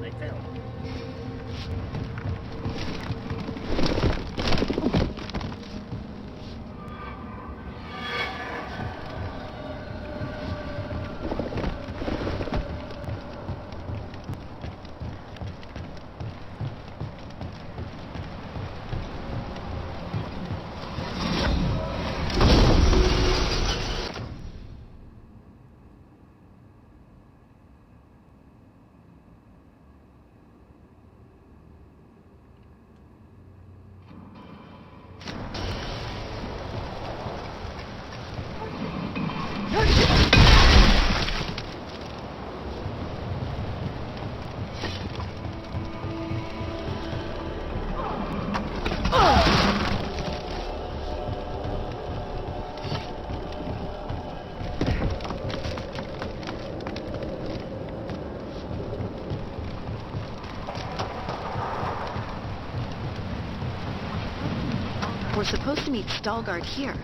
[SPEAKER 1] I fell.
[SPEAKER 3] We're supposed to meet Veilguard here.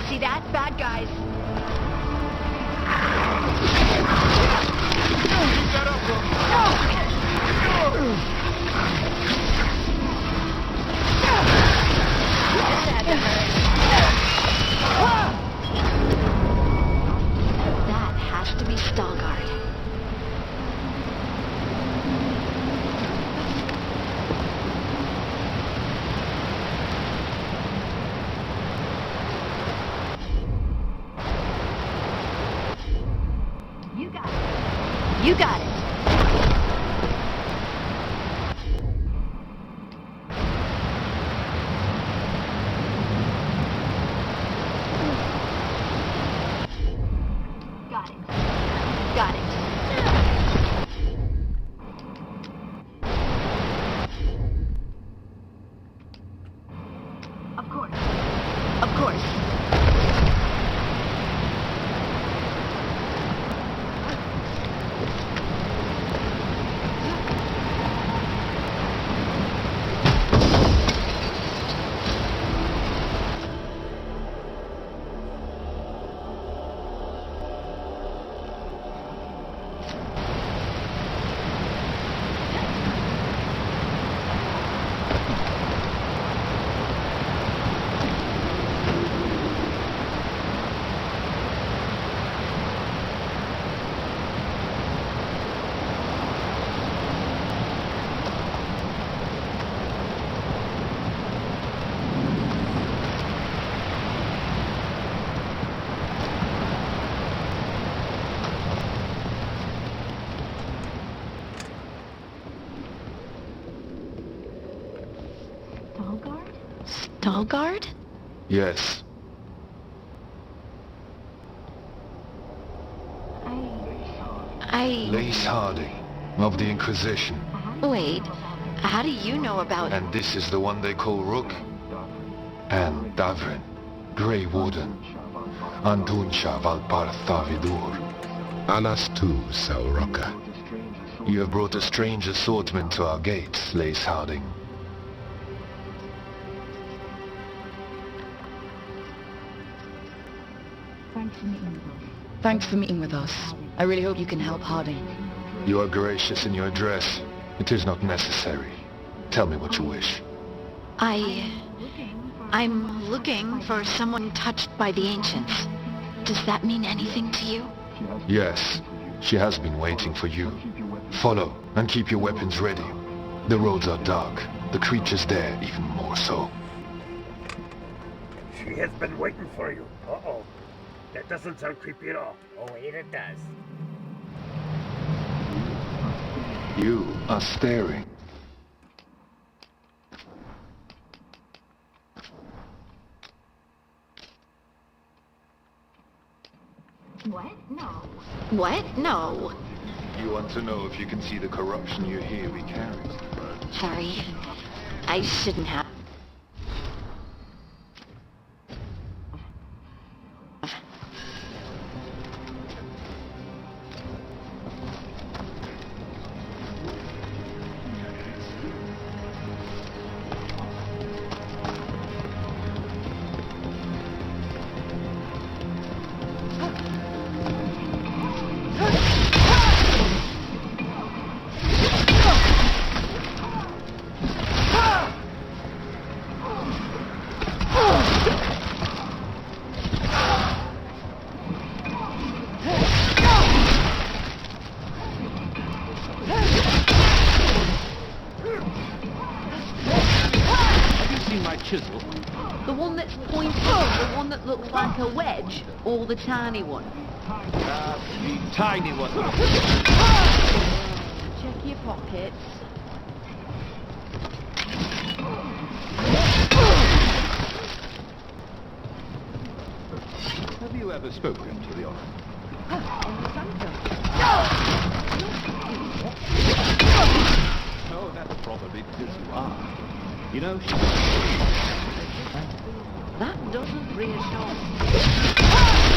[SPEAKER 14] See that? Bad guys.
[SPEAKER 3] That has to be Veilguard.
[SPEAKER 14] You got it. Got it. Got it. Of course. Of course.
[SPEAKER 3] Veilguard?
[SPEAKER 12] Yes. Lace Harding, of the Inquisition.
[SPEAKER 3] Wait, how do you know about...
[SPEAKER 12] And this is the one they call Rook? And Davrin, Grey Warden. Antunsha Valparthavidur. Anas tu, Sauroka. You have brought a strange assortment to our gates, Lace Harding.
[SPEAKER 11] Thanks for meeting with us. I really hope you can help Harding.
[SPEAKER 12] You are gracious in your address. It is not necessary. Tell me what you wish.
[SPEAKER 3] I'm looking for someone touched by the ancients. Does that mean anything to you?
[SPEAKER 12] Yes. She has been waiting for you. Follow, and keep your weapons ready. The roads are dark. The creatures there even more so.
[SPEAKER 1] She has been waiting for you. Uh-oh. That doesn't sound creepy at all. Oh, wait, it does.
[SPEAKER 13] You are staring.
[SPEAKER 9] What? No.
[SPEAKER 3] What? No.
[SPEAKER 13] You want to know if you can see the corruption you hear we carry?
[SPEAKER 3] Sorry. I shouldn't have.
[SPEAKER 17] Chisel? The one that's pointed, the one that looks like a wedge, or the tiny one? The tiny one. Check your pockets.
[SPEAKER 13] Have you ever spoken to the Oracle? Oh, that's probably because you are. You know,
[SPEAKER 17] that doesn't reassure me.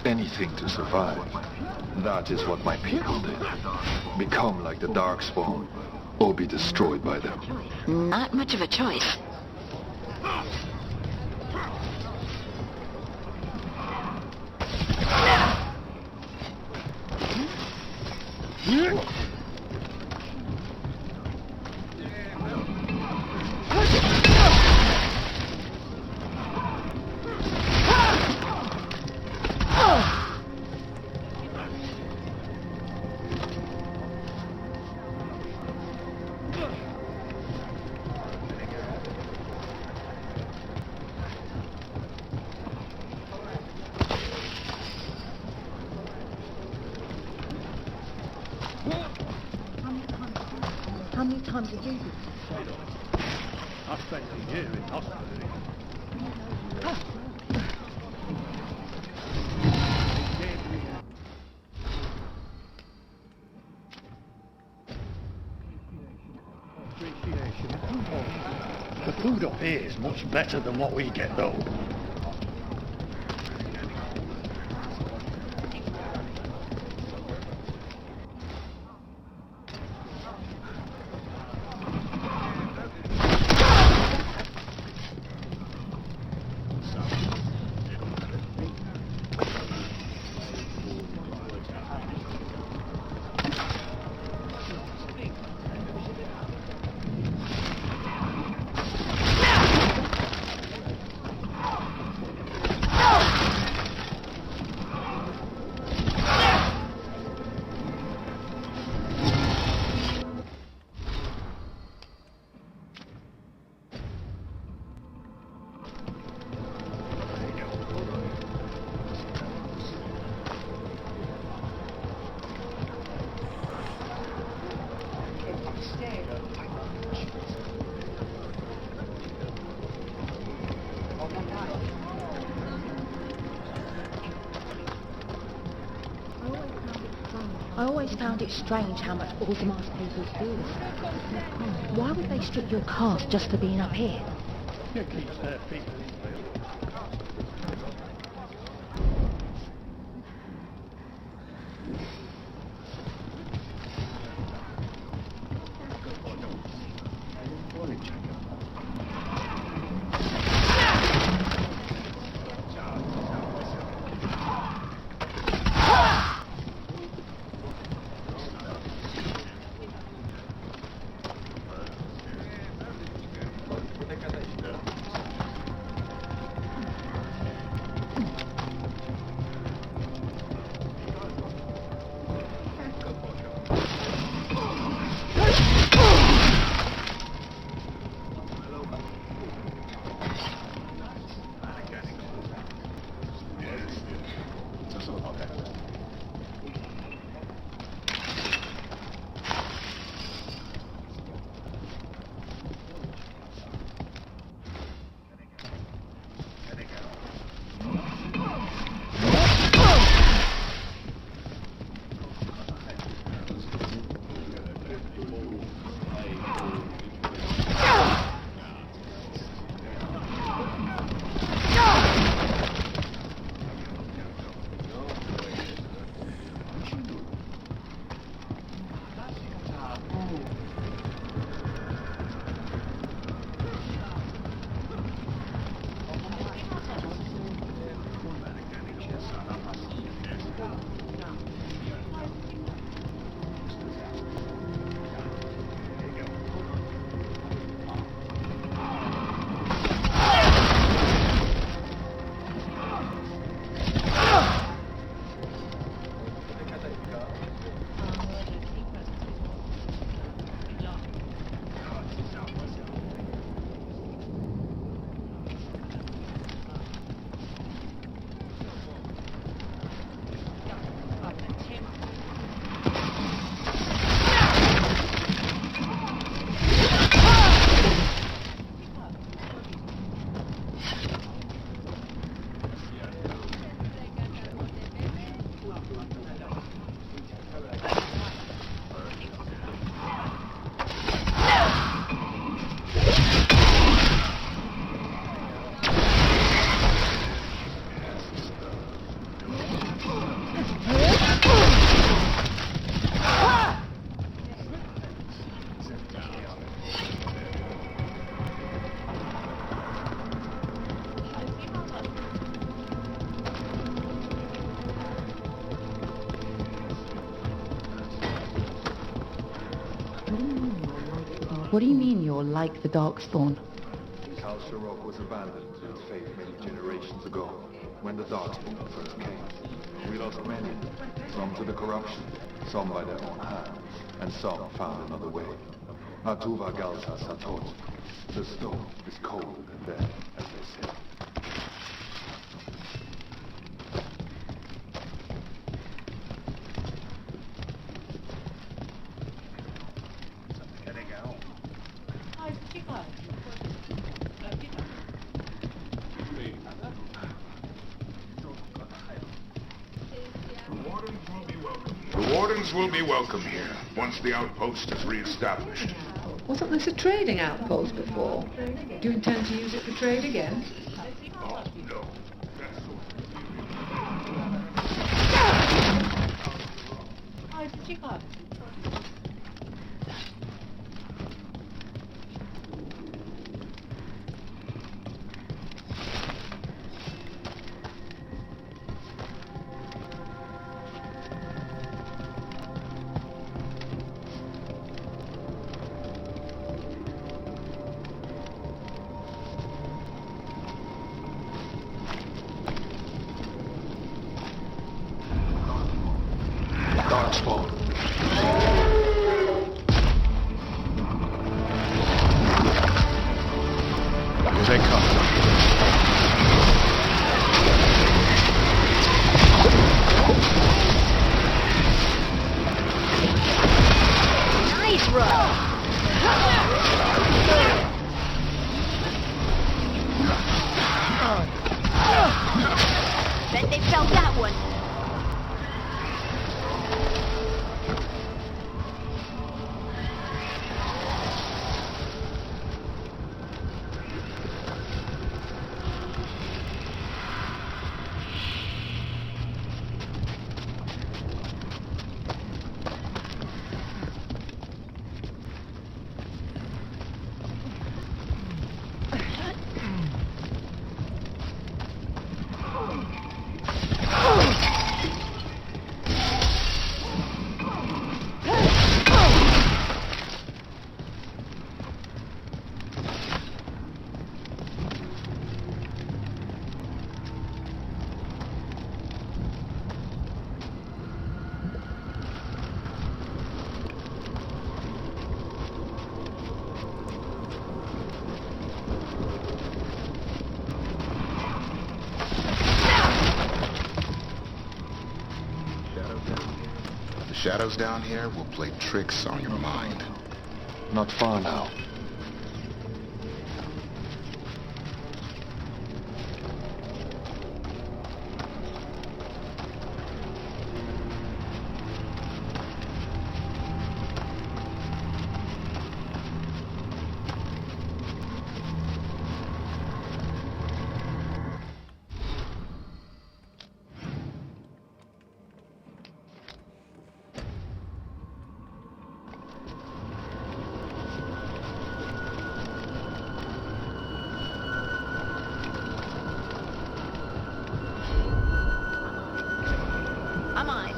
[SPEAKER 13] anything to survive. That is what my people did. Become like the Darkspawn, or be destroyed by them.
[SPEAKER 3] Not much of a choice.
[SPEAKER 17] How many times have you been?
[SPEAKER 18] I spent a year in hospital. The food up here is much better than what we get though.
[SPEAKER 2] I always found it strange how much Orzamar's people do. Why would they strip your caste just for being up here?
[SPEAKER 18] It keeps their feet.
[SPEAKER 11] What do you mean you're like the Darkspawn?
[SPEAKER 13] Kal Sharok was abandoned to its fate many generations ago, when the Darkspawn first came. We lost many, some to the corruption, some by their own hands, and some found another way. Atuva Galsa Satot. The stone is colder than death, as they say.
[SPEAKER 12] The wardens will be welcome here, once the outpost is re-established.
[SPEAKER 10] Wasn't this a trading outpost before? Do you intend to use it for trade again?
[SPEAKER 12] Oh, no.
[SPEAKER 13] Darkspawn.
[SPEAKER 12] Here they come.
[SPEAKER 14] Nice run! Bet they felt that one.
[SPEAKER 12] Shadows down here will play tricks on your mind.
[SPEAKER 13] Not far now.
[SPEAKER 14] I'm on.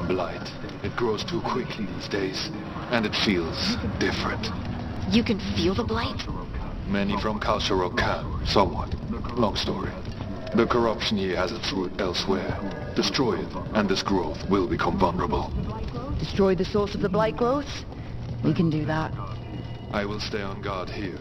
[SPEAKER 13] Blight. It grows too quickly these days, and it feels different.
[SPEAKER 3] You can feel the blight?
[SPEAKER 13] Many from Kal Sharok can, somewhat. Long story. The corruption here has its root elsewhere. Destroy it, and this growth will become vulnerable.
[SPEAKER 11] Destroy the source of the blight growth? We can do that.
[SPEAKER 13] I will stay on guard here.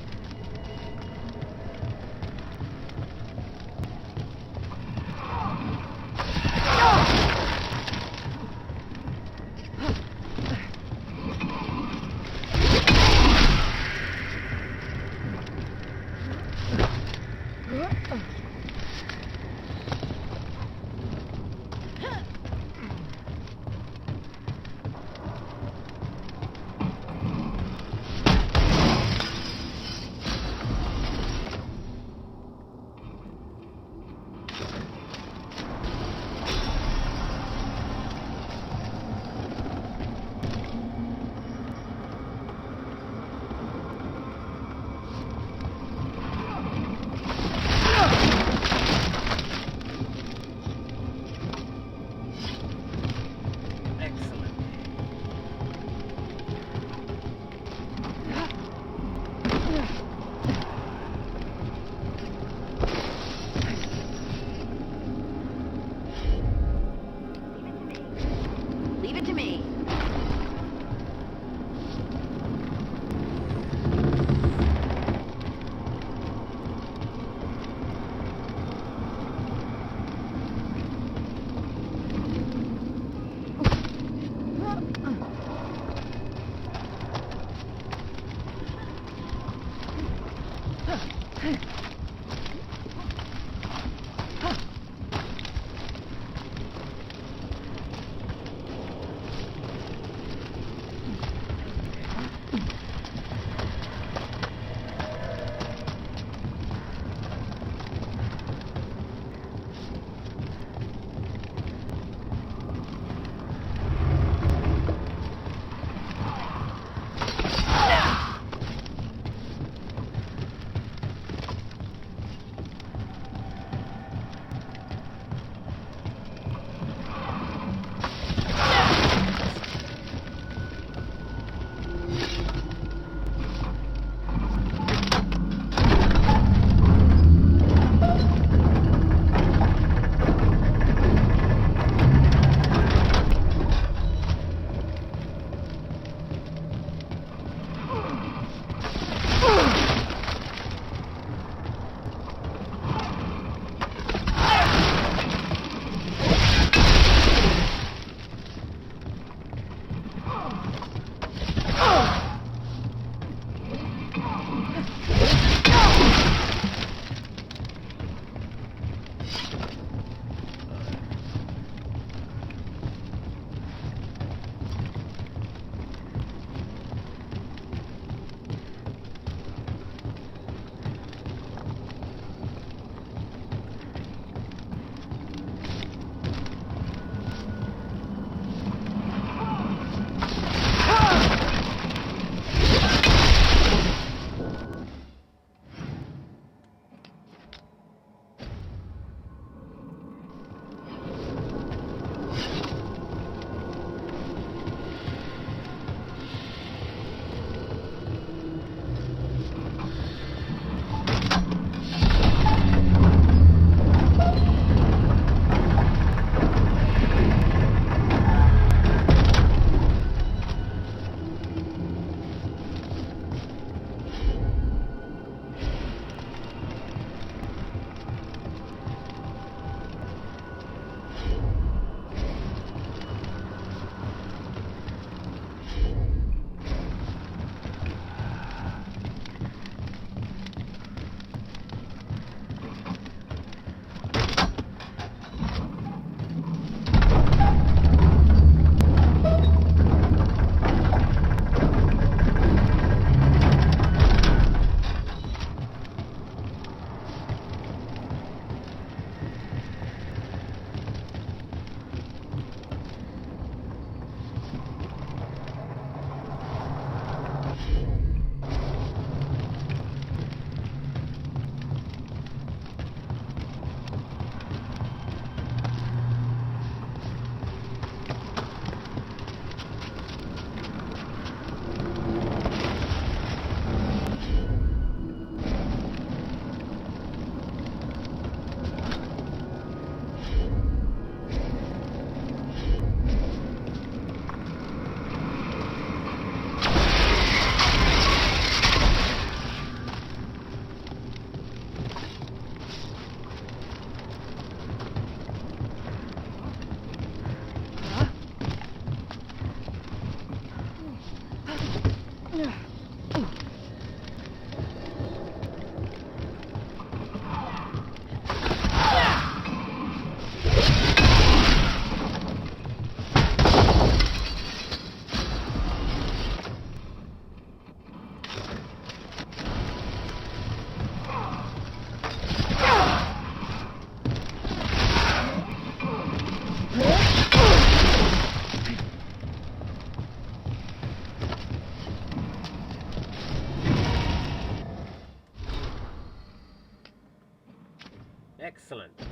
[SPEAKER 1] Excellent.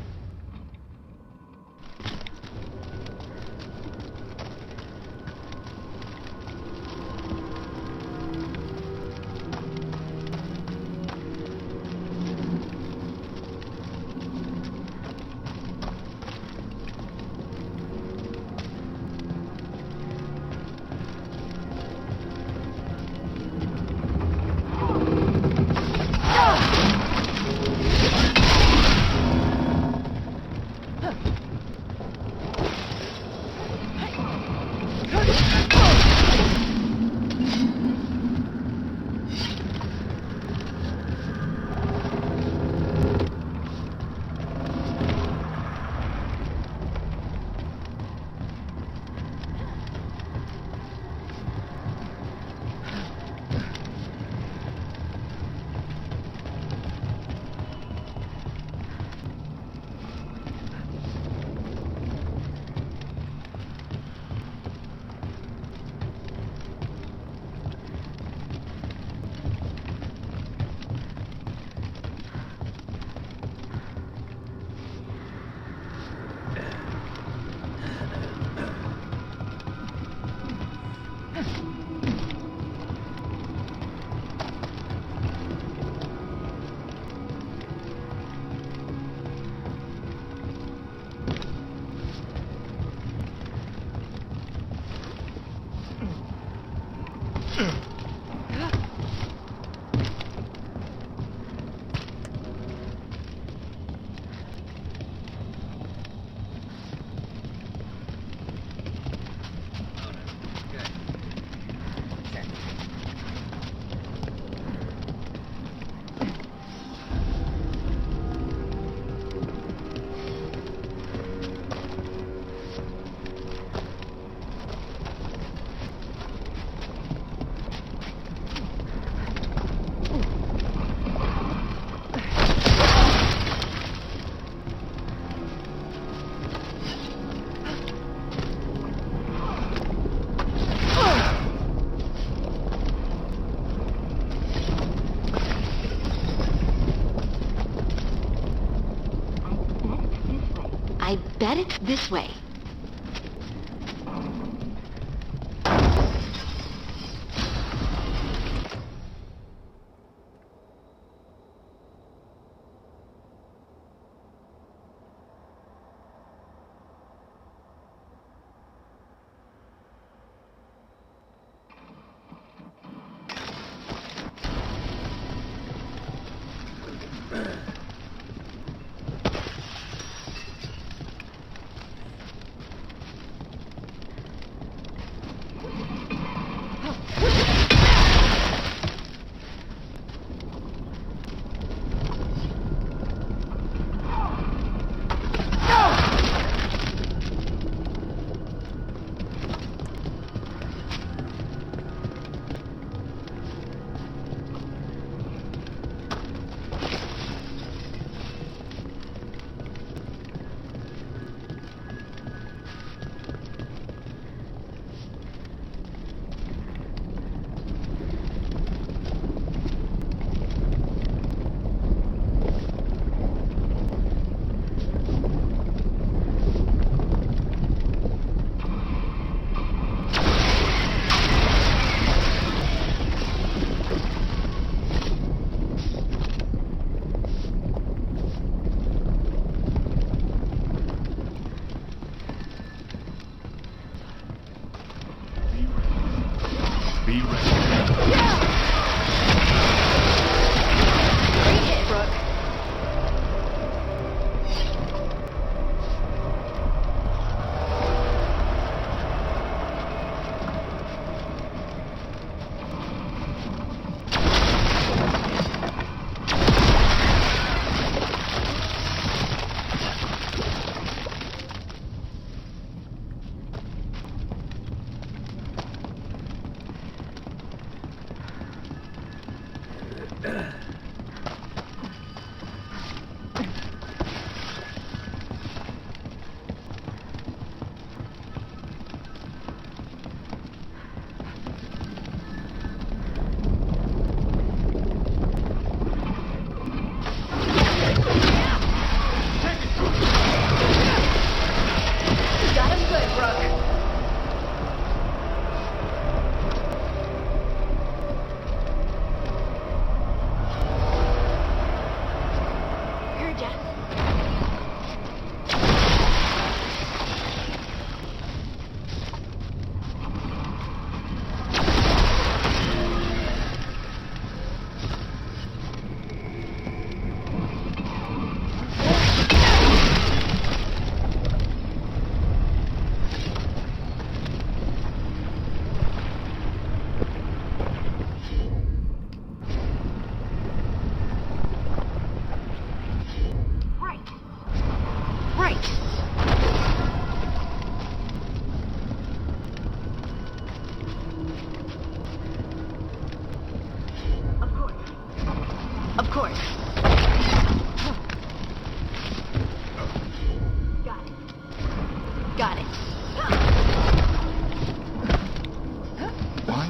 [SPEAKER 3] I bet it's this way.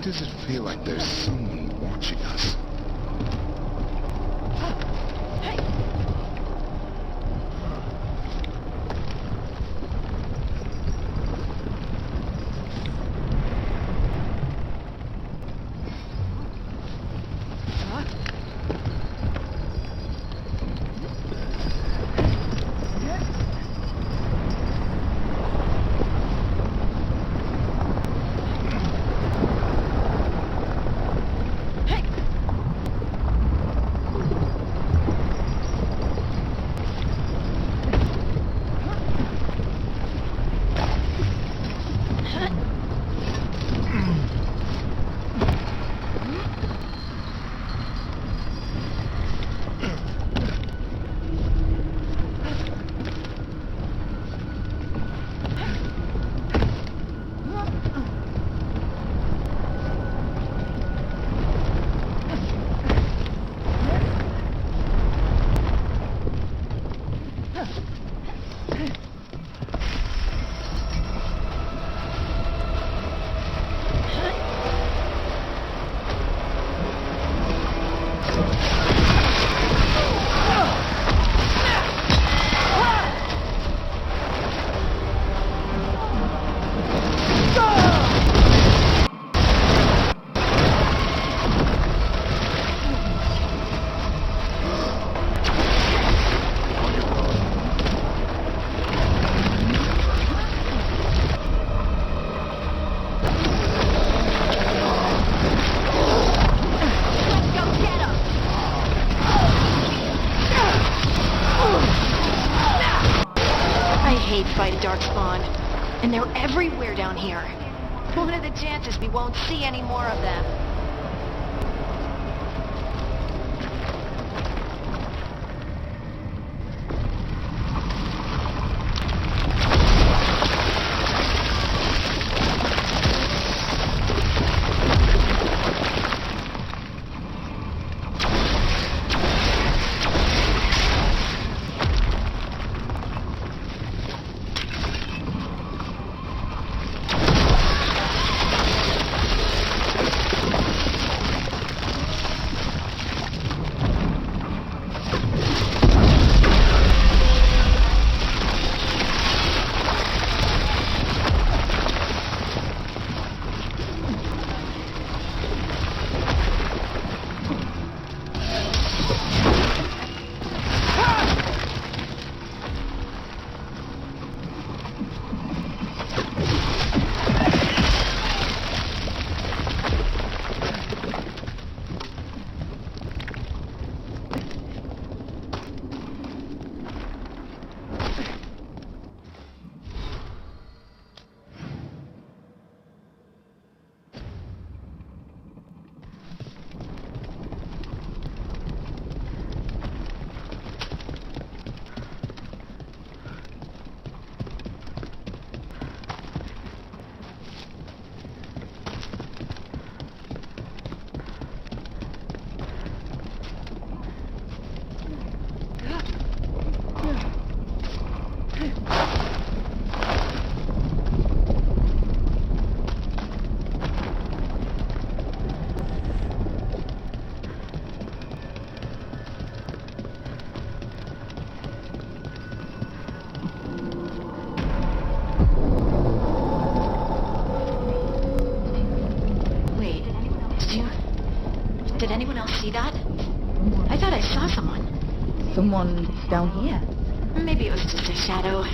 [SPEAKER 12] Does it feel like there's someone watching us?
[SPEAKER 3] hate fight a darkspawn. And they're everywhere down here. What are the chances we won't see any more of them? Did anyone else see that? I thought I saw someone.
[SPEAKER 2] Someone down here?
[SPEAKER 3] Maybe it was just a shadow.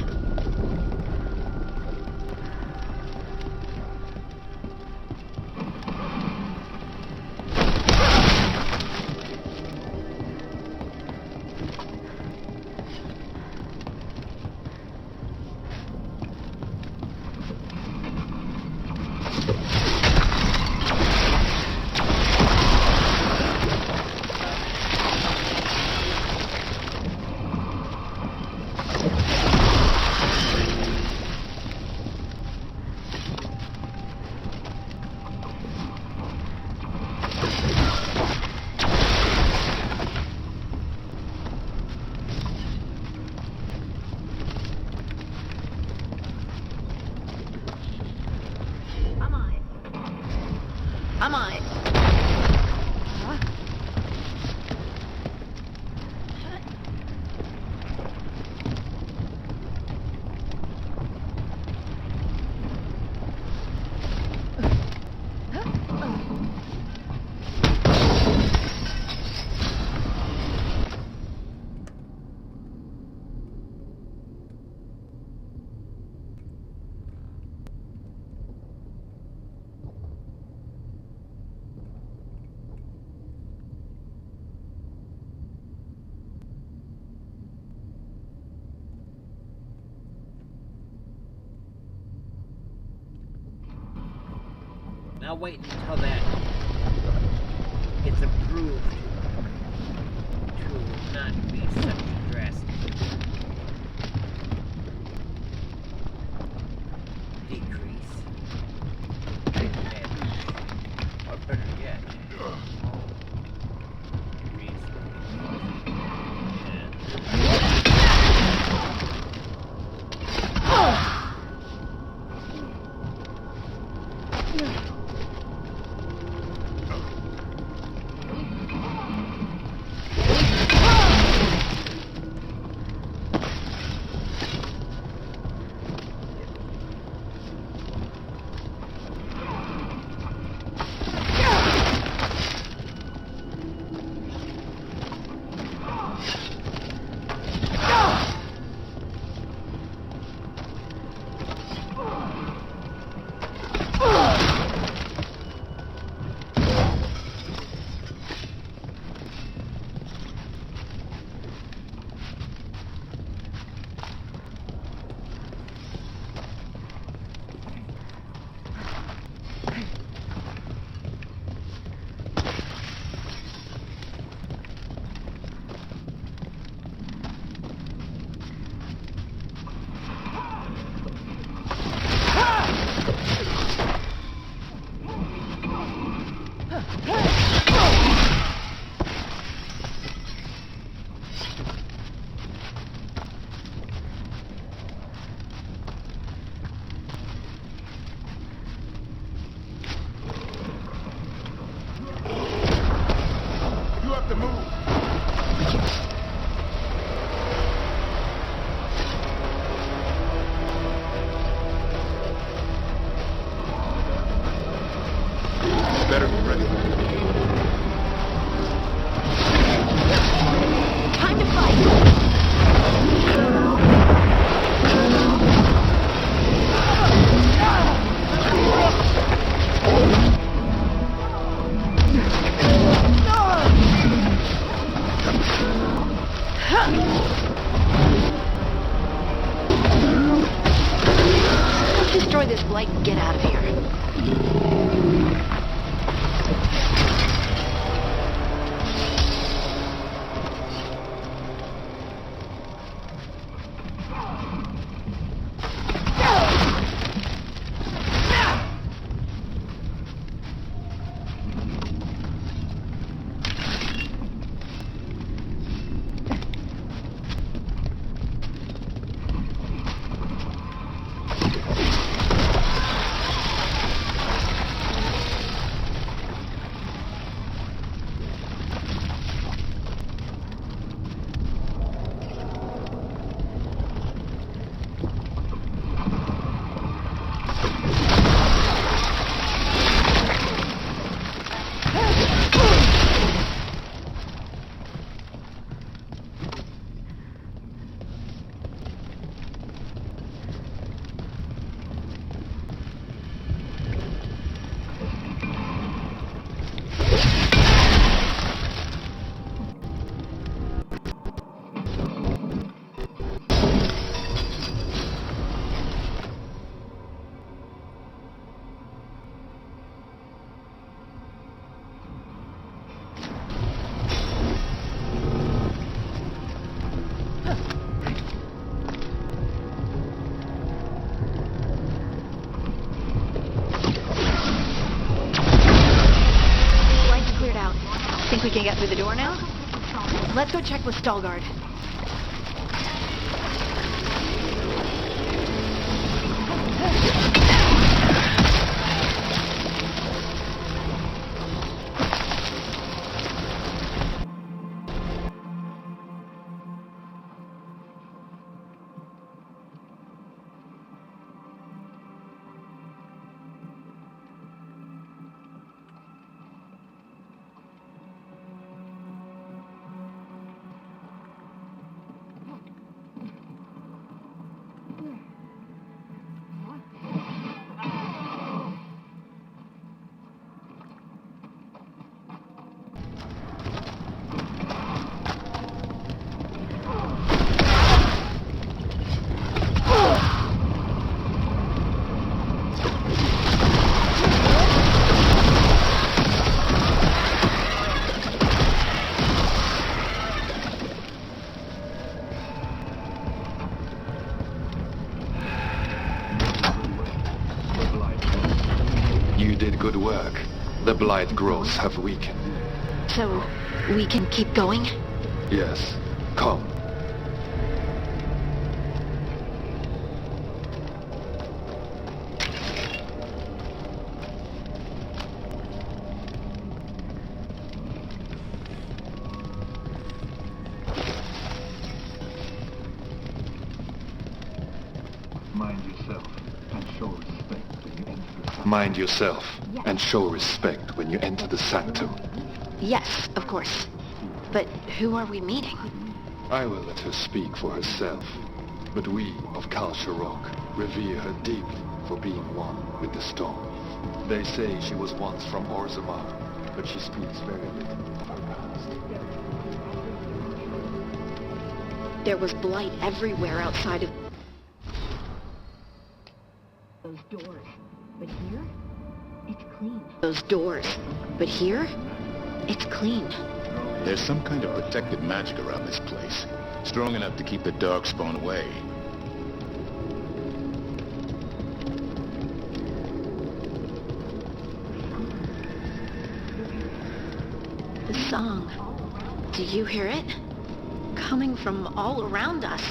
[SPEAKER 3] Am I?
[SPEAKER 1] Now wait until that gets approved to not be such a drastic decrease. Or better yet,
[SPEAKER 12] Better be ready.
[SPEAKER 3] Time to fight! Let's destroy this blight and get out of here. Think we can get through the door now? Let's go check with Veilguard.
[SPEAKER 13] Good work. The blight growths have weakened.
[SPEAKER 3] So, we can keep going?
[SPEAKER 13] Yes. Come.
[SPEAKER 4] Mind yourself and show respect when you enter the
[SPEAKER 13] Mind yourself and show respect when you enter the sanctum.
[SPEAKER 3] Yes, of course. But who are we meeting?
[SPEAKER 13] I will let her speak for herself. But we of Kal Sharok revere her deeply for being one with the storm. They say she was once from Orzammar, but she speaks very little of her past.
[SPEAKER 3] There was blight everywhere outside of
[SPEAKER 7] those doors. But here, it's clean.
[SPEAKER 3] Those doors. But here, it's clean.
[SPEAKER 12] There's some kind of protected magic around this place. Strong enough to keep the darkspawn away.
[SPEAKER 3] The song. Do you hear it? Coming from all around us.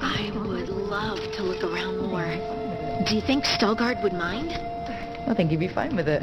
[SPEAKER 3] I would love have to look around more. Do you think Stelgard would mind?
[SPEAKER 11] I think he'd be fine with it.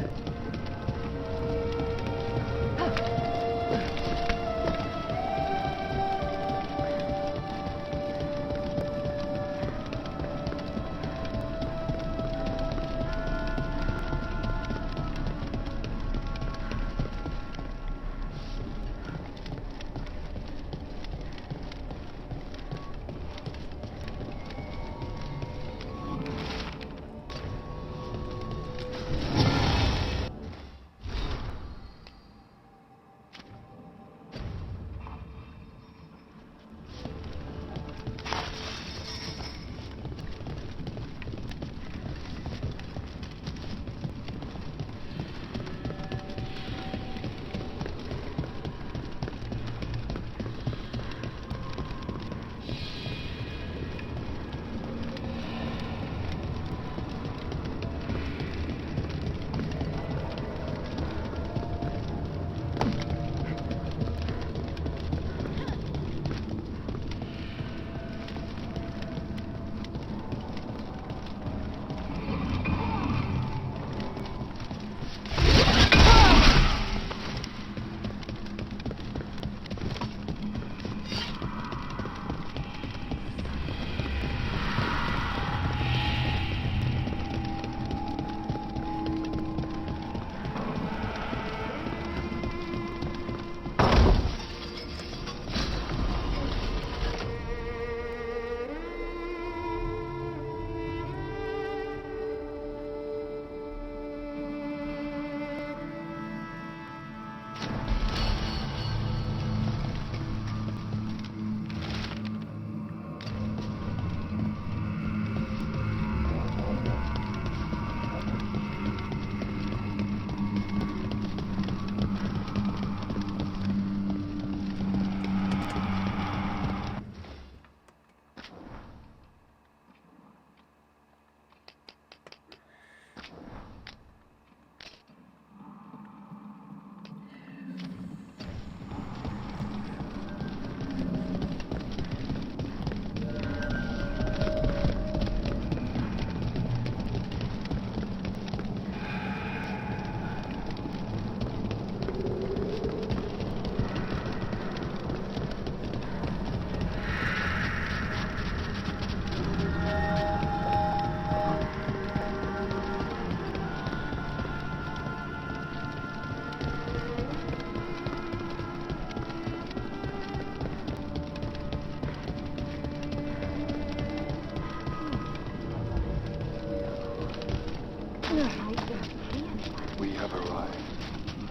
[SPEAKER 13] We have arrived.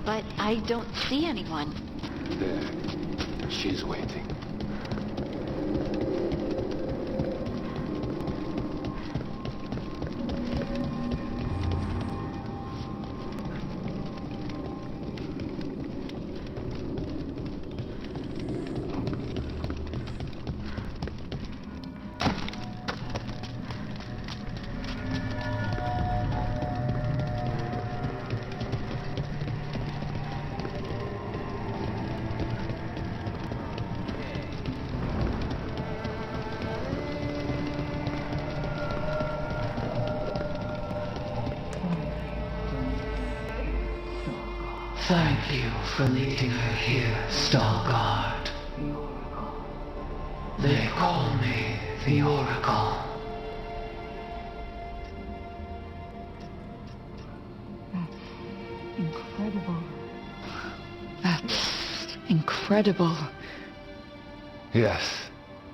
[SPEAKER 3] But I don't see anyone.
[SPEAKER 13] There. She's waiting.
[SPEAKER 8] Thank you for leading her here, Stelgard. They call me the Oracle.
[SPEAKER 7] Incredible.
[SPEAKER 11] That's incredible.
[SPEAKER 5] Yes,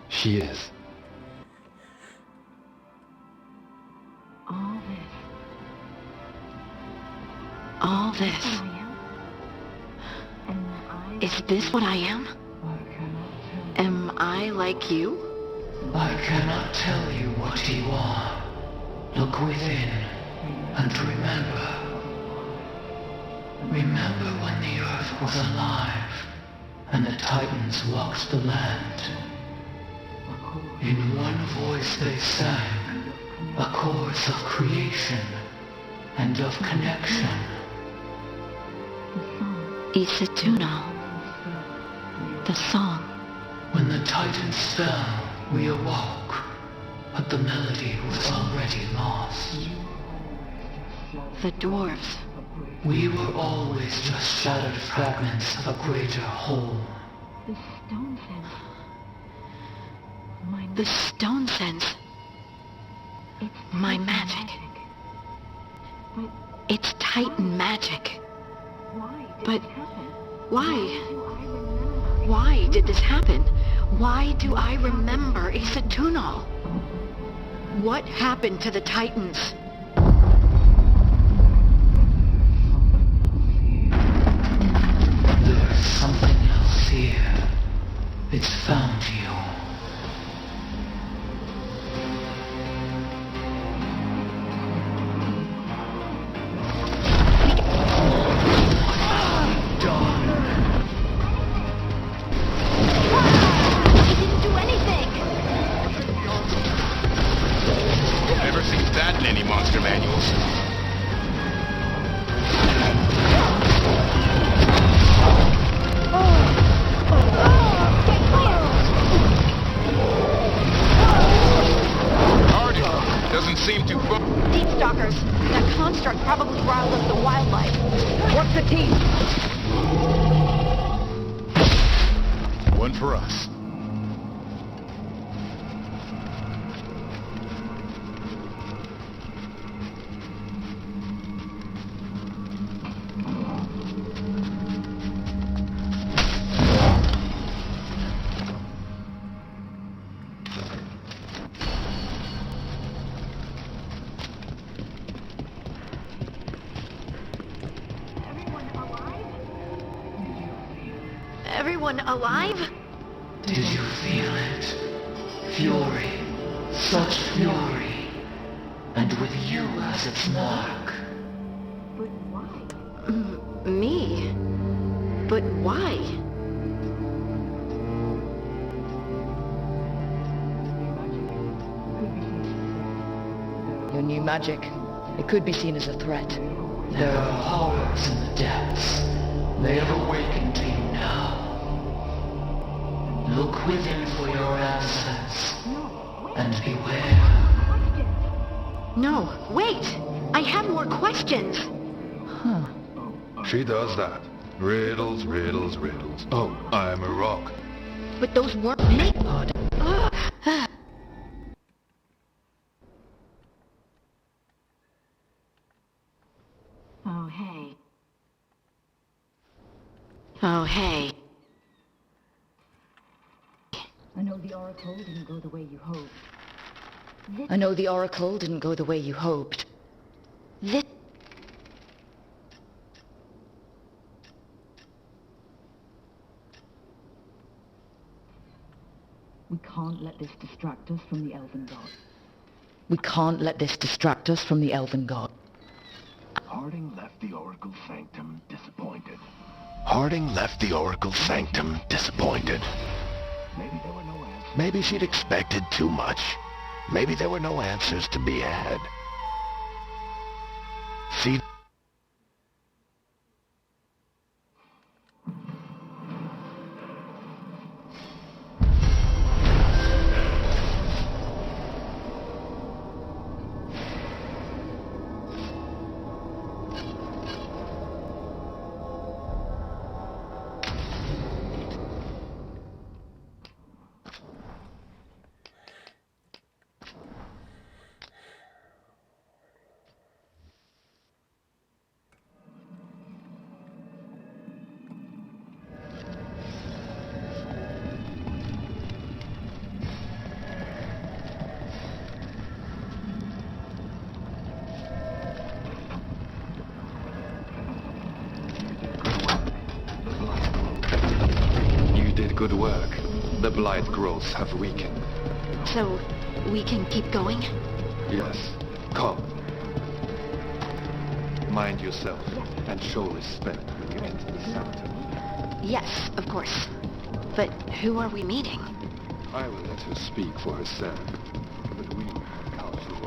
[SPEAKER 5] she is.
[SPEAKER 3] All this. Is this what I am? Am I like you?
[SPEAKER 8] I cannot tell you what you are. Look within and remember. Remember when the earth was alive and the Titans walked the land. In one voice they sang accords of creation and of connection.
[SPEAKER 3] Isatuno. The song.
[SPEAKER 8] When the Titans fell, we awoke. but the melody was already lost.
[SPEAKER 3] The dwarves.
[SPEAKER 8] We were always just shattered fragments of a greater whole.
[SPEAKER 2] The stone sense.
[SPEAKER 3] The stone sense. My magic. It's Titan magic. But why? Why did this happen? Why do I remember Isatunal? What happened to the Titans?
[SPEAKER 8] There's something else here. It's found you.
[SPEAKER 12] One for us.
[SPEAKER 3] Everyone alive?
[SPEAKER 8] Did you feel it? Fury. Such fury. And with you as its mark.
[SPEAKER 2] But why?
[SPEAKER 3] Me? But why?
[SPEAKER 11] Your new magic. It could be seen as a threat.
[SPEAKER 8] There are horrors in the depths. They have awakened to you now. Look within for your answers. And beware.
[SPEAKER 3] No, wait! I have more questions!
[SPEAKER 11] Huh.
[SPEAKER 13] She does that. Riddles, riddles, riddles. Oh, I'm a rock.
[SPEAKER 3] But those weren't me!
[SPEAKER 2] Oh, hey.
[SPEAKER 3] Oh, hey.
[SPEAKER 2] I know the Oracle didn't go the way you hoped.
[SPEAKER 11] I know the Oracle didn't go the way you hoped.
[SPEAKER 3] This...
[SPEAKER 2] We can't let this distract us from the Elven God.
[SPEAKER 11] We can't let this distract us from the Elven God.
[SPEAKER 18] Harding left the Oracle Sanctum disappointed.
[SPEAKER 12] Harding left the Oracle Sanctum disappointed.
[SPEAKER 18] Maybe there were no answers.
[SPEAKER 12] Maybe she'd expected too much. Maybe there were no answers to be had. See...
[SPEAKER 13] Good work. The blight growths have weakened.
[SPEAKER 3] So, we can keep going?
[SPEAKER 13] Yes. Come. Mind yourself, and show respect when you enter the sanctum.
[SPEAKER 3] Yes, of course. But who are we meeting?
[SPEAKER 13] I will let her speak for herself. But we, Council,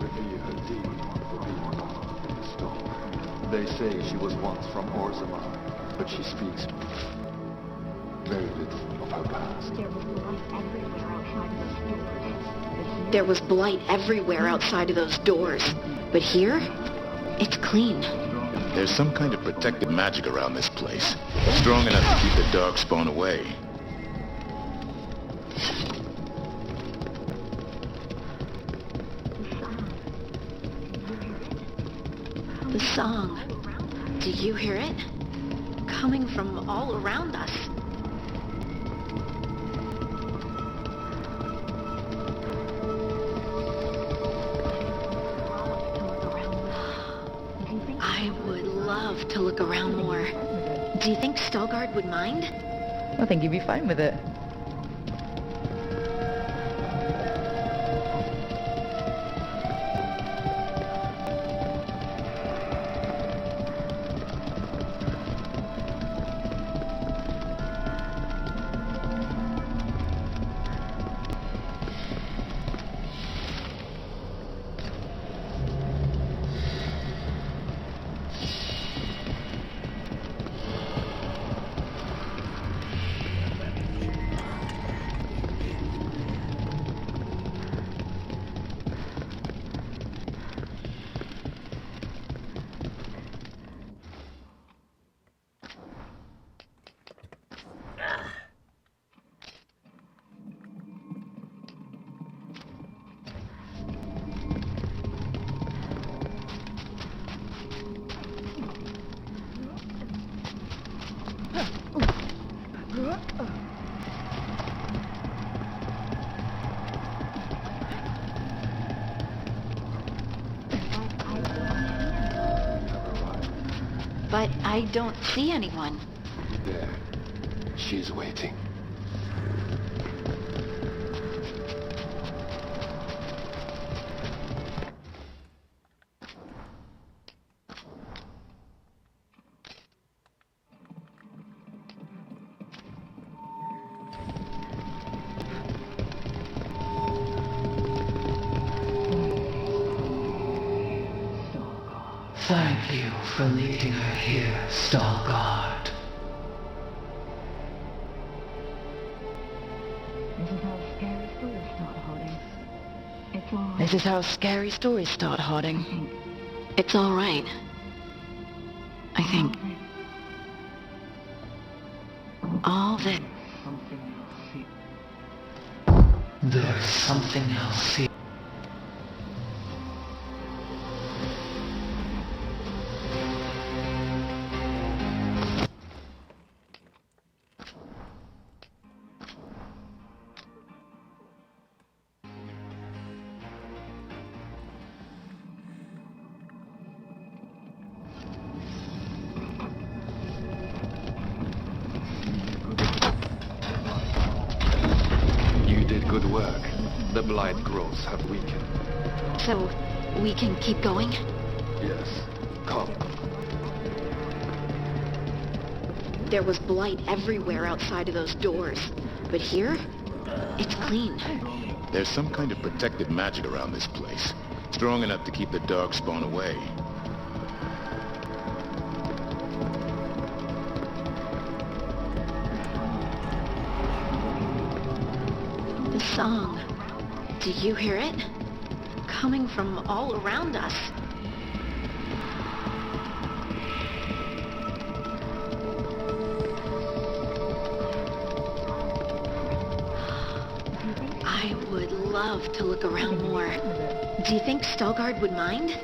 [SPEAKER 13] revere her dearly for being lost in the storm. They say she was once from Orzammar, but she speaks very little of her past.
[SPEAKER 7] There was life everywhere outside the stores. The
[SPEAKER 3] There was blight everywhere outside of those doors. But here, it's clean.
[SPEAKER 12] There's some kind of protective magic around this place. Strong enough to keep the darkspawn away.
[SPEAKER 3] The song. Do you hear it? Coming from all around us. I would love to look around more. Do you think Stelgard would mind?
[SPEAKER 11] I think he'd be fine with it.
[SPEAKER 3] But I don't see anyone.
[SPEAKER 8] There. She's waiting. Thank you for leading her here, Veilguard.
[SPEAKER 11] This is how scary stories start, Harding.
[SPEAKER 3] It's all right. I think. All that...
[SPEAKER 8] There's something else here.
[SPEAKER 13] Good work. The blight growths have weakened.
[SPEAKER 3] So, we can keep going?
[SPEAKER 13] Yes. Come.
[SPEAKER 3] There was blight everywhere outside of those doors. But here, it's clean.
[SPEAKER 12] There's some kind of protective magic around this place. Strong enough to keep the darkspawn away.
[SPEAKER 3] The song. Do you hear it? Coming from all around us. I would love to look around more. Do you think Stelgard would mind?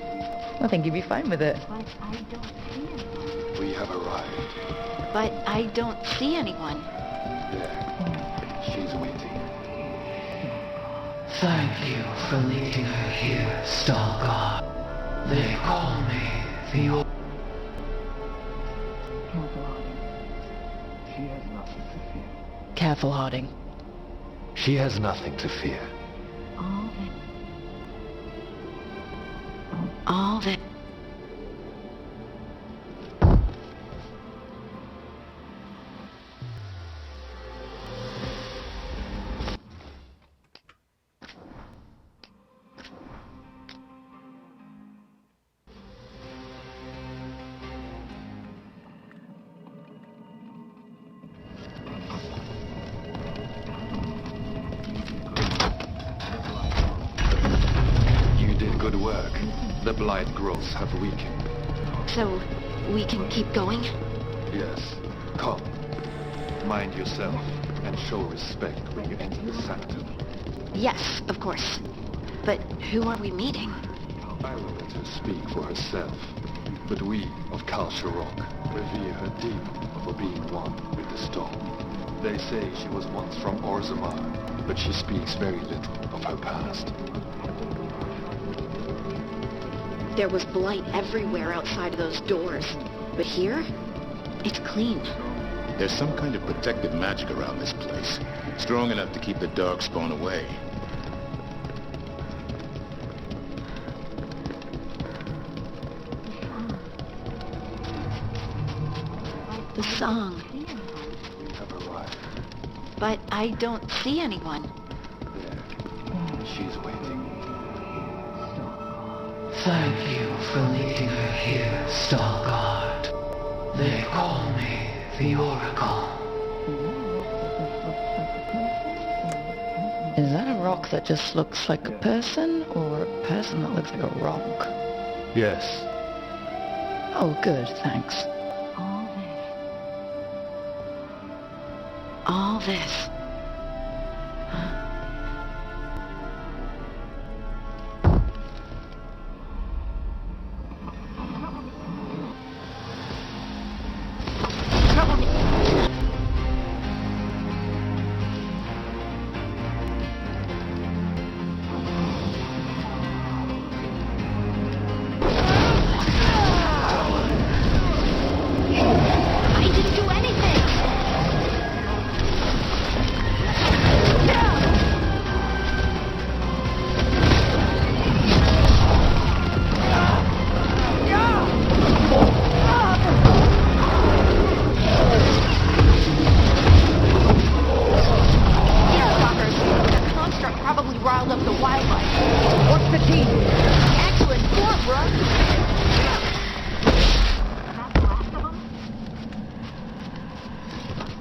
[SPEAKER 11] I think he'd be fine with it.
[SPEAKER 13] We have arrived.
[SPEAKER 3] But I don't see anyone.
[SPEAKER 13] There. She's waiting.
[SPEAKER 8] Thank you for leading her here, Veilguard. They call me the...
[SPEAKER 11] Careful, Harding.
[SPEAKER 6] She has nothing to fear.
[SPEAKER 3] All that...
[SPEAKER 13] Good work. The blight growths have weakened.
[SPEAKER 3] So, we can keep going?
[SPEAKER 13] Yes. Come. Mind yourself, and show respect when you enter the sanctum.
[SPEAKER 3] Yes, of course. But who are we meeting?
[SPEAKER 13] I will let her speak for herself. But we of Kal Sharok revere her deeply for being one with the stone. They say she was once from Orzammar, but she speaks very little of her past.
[SPEAKER 3] There was blight everywhere outside of those doors. But here, it's clean.
[SPEAKER 12] There's some kind of protective magic around this place. Strong enough to keep the darkspawn away.
[SPEAKER 3] The song.
[SPEAKER 13] We have arrived.
[SPEAKER 3] But I don't see anyone.
[SPEAKER 13] There. She's waiting.
[SPEAKER 8] Thank you for leading her here, Starguard. They call me the Oracle.
[SPEAKER 11] Is that a rock that just looks like a person, or a person that looks like a rock?
[SPEAKER 13] Yes.
[SPEAKER 11] Oh, good, thanks.
[SPEAKER 3] All this.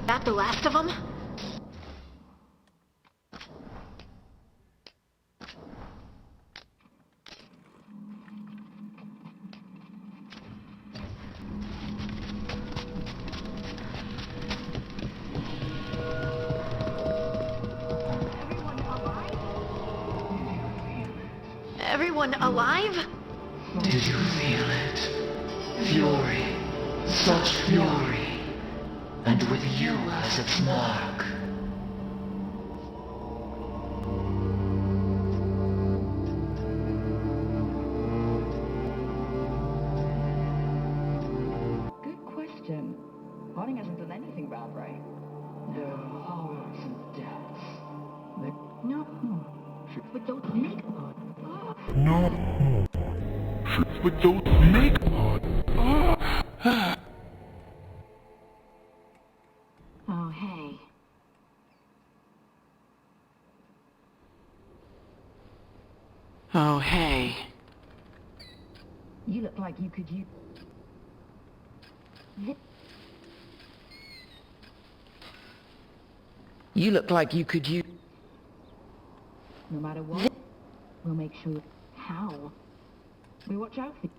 [SPEAKER 3] That the last of them? Everyone alive?
[SPEAKER 8] Did you feel it? Fury. Such fury. And with you as its mark.
[SPEAKER 7] Good question. Harding hasn't done anything bad, right?
[SPEAKER 8] There are horrors and depths.
[SPEAKER 7] No. But don't make
[SPEAKER 12] No. But don't make
[SPEAKER 7] Oh, hey.
[SPEAKER 16] Oh, hey.
[SPEAKER 7] You look like you could use...
[SPEAKER 11] You look like you could use...
[SPEAKER 7] No matter what, we'll make sure... How? We watch out for...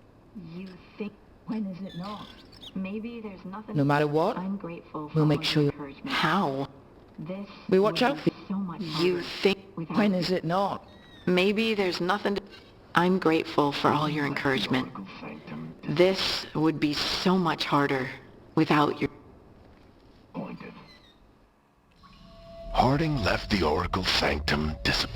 [SPEAKER 7] You think... When is it not? Maybe there's nothing...
[SPEAKER 11] No matter what,
[SPEAKER 7] I'm grateful for
[SPEAKER 11] we'll make sure...
[SPEAKER 7] encouragement.
[SPEAKER 16] How?
[SPEAKER 7] This...
[SPEAKER 11] We watch out for...
[SPEAKER 7] So much
[SPEAKER 16] You think...
[SPEAKER 11] When is it not?
[SPEAKER 16] Maybe there's nothing to... I'm grateful for all your encouragement. This would be so much harder without your...
[SPEAKER 12] Harding left the Oracle Sanctum disappointed.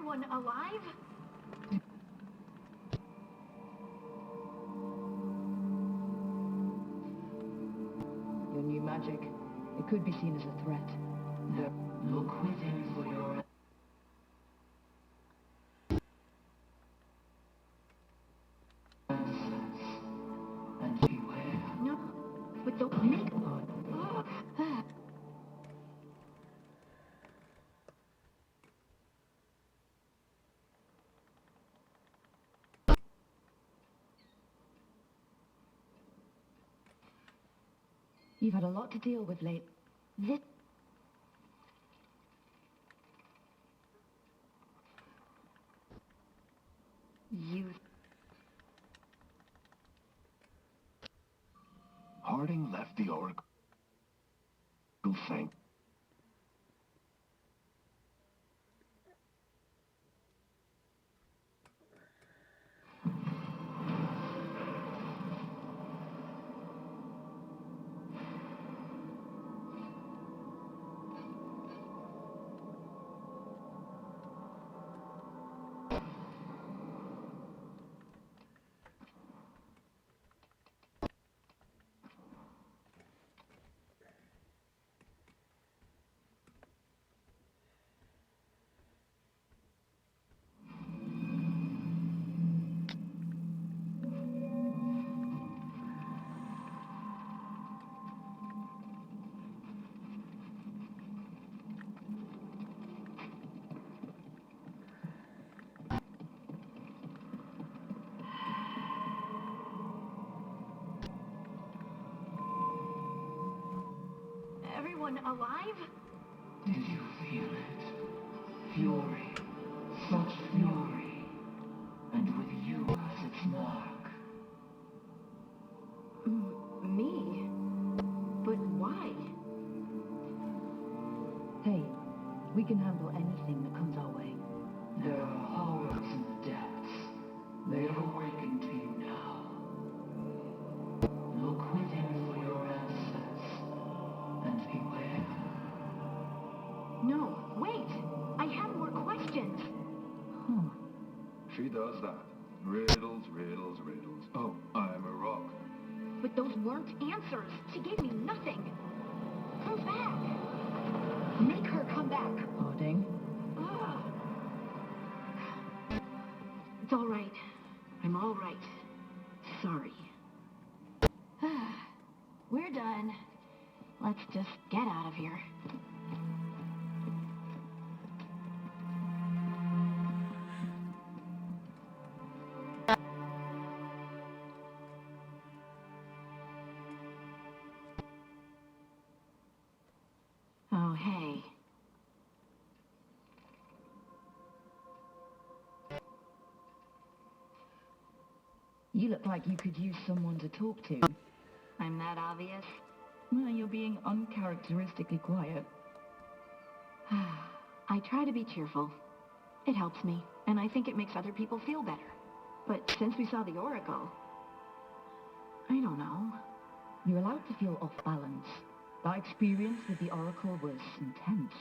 [SPEAKER 9] everyone alive?
[SPEAKER 4] Your new magic, it could be seen as a threat. Look within for your... and beware.
[SPEAKER 9] No, but don't make...
[SPEAKER 4] You've had a lot to deal with late.
[SPEAKER 9] This... You...
[SPEAKER 18] Harding left the Oracle Sank.
[SPEAKER 9] Everyone alive?
[SPEAKER 4] Did you feel it? Fury. Such fury. And with you as its mark.
[SPEAKER 9] Me? But why?
[SPEAKER 4] Hey, we can handle anything that comes our way. There are horrors in the depths. They have awakened to you now. Look within for your answers. And beware.
[SPEAKER 9] No, wait! I have more questions!
[SPEAKER 13] She does that. Riddles, riddles, riddles. Oh, I'm a rock.
[SPEAKER 9] But those weren't answers. She gave me nothing. Come back. Make her come back.
[SPEAKER 4] Harding?
[SPEAKER 9] It's all right. I'm all right. Sorry. We're done. Let's just get out of here. Oh, hey.
[SPEAKER 4] You look like you could use someone to talk to.
[SPEAKER 9] I'm that obvious?
[SPEAKER 4] Well, you're being uncharacteristically quiet.
[SPEAKER 9] I try to be cheerful. It helps me, and I think it makes other people feel better. But since we saw the Oracle, I don't know.
[SPEAKER 4] You're allowed to feel off balance. That experience with the Oracle was intense.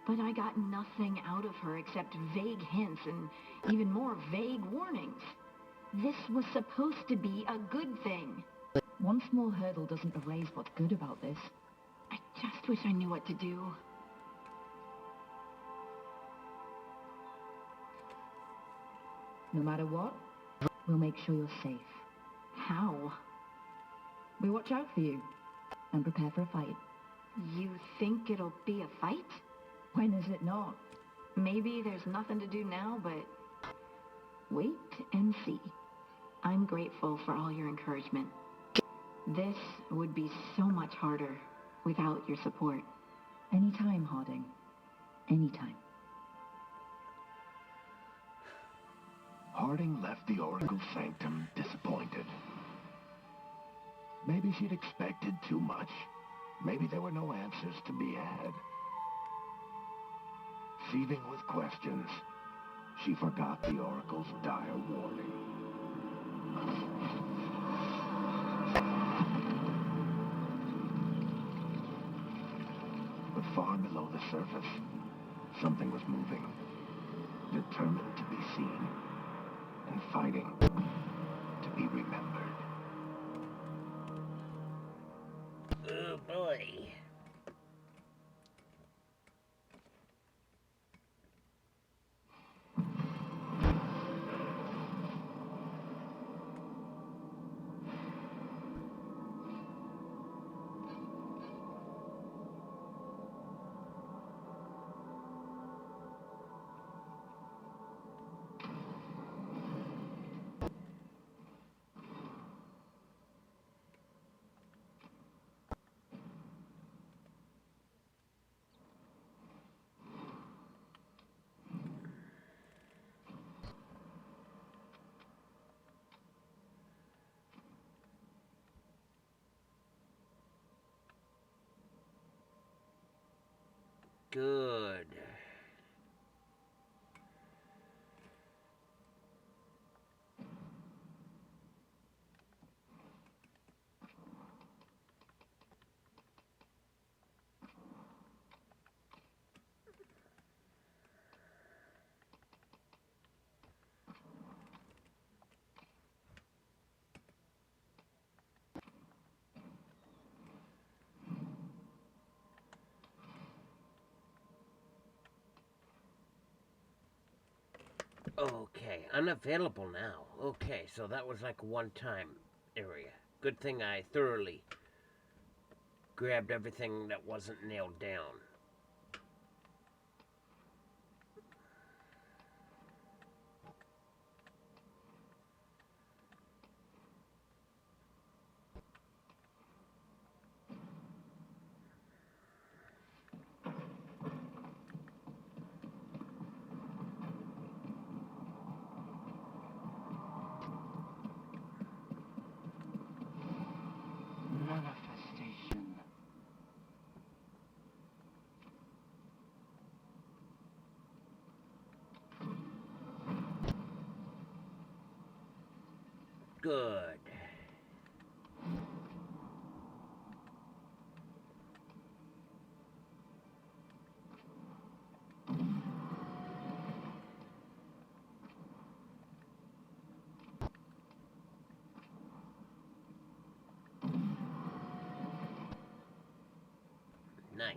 [SPEAKER 9] But I got nothing out of her except vague hints and even more vague warnings. This was supposed to be a good thing.
[SPEAKER 4] One small hurdle doesn't erase what's good about this.
[SPEAKER 9] I just wish I knew what to do.
[SPEAKER 4] No matter what, we'll make sure you're safe.
[SPEAKER 9] How?
[SPEAKER 4] We watch out for you and prepare for a fight.
[SPEAKER 9] You think it'll be a fight?
[SPEAKER 4] When is it not?
[SPEAKER 9] Maybe there's nothing to do now, but wait and see. I'm grateful for all your encouragement. This would be so much harder without your support.
[SPEAKER 4] Anytime, Harding. Anytime.
[SPEAKER 18] Harding left the Oracle Sanctum disappointed. Maybe she'd expected too much. Maybe there were no answers to be had. Seething with questions, she forgot the Oracle's dire warning. But far below the surface, something was moving. determined to be seen, and fighting to be remembered.
[SPEAKER 1] Oh boy. Good. Okay, unavailable now. Okay, so that was like a one-time area. Good thing I thoroughly grabbed everything that wasn't nailed down.
[SPEAKER 18] Manifestation.
[SPEAKER 1] Good. Nice.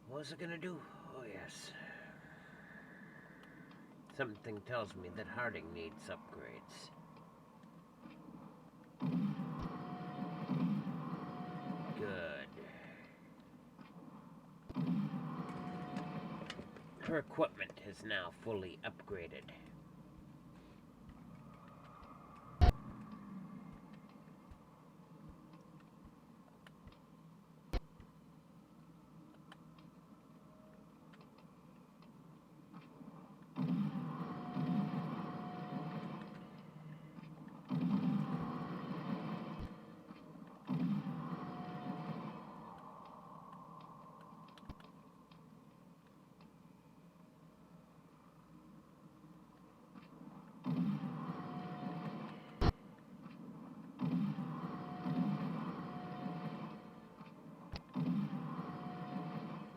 [SPEAKER 1] What was I gonna do? Oh, yes. Something tells me that Harding needs upgrades. Good. Her equipment is now fully upgraded.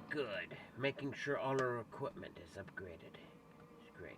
[SPEAKER 1] Good. Making sure all her equipment is upgraded. It's great.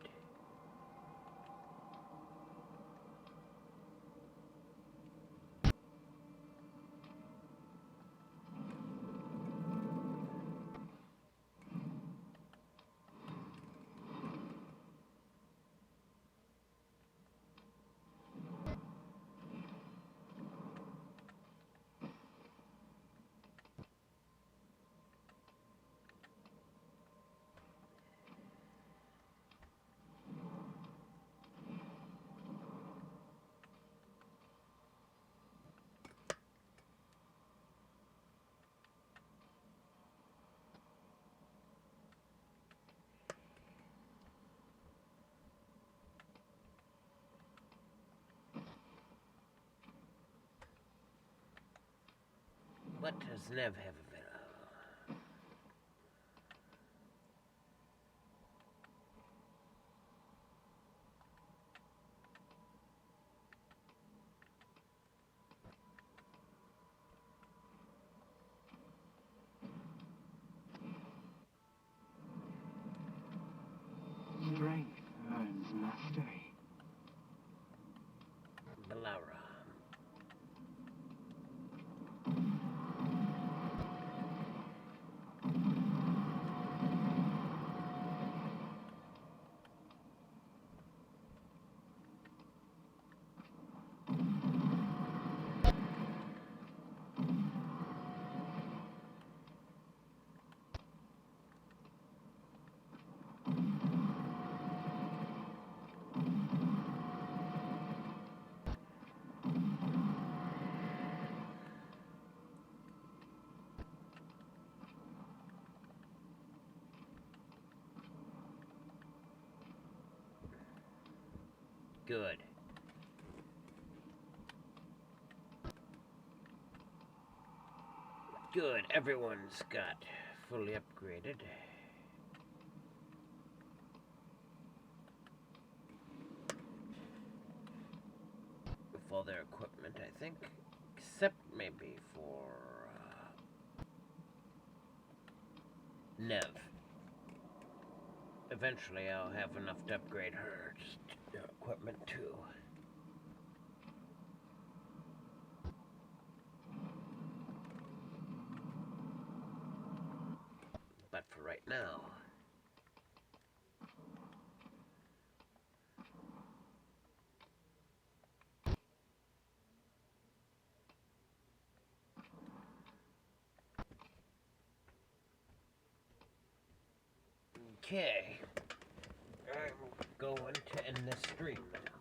[SPEAKER 1] What does Nev have available? Good. Good, everyone's got fully upgraded. With all their equipment, I think. Except maybe for Nev. Eventually I'll have enough to upgrade her equipment too. But for right now, okay, I'm going to end this stream now.